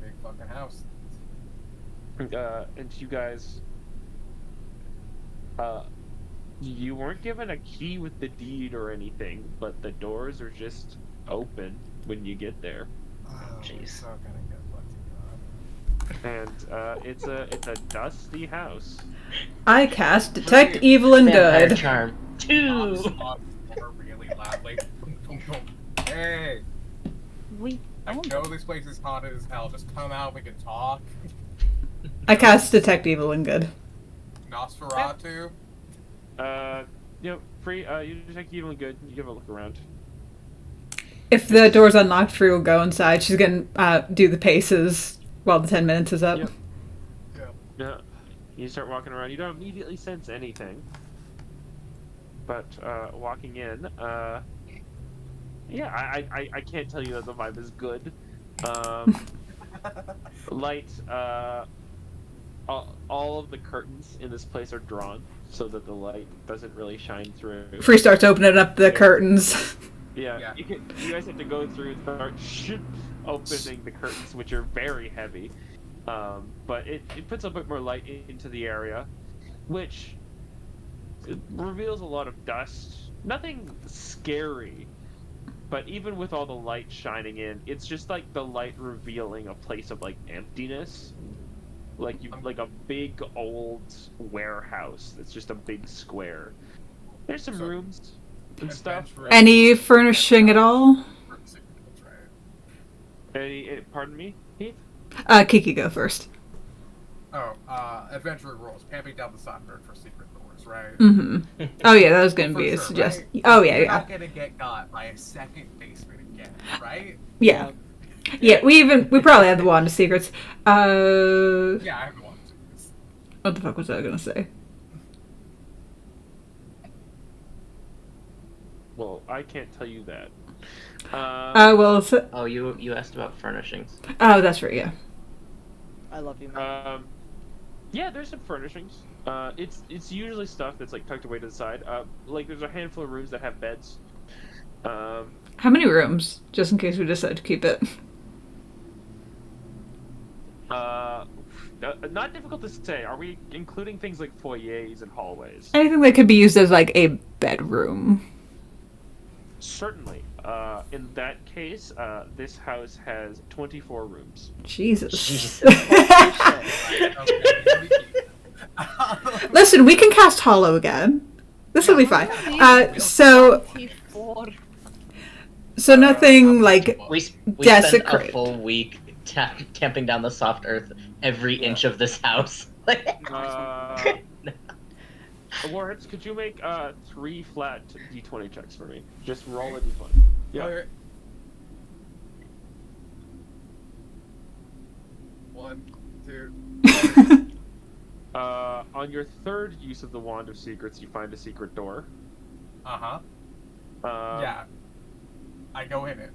Big fucking house. and you guys, you weren't given a key with the deed or anything, but the doors are just open when you get there. Oh, jeez. So gonna get lucky. And it's a dusty house. I cast Detect Evil and Vampire Good. Charm 2. Really loudly. Hey, We I know this place is haunted as hell. Just come out, we can talk. I cast Detect Evil and Good. Nosferatu. Free. You detect evil and good. You give a look around. If the door's unlocked, Free will go inside. She's gonna do the paces while the 10 minutes is up. Yep. Yeah. Yeah. You start walking around. You don't immediately sense anything. But walking in, yeah, I can't tell you that the vibe is good. Light. All of the curtains in this place are drawn so that the light doesn't really shine through. Free starts opening up the curtains. Yeah, Yeah. You guys have to go through and start opening the curtains, which are very heavy. But it puts a bit more light into the area, which reveals a lot of dust. Nothing scary, but even with all the light shining in, it's just like the light revealing a place of like emptiness. like a big old warehouse. It's just a big square. There's some So- rooms and stuff. Adventurous- Any furnishing at all? Any, pardon me, Heath? Kiki, go first. Oh, adventuring rules. Camping down the Sandberg for secret doors, right? Mm-hmm. Oh yeah, that was gonna For be a sure, suggestion. right? Oh yeah, You're yeah, not gonna get got by a second basement again, right? yeah. Yeah, we probably had the Wand of Secrets. Yeah, I have one. What the fuck was I gonna say? Well, I can't tell you that. Well, so, Oh, you asked about furnishings. oh, that's right, yeah. I love you, man. Yeah, there's some furnishings. It's usually stuff that's like tucked away to the side. Like there's a handful of rooms that have beds. How many rooms? Just in case we decide to keep it. Not difficult to say. Are we including things like foyers and hallways? Anything that could be used as like a bedroom. Certainly. In that case, this house has 24 rooms. Jesus. Jesus. Listen, we can cast Hollow again. This will be fine. So 24. nothing like We spent a Desecrate. full week tamping down the soft earth every inch of this house. Warheads, could you make 3 flat d20 checks for me? Just roll a d20. Yeah. Okay. 1, 2. On your third use of the Wand of Secrets, you find a secret door. Uh-huh. Uh, Yeah. I go in it.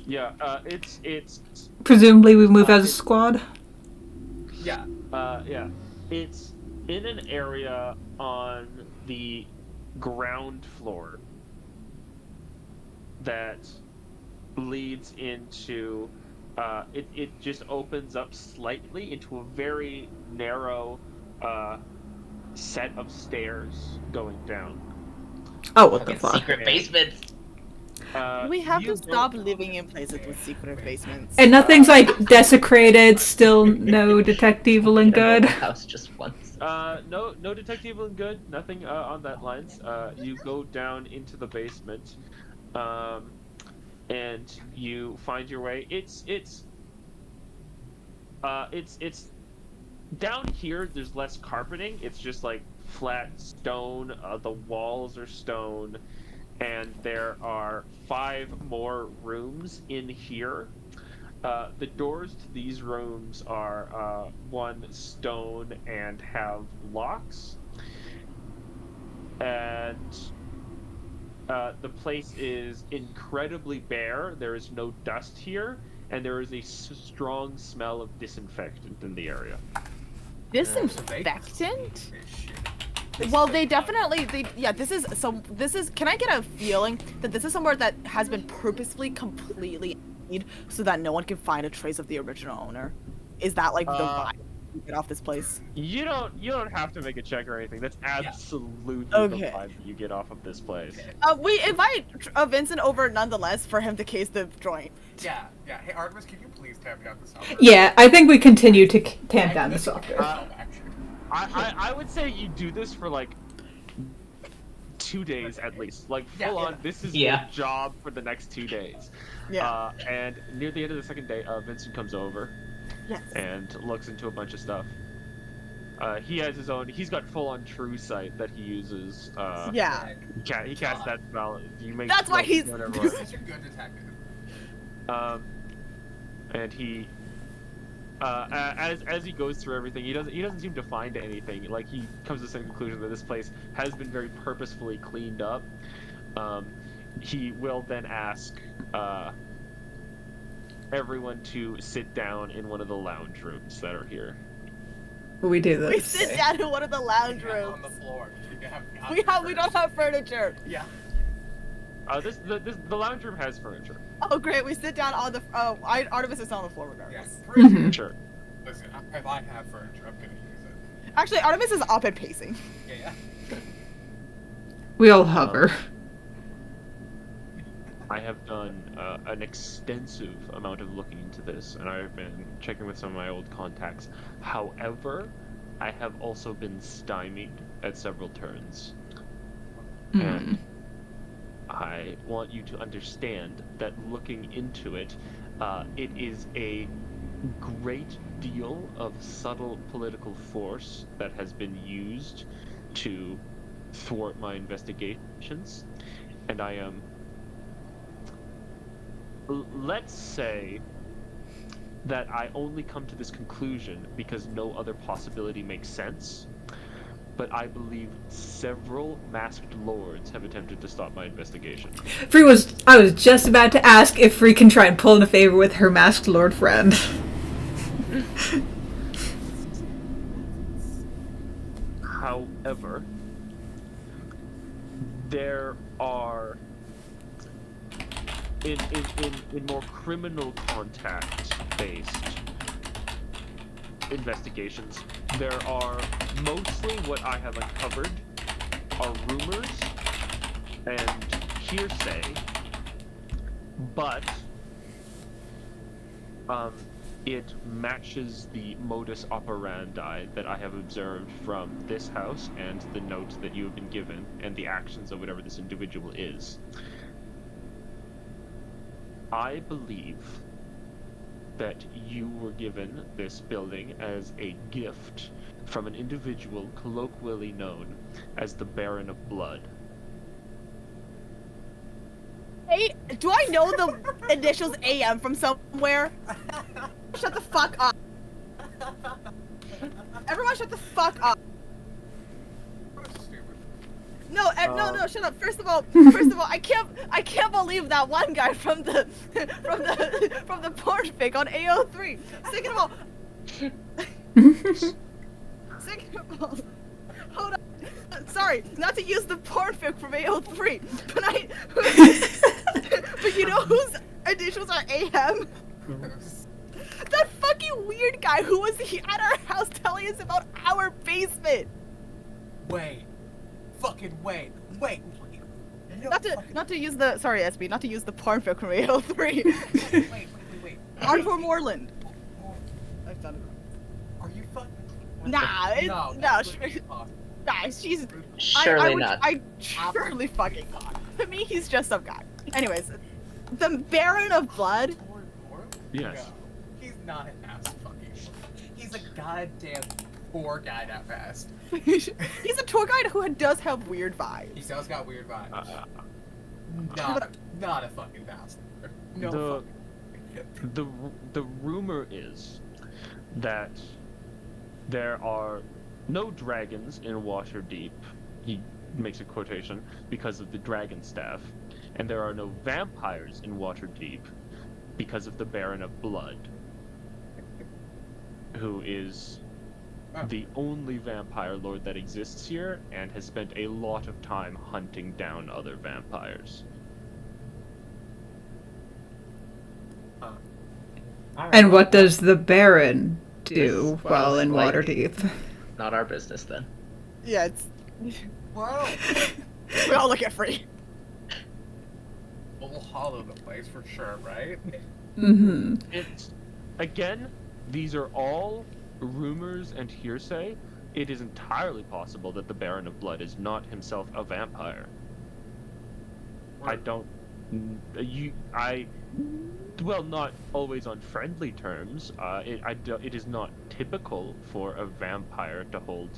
Yeah. It's presumably we move as a squad. Yeah. yeah. It's in an area on the ground floor that leads into. It just opens up slightly into a very narrow set of stairs going down. Oh, what the Fucking fuck? secret basements. We have you to stop don't- living in places with secret basements. And nothing's like desecrated, still no detect evil and good. House just once. No detect evil and good. Nothing on that lines. You go down into the basement, and you find your way. It's down here. There's less carpeting. It's just like flat stone. The walls are stone, and there are 5 more rooms in here. The doors to these rooms are 1 stone and have locks. And the place is incredibly bare. There is no dust here, and there is a strong smell of disinfectant in the area. Disinfectant? Shit. Well, this is, can I get a feeling that this is somewhere that has been purposefully completely emptied so that no one can find a trace of the original owner? Is that like the vibe you get off this place? You don't have to make a check or anything. That's absolutely Okay. the vibe that you get off of this place. We invite Vincent over nonetheless for him to case the joint. Yeah. Hey, Artemis, can you please tap down the sound? Yeah, I think we continue to tamp down the software. I would say you do this for like 2 days at least. Like full on, this is your job for the next 2 days. Yeah. And near the end of the second day, Vincent comes over Yes. and looks into a bunch of stuff. He has his own. He's got full on True Sight that he uses. Yeah. He casts that spell. You make. That's why he's- whatever. Such a good detective. And he, as he goes through everything, he doesn't seem to find anything. Like he comes to the same conclusion that this place has been very purposefully cleaned up. He will then ask everyone to sit down in one of the lounge rooms that are here. We do We this. sit down in one of the lounge Yeah, rooms. on the floor. We don't have furniture. Yeah. The lounge room has furniture. Oh great, we sit down on the. Artemis is on the floor regardless. Yes. Mhm. Sure. Listen, if I have furniture, I'm gonna use it. Actually, Artemis is up and pacing. Yeah. We all hover. I have done an extensive amount of looking into this, and I've been checking with some of my old contacts. However, I have also been stymied at several turns. And I want you to understand that looking into it, it is a great deal of subtle political force that has been used to thwart my investigations, and I am, let's say that I only come to this conclusion because no other possibility makes sense, but I believe several masked lords have attempted to stop my investigation. I was just about to ask if Free can try and pull in a favor with her masked lord friend. However, there are in more criminal contact based investigations, there are mostly what I have uncovered are rumors and hearsay, but it matches the modus operandi that I have observed from this house and the note that you have been given and the actions of whatever this individual is. I believe that you were given this building as a gift from an individual colloquially known as the Baron of Blood. Hey, do I know the initials AM from somewhere? Shut the fuck up. Everyone shut the fuck up. That's stupid. No, no, shut up. First of all, I can't believe that one guy from the from the porn fic on AO3. Second of all, hold on. Sorry, not to use the porn fic from AO3, but you know whose initials are AM? That fucking weird guy who was at our house telling us about our basement. Wait. Fucking wait. No, Not to use the sorry SB, not to use the porn fic from AO3. Wait. Arthur Moreland. I've done it. Are you fucking? Nah, she's Surely not. I surely fucking not. To me, he's just some guy. Anyways, the Baron of Blood. Yes. No, he's not an ass fucking. He's a goddamn tour guide at best. He's a tour guide who does have weird vibes. He does got weird vibes. Not a fucking bastard. No. The rumor is that there are no dragons in Waterdeep. He makes a quotation because of the dragon staff, and there are no vampires in Waterdeep because of the Baron of Blood, who is the only vampire lord that exists here and has spent a lot of time hunting down other vampires. And what does the Baron do while in like- Waterdeep? Not our business then. Yeah, it's. Well, We all look at Free. we'll hollow the place for sure, right? Mm-hmm. It's, again, these are all rumors and hearsay. It is entirely possible that the Baron of Blood is not himself a vampire. Well, not always on friendly terms. It is not typical for a vampire to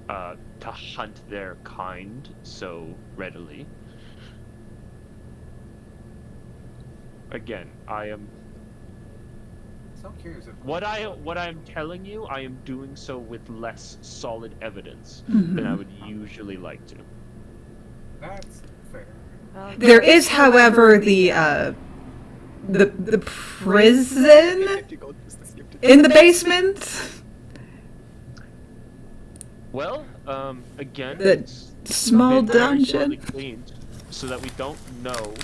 to hunt their kind so readily. Again, I am. So curious. What I am telling you, I am doing so with less solid evidence Mm-hmm. than I would usually like to. That's fair. There is, however, the prison in the basement. Well, again, The it's small been very dungeon. poorly cleaned, so that we don't know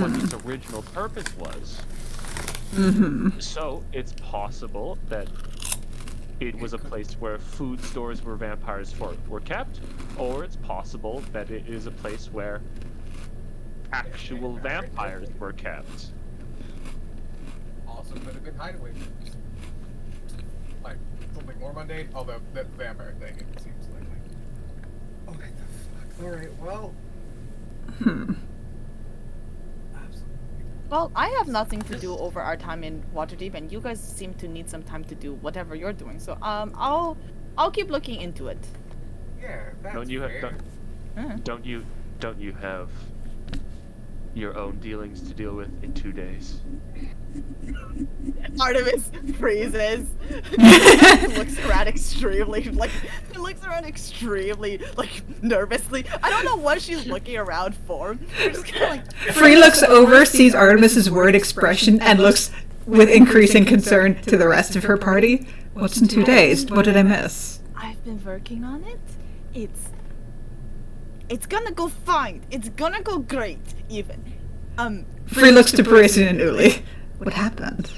what its original purpose was. Mm-hmm. So it's possible that it was a place where food stores where vampires were kept, or it's possible that it is a place where actual vampires were kept. Also could have been hideaway rooms. Like, something more mundane, although the vampire thing, it seems like. Oh, what the fuck? Alright, well. Absolutely. Well, I have nothing to do over our time in Waterdeep, and you guys seem to need some time to do whatever you're doing. So I'll keep looking into it. Yeah, that's Don't you have fair. don't you have your own dealings to deal with in 2 days? Artemis freezes. looks around extremely nervously. I don't know what she's looking around for. We're just kind of like. Free looks over, sees Artemis's worried expression, and looks with increasing concern to the rest of her party. What's in 2 days? What did I miss? I've been working on it. It's gonna go fine. It's gonna go great, even. Free looks to Parisian and Uli. What happened?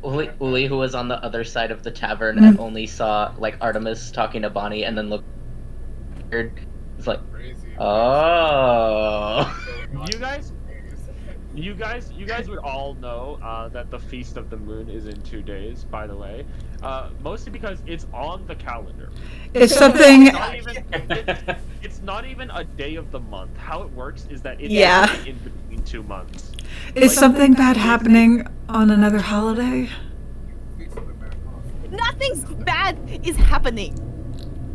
Uli, who was on the other side of the tavern and only saw like Artemis talking to Bonnie, and then looked weird. It's like, Crazy. oh. You guys would all know that the Feast of the Moon is in 2 days, by the way. Mostly because it's on the calendar. It's something. It's not even a day of the month. How it works is that it's Yeah. only in between 2 months. Is something bad happening on another holiday? Nothing's bad is happening.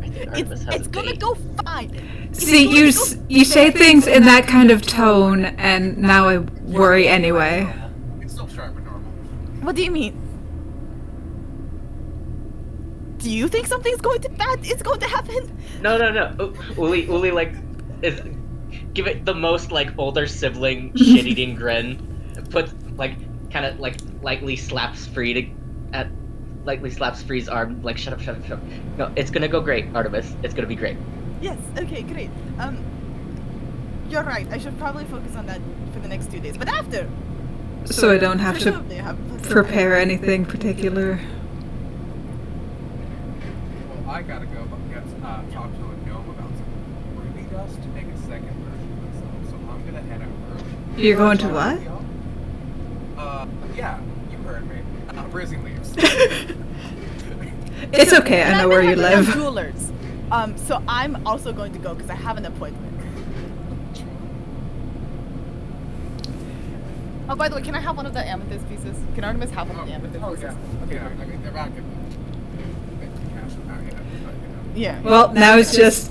I think Artemis has It's a gonna date. go fine. See, you say things in that kind of tone, and now I worry anyway. It's still sharp and normal. What do you mean? Do you think something's going to happen? No. Uli like is give it the most like older sibling shit-eating grin. Puts like kind of like lightly slaps Free's arm. Like shut up. No, it's gonna go great, Artemis. It's gonna be great. Yes. Okay. Great. You're right. I should probably focus on that for the next 2 days. But after. So I don't have to presumably have prepare anything particular. Well, I gotta go talk to a gnome about some ruby dust to make a second version of myself, so I'm gonna head over. You're going to what? Yeah, you heard me. Brizzy leaves. It's okay, I And know I've where been you having live. Jewelers. So I'm also going to go because I have an appointment. Oh, by the way, can I have one of the amethyst pieces? Can Artemis have one of the amethyst Oh, pieces? yeah. Okay, I mean, they're back in the cash out yet, but, you know. Yeah. Well, now it's just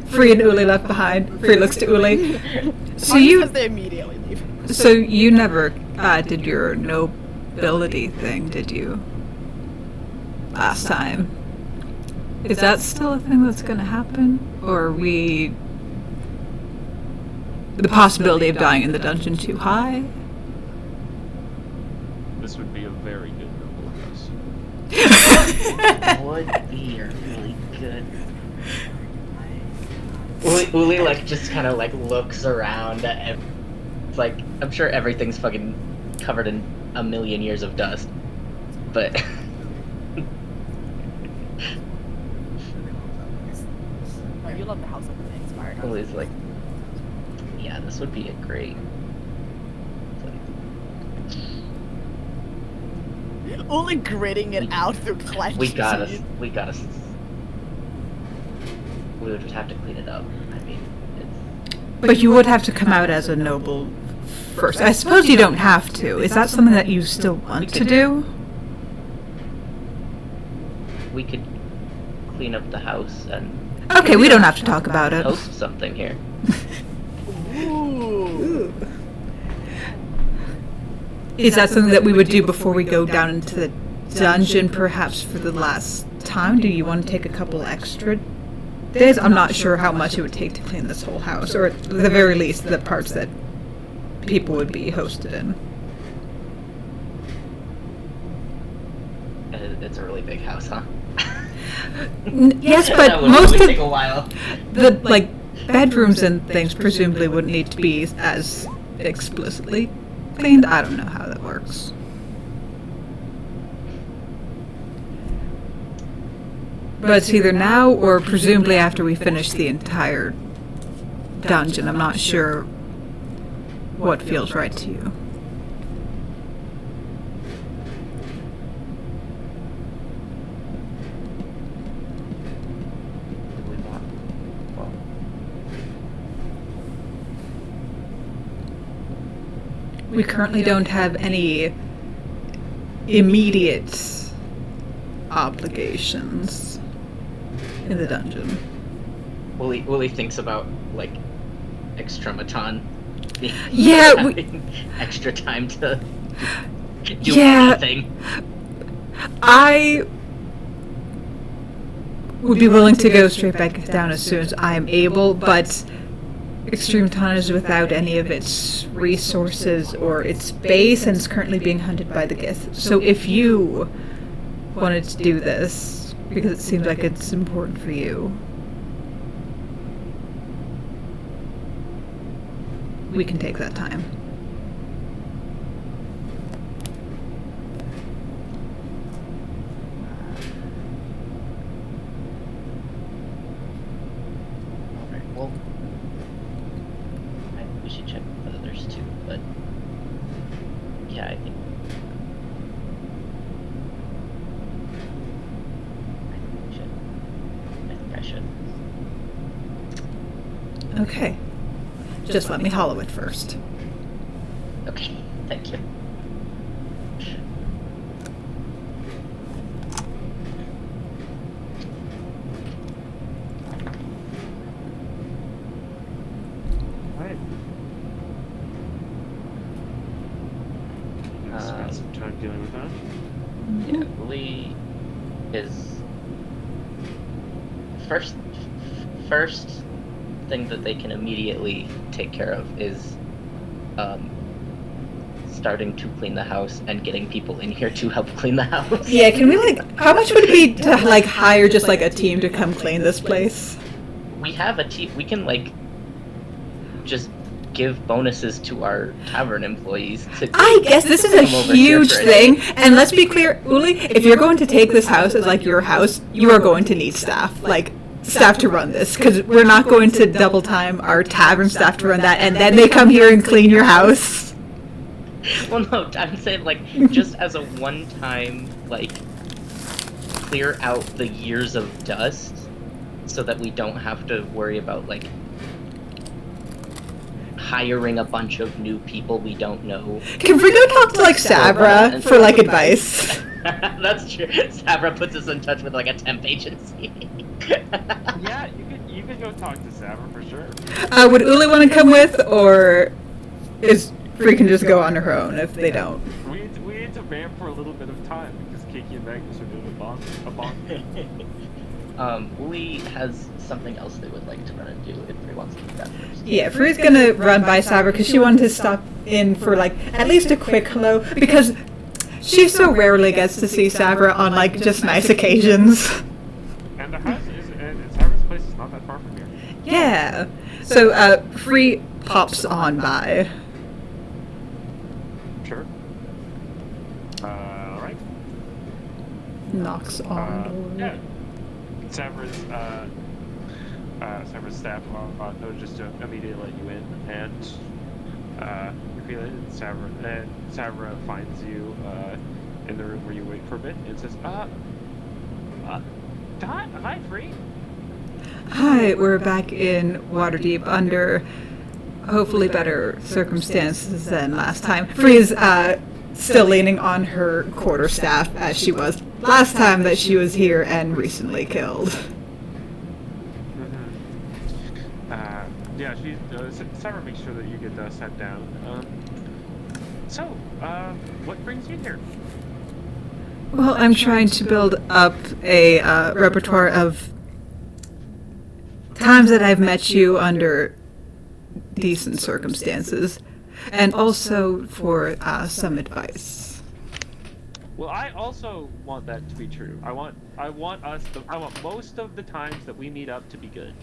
Free and Uli left behind. Free looks to Uli. So Artemis you, says they immediately leave. so you never did your nobility thing, did you? Last time. Is that still a thing that's going to happen, or are we? The possibility of dying in the dungeon too high? This would be a very good noble house. Would be really good. Uli like just kind of like looks around at it's like I'm sure everything's fucking covered in a million years of dust, but Oh, you love the house of the inspired. Uli's like, yeah, this would be a great. Only gritting it out through clenched We gotta. teeth. We would just have to clean it up. I mean, it's. But you would have to come out as a noble first. I suppose you don't have to. Is that something that you still want to do? We could clean up the house and Okay, we don't have to talk about it. host something here. Ooh. Is that something that we would do before we go down into the dungeon, perhaps for the last time? Do you want to take a couple extra days? I'm not sure how much it would take to clean this whole house, or at the very least, the parts that people would be hosted in. It's a really big house, huh? Yes, That but would most really take of a while. the bedrooms and things presumably wouldn't need to be as explicitly cleaned. I don't know how that works. But it's either now or presumably after we finish the entire dungeon. I'm not sure what feels right to you. Really not. Well, We currently don't have any immediate obligations in the dungeon. Wooly thinks about like Extrematon. Yeah, having extra time to do Yeah. anything. I would be willing to go straight back down as soon as I am able, but Extreme Ton is without any of its resources or its base and is currently being hunted by the Gith. So if you wanted to do this, because it seems like it's important for you, we can take that time. Alright, well, I think we should check with the others too, but yeah, I think we should. I think I should. Okay. Just let me hollow it first. Okay, thank you. Alright. Spend some time dealing with that. Yeah, Lee is first thing that they can immediately take care of is starting to clean the house and getting people in here to help clean the house. Yeah, can we how much would it be to hire just a team to come clean this place? We have a team. We can just give bonuses to our tavern employees to I guess this is a come over here huge for thing, and let's be clear, Uli, if you're going to take this house as your house, you are going to need staff, staff to run this, because we're not going to double time our tavern staff to run that, and then they come here and clean your house. Well, no, I'm saying just as a one-time clear out the years of dust, so that we don't have to worry about hiring a bunch of new people we don't know. Can we go talk to Sabra for advice? That's true. Sabra puts us in touch with a temp agency. Yeah, you could go talk to Savra for sure. Would Uli want to come with, or is Free can just go on her own if they don't? We need to vamp for a little bit of time because Kiki and Magnus are doing a bond. Lee has something else they would like to run and do if Free wants to do that first. Yeah, Free's gonna run by Sabra because she wanted to stop in for at least a quick hello, because she so rarely gets to see Sabra on just nice occasions. And the house and Savra's place is not that far from here. Yeah. So Free pops on by. Sure. Alright. Knocks on door. Yeah. Savra's staff knows just to immediately let you in, and you feel it. And Savra finds you in the room where you wait for a bit and says, hi, Free. Hi, we're back in Waterdeep under hopefully better circumstances than last time. Free's still leaning on her quarterstaff as she was last time that she was here and recently killed. Yeah, Savra makes sure that you get sat down. What brings you here? Well, I'm trying to build up a repertoire of times that I've met you under decent circumstances, and also for some advice. Well, I also want that to be true. I want most of the times that we meet up to be good,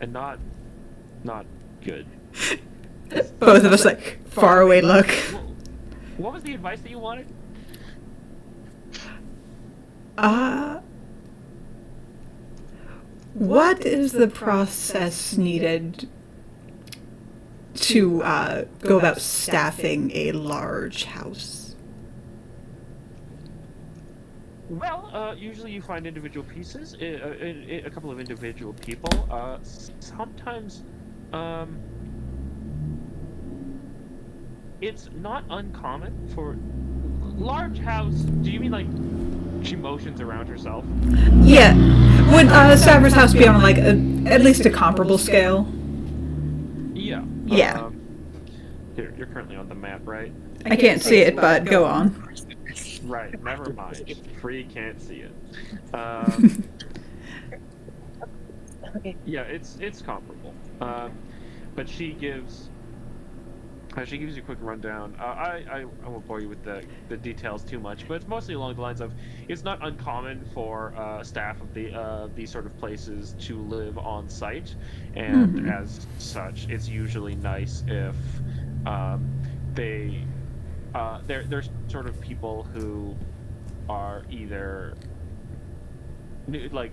and not good. Both of us far away look. What was the advice that you wanted? What is the process needed to go about staffing a large house? Well, usually you find individual pieces, a couple of individual people. Sometimes, it's not uncommon for large house. Do you mean like she motions around herself? Yeah. Would Stavros' house be on like at least a comparable scale? Yeah. Yeah. You're currently on the map, right? I can't see it, but go on. Right. Never mind. Free can't see it. Yeah, it's comparable. But she gives you a quick rundown. I won't bore you with the details too much, but it's mostly along the lines of it's not uncommon for staff of these sort of places to live on site, and as such, it's usually nice if they're sort of people who are either new to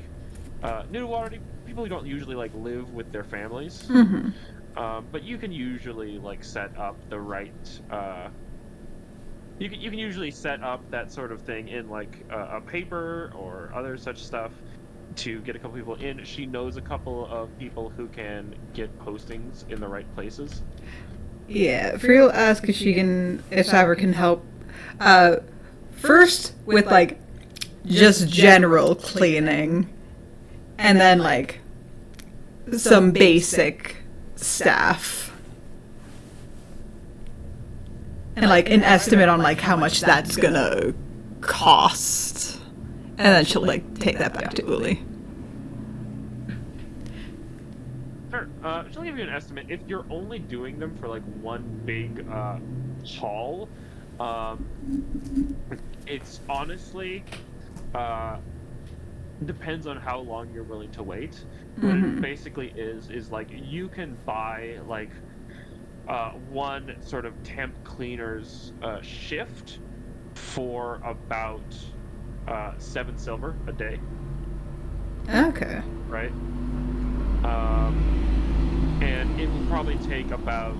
Waterdeep, people who don't usually like live with their families. But you can usually like set up the right. You can usually set up that sort of thing in like a paper or other such stuff to get a couple people in. She knows a couple of people who can get postings in the right places. Yeah, Free will ask if Stavros can help. First with like just general cleaning, and then like some basic staff, and like an estimate on like how much that's gonna cost, and then she'll like take that back to Uli. Sure. She'll give you an estimate. If you're only doing them for like one big haul, it's honestly depends on how long you're willing to wait. What it basically is like you can buy like one sort of temp cleaner's shift for about 7 silver a day. Okay. Right? And it will probably take about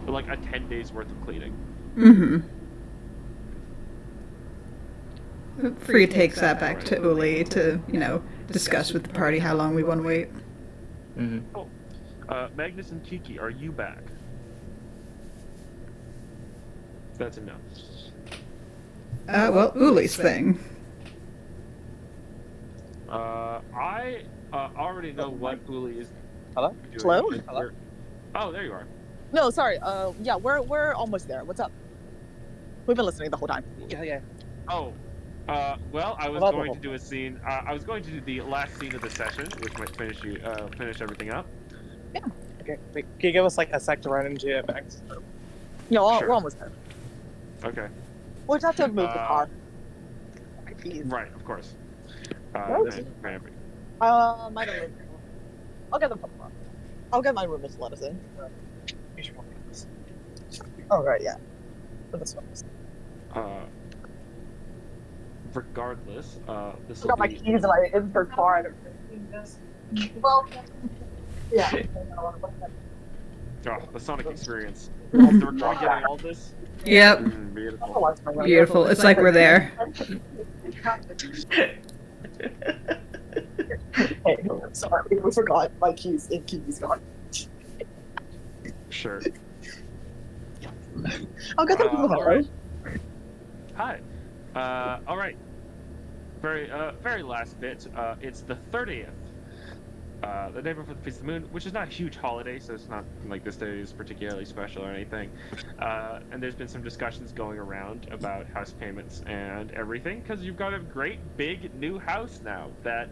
like a 10 days worth of cleaning. Free takes that back to Uli to, discuss with the party how long we want to wait. Cool. Magnus and Kiki, are you back? That's a no. Well, Uli's thing. I already know what Uli is Hello? doing. Hello? Hello? Oh, there you are. No, sorry. Yeah, we're almost there. What's up? We've been listening the whole time. Yeah. Oh, well, I was going to do a scene. I was going to do the last scene of the session, which might finish everything up. Yeah. Okay. Wait, can you give us like a sec to run into it, Max? No, Sure. we're almost there. Okay. We'll just have to move the car. Okay, please. Right, of course. Right. I don't live. I'll get them from the car. I'll get my roommates to let us in. Oh right, yeah. But this one. Regardless, this I will got my be. keys in my insert car and everything. Well, yeah. Oh, the Sonic experience. Is the recording getting all this? Yep. Beautiful. Beautiful. It's like we're there. Hey, sorry, we forgot my keys in Kiki's car. Sure. I'll get them from the all right. Hi. All right. Very last bit. It's the 30th. The day before the Feast of the Moon, which is not a huge holiday, so it's not like this day is particularly special or anything. And there's been some discussions going around about house payments and everything, because you've got a great big new house now that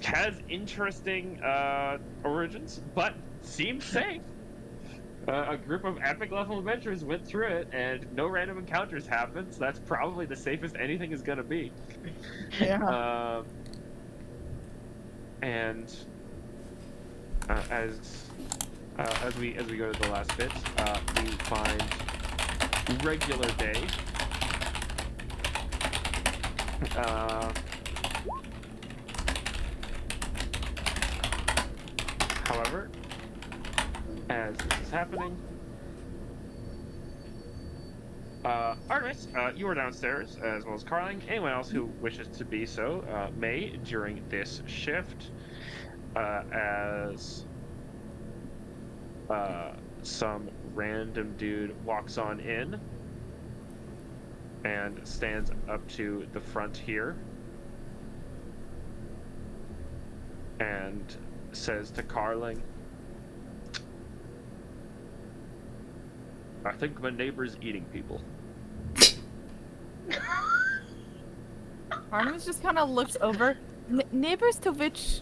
has interesting origins, but seems safe. A group of epic level adventurers went through it, and no random encounters happened, so that's probably the safest anything is going to be. Yeah. And as we go to the last bit, we find regular day. However, as this is happening. Artemis, you are downstairs, as well as Carling. Anyone else who wishes to be so may during this shift, as some random dude walks on in and stands up to the front here and says to Carling, I think my neighbor's eating people. Artemis just kind of looks over. Neighbors to which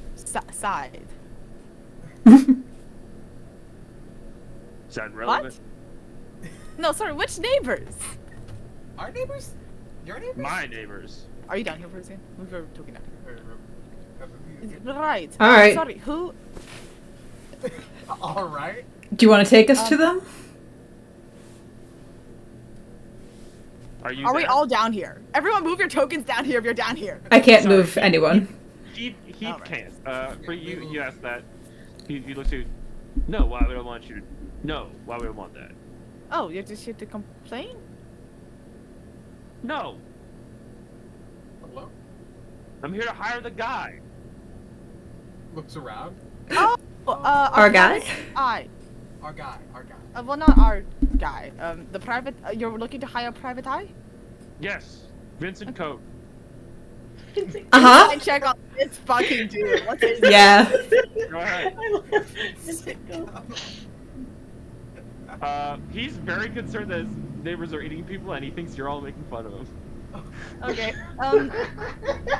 side? Is that relevant? No, sorry, which neighbors? Our neighbors? Your neighbors? My neighbors. Are you down here for a second? We were talking down here. Right. All right. Sorry, who? All right. Do you want to take us to them? Are you? Are we there? all down here? Everyone move your tokens down here if you're down here. I can't Sorry. move anyone. He Alright. can't. For you, you asked that. He looked at. No, why would I want you to? No, why would I want that? Oh, you're just here to complain? No, Hello? I'm here to hire the guy. Looks around. Oh, Our guy? I. Our guy. Well, not our guy. The private. You're looking to hire a private eye? Yes, Vincent Cote. Uh-huh. I check on this fucking dude. What's his Yeah. Go ahead. I love Vincent He's very concerned that his neighbors are eating people, and he thinks you're all making fun of him. Okay.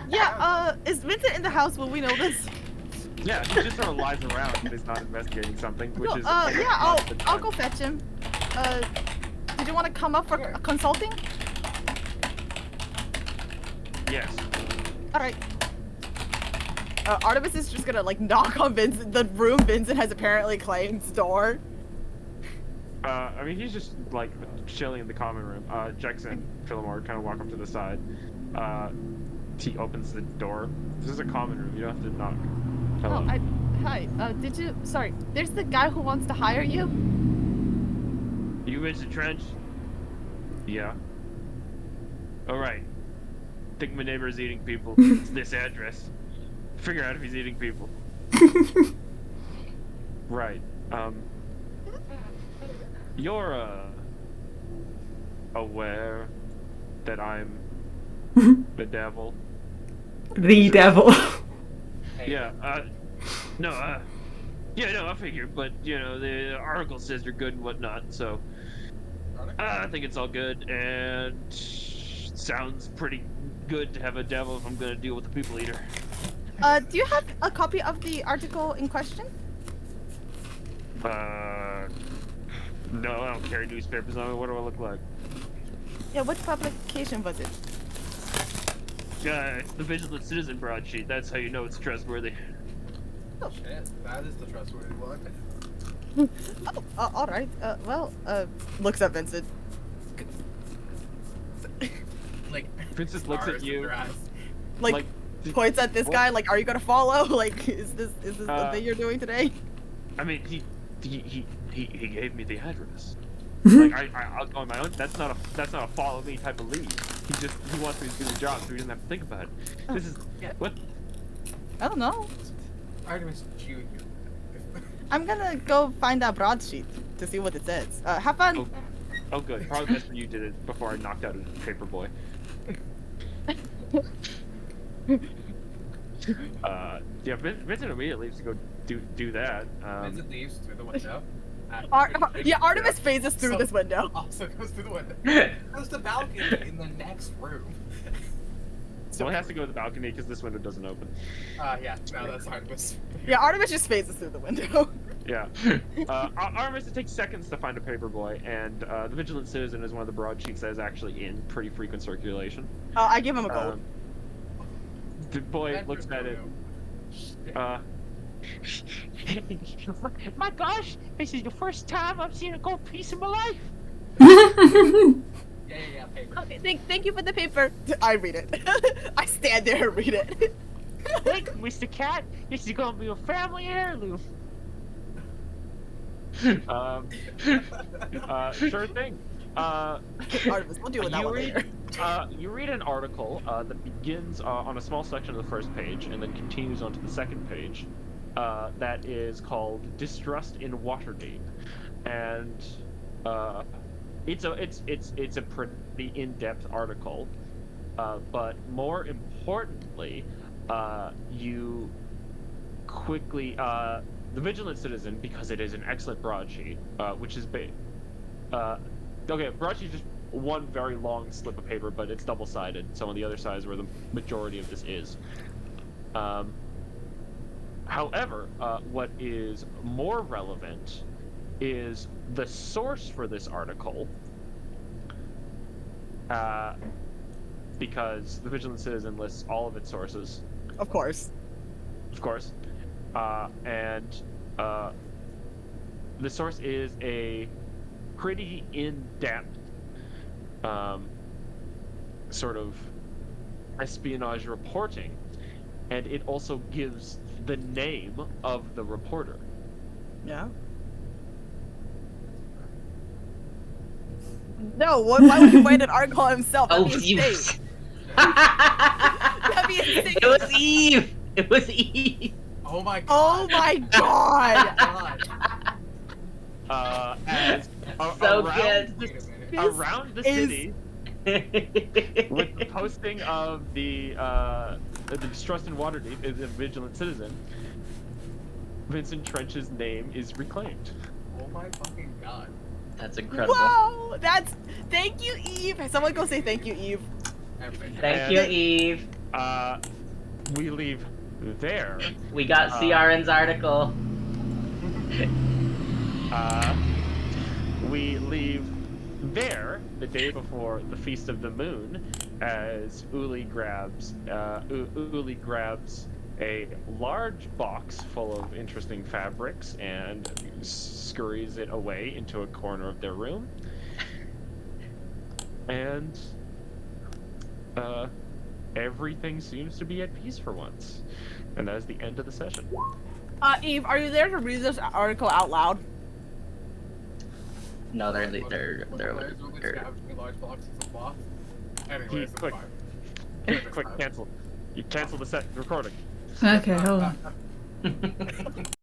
Yeah. Is Vincent in the house? Will we know this? Yeah, he just sort of lies around if he's not investigating something, which No, is. yeah. I'll go fetch him. Did you want to come up for consulting? Yes. All right. Artemis is just gonna like knock on Vincent, the room Vincent has apparently claimed's door. I mean, he's just like chilling in the common room. Jackson and Philomore kind of walk up to the side. He opens the door. This is a common room. You don't have to knock. Hello. Oh, hi. Did you? Sorry. There's the guy who wants to hire you. You Vincent Trench? Yeah. All right. Think my neighbor is eating people. It's this address. Figure out if he's eating people. Right. You're aware that I'm the devil. The devil. Yeah. No. Yeah. No. I figured, but you know the article says you're good and whatnot, so I think it's all good and sounds pretty good to have a devil if I'm gonna deal with the people eater. Do you have a copy of the article in question? No, I don't carry newspapers on me. What do I look like? Yeah. What publication was it? It's the Vigilant Citizen broadsheet. That's how you know it's trustworthy. Oh shit, that is the trustworthy one. Oh, all right. Well, Looks at Vincent. Like Vincent looks at stars in you. their eyes. Like points at this what? guy. Like, are you gonna follow? Like, is this the thing you're doing today? I mean, he gave me the address. Like I'll go on my own. That's not a follow me type of lead. He wants me to do the job, so he doesn't have to think about it. This is what. I don't know. Artemis Junior. I'm gonna go find that broadsheet to see what it says. Have fun. Oh, good. Probably best for you did it before I knocked out a paper boy. Yeah, Vincent immediately leaves to go do that. Vincent leaves through the window. Artemis phases through So- this window. Also goes through the window. Goes to the balcony in the next room. So he has to go to the balcony because this window doesn't open. Yeah, no, that's Artemis. Yeah, Artemis just phases through the window. Yeah. Artemis, it takes seconds to find a paper boy, and the Vigilant Citizen is one of the broadsheets that is actually in pretty frequent circulation. I give him a gold. The boy looks at it. My gosh, this is the first time I've seen a gold piece in my life. Yeah, paper. Okay, thank you for the paper. I read it. I stand there and read it. Look, Mr. Cat, this is gonna be a family heirloom. Sure thing. Artemis, we'll deal with that you one read, later. you read an article that begins on a small section of the first page and then continues onto the second page. That is called "Distrust in Waterdeep," and it's a pretty in-depth article. But more importantly, you quickly the Vigilant Citizen, because it is an excellent broadsheet, which is okay, broadsheet is just one very long slip of paper, but it's double-sided, so on the other side is where the majority of this is. However, what is more relevant is the source for this article, because the Vigilant Citizen lists all of its sources. Of course. Of course. And the source is a pretty in-depth sort of espionage reporting, and it also gives the name of the reporter. Yeah. No, why would you write an article himself? That'd be you. insane. That'd be insane. It was Eve. It was Eve. Oh my god. Oh my god. As So around good. around the is- city, with the posting of the Distrust in Waterdeep is a Vigilant Citizen, Vincent Trench's name is reclaimed. Oh my fucking god. That's incredible. Wow, that's thank you, Eve. Someone go say thank you, Eve. Thank you, Eve. We leave there. We got CRN's article. We leave there the day before the Feast of the Moon, as Uli grabs a large box full of interesting fabrics and scurries it away into a corner of their room. And everything seems to be at peace for once. And that is the end of the session. Eve, are you there to read this article out loud? No, they're large boxes of cloth. Anyways, Quick, quick, cancel. You cancel the recording. Okay, hold on.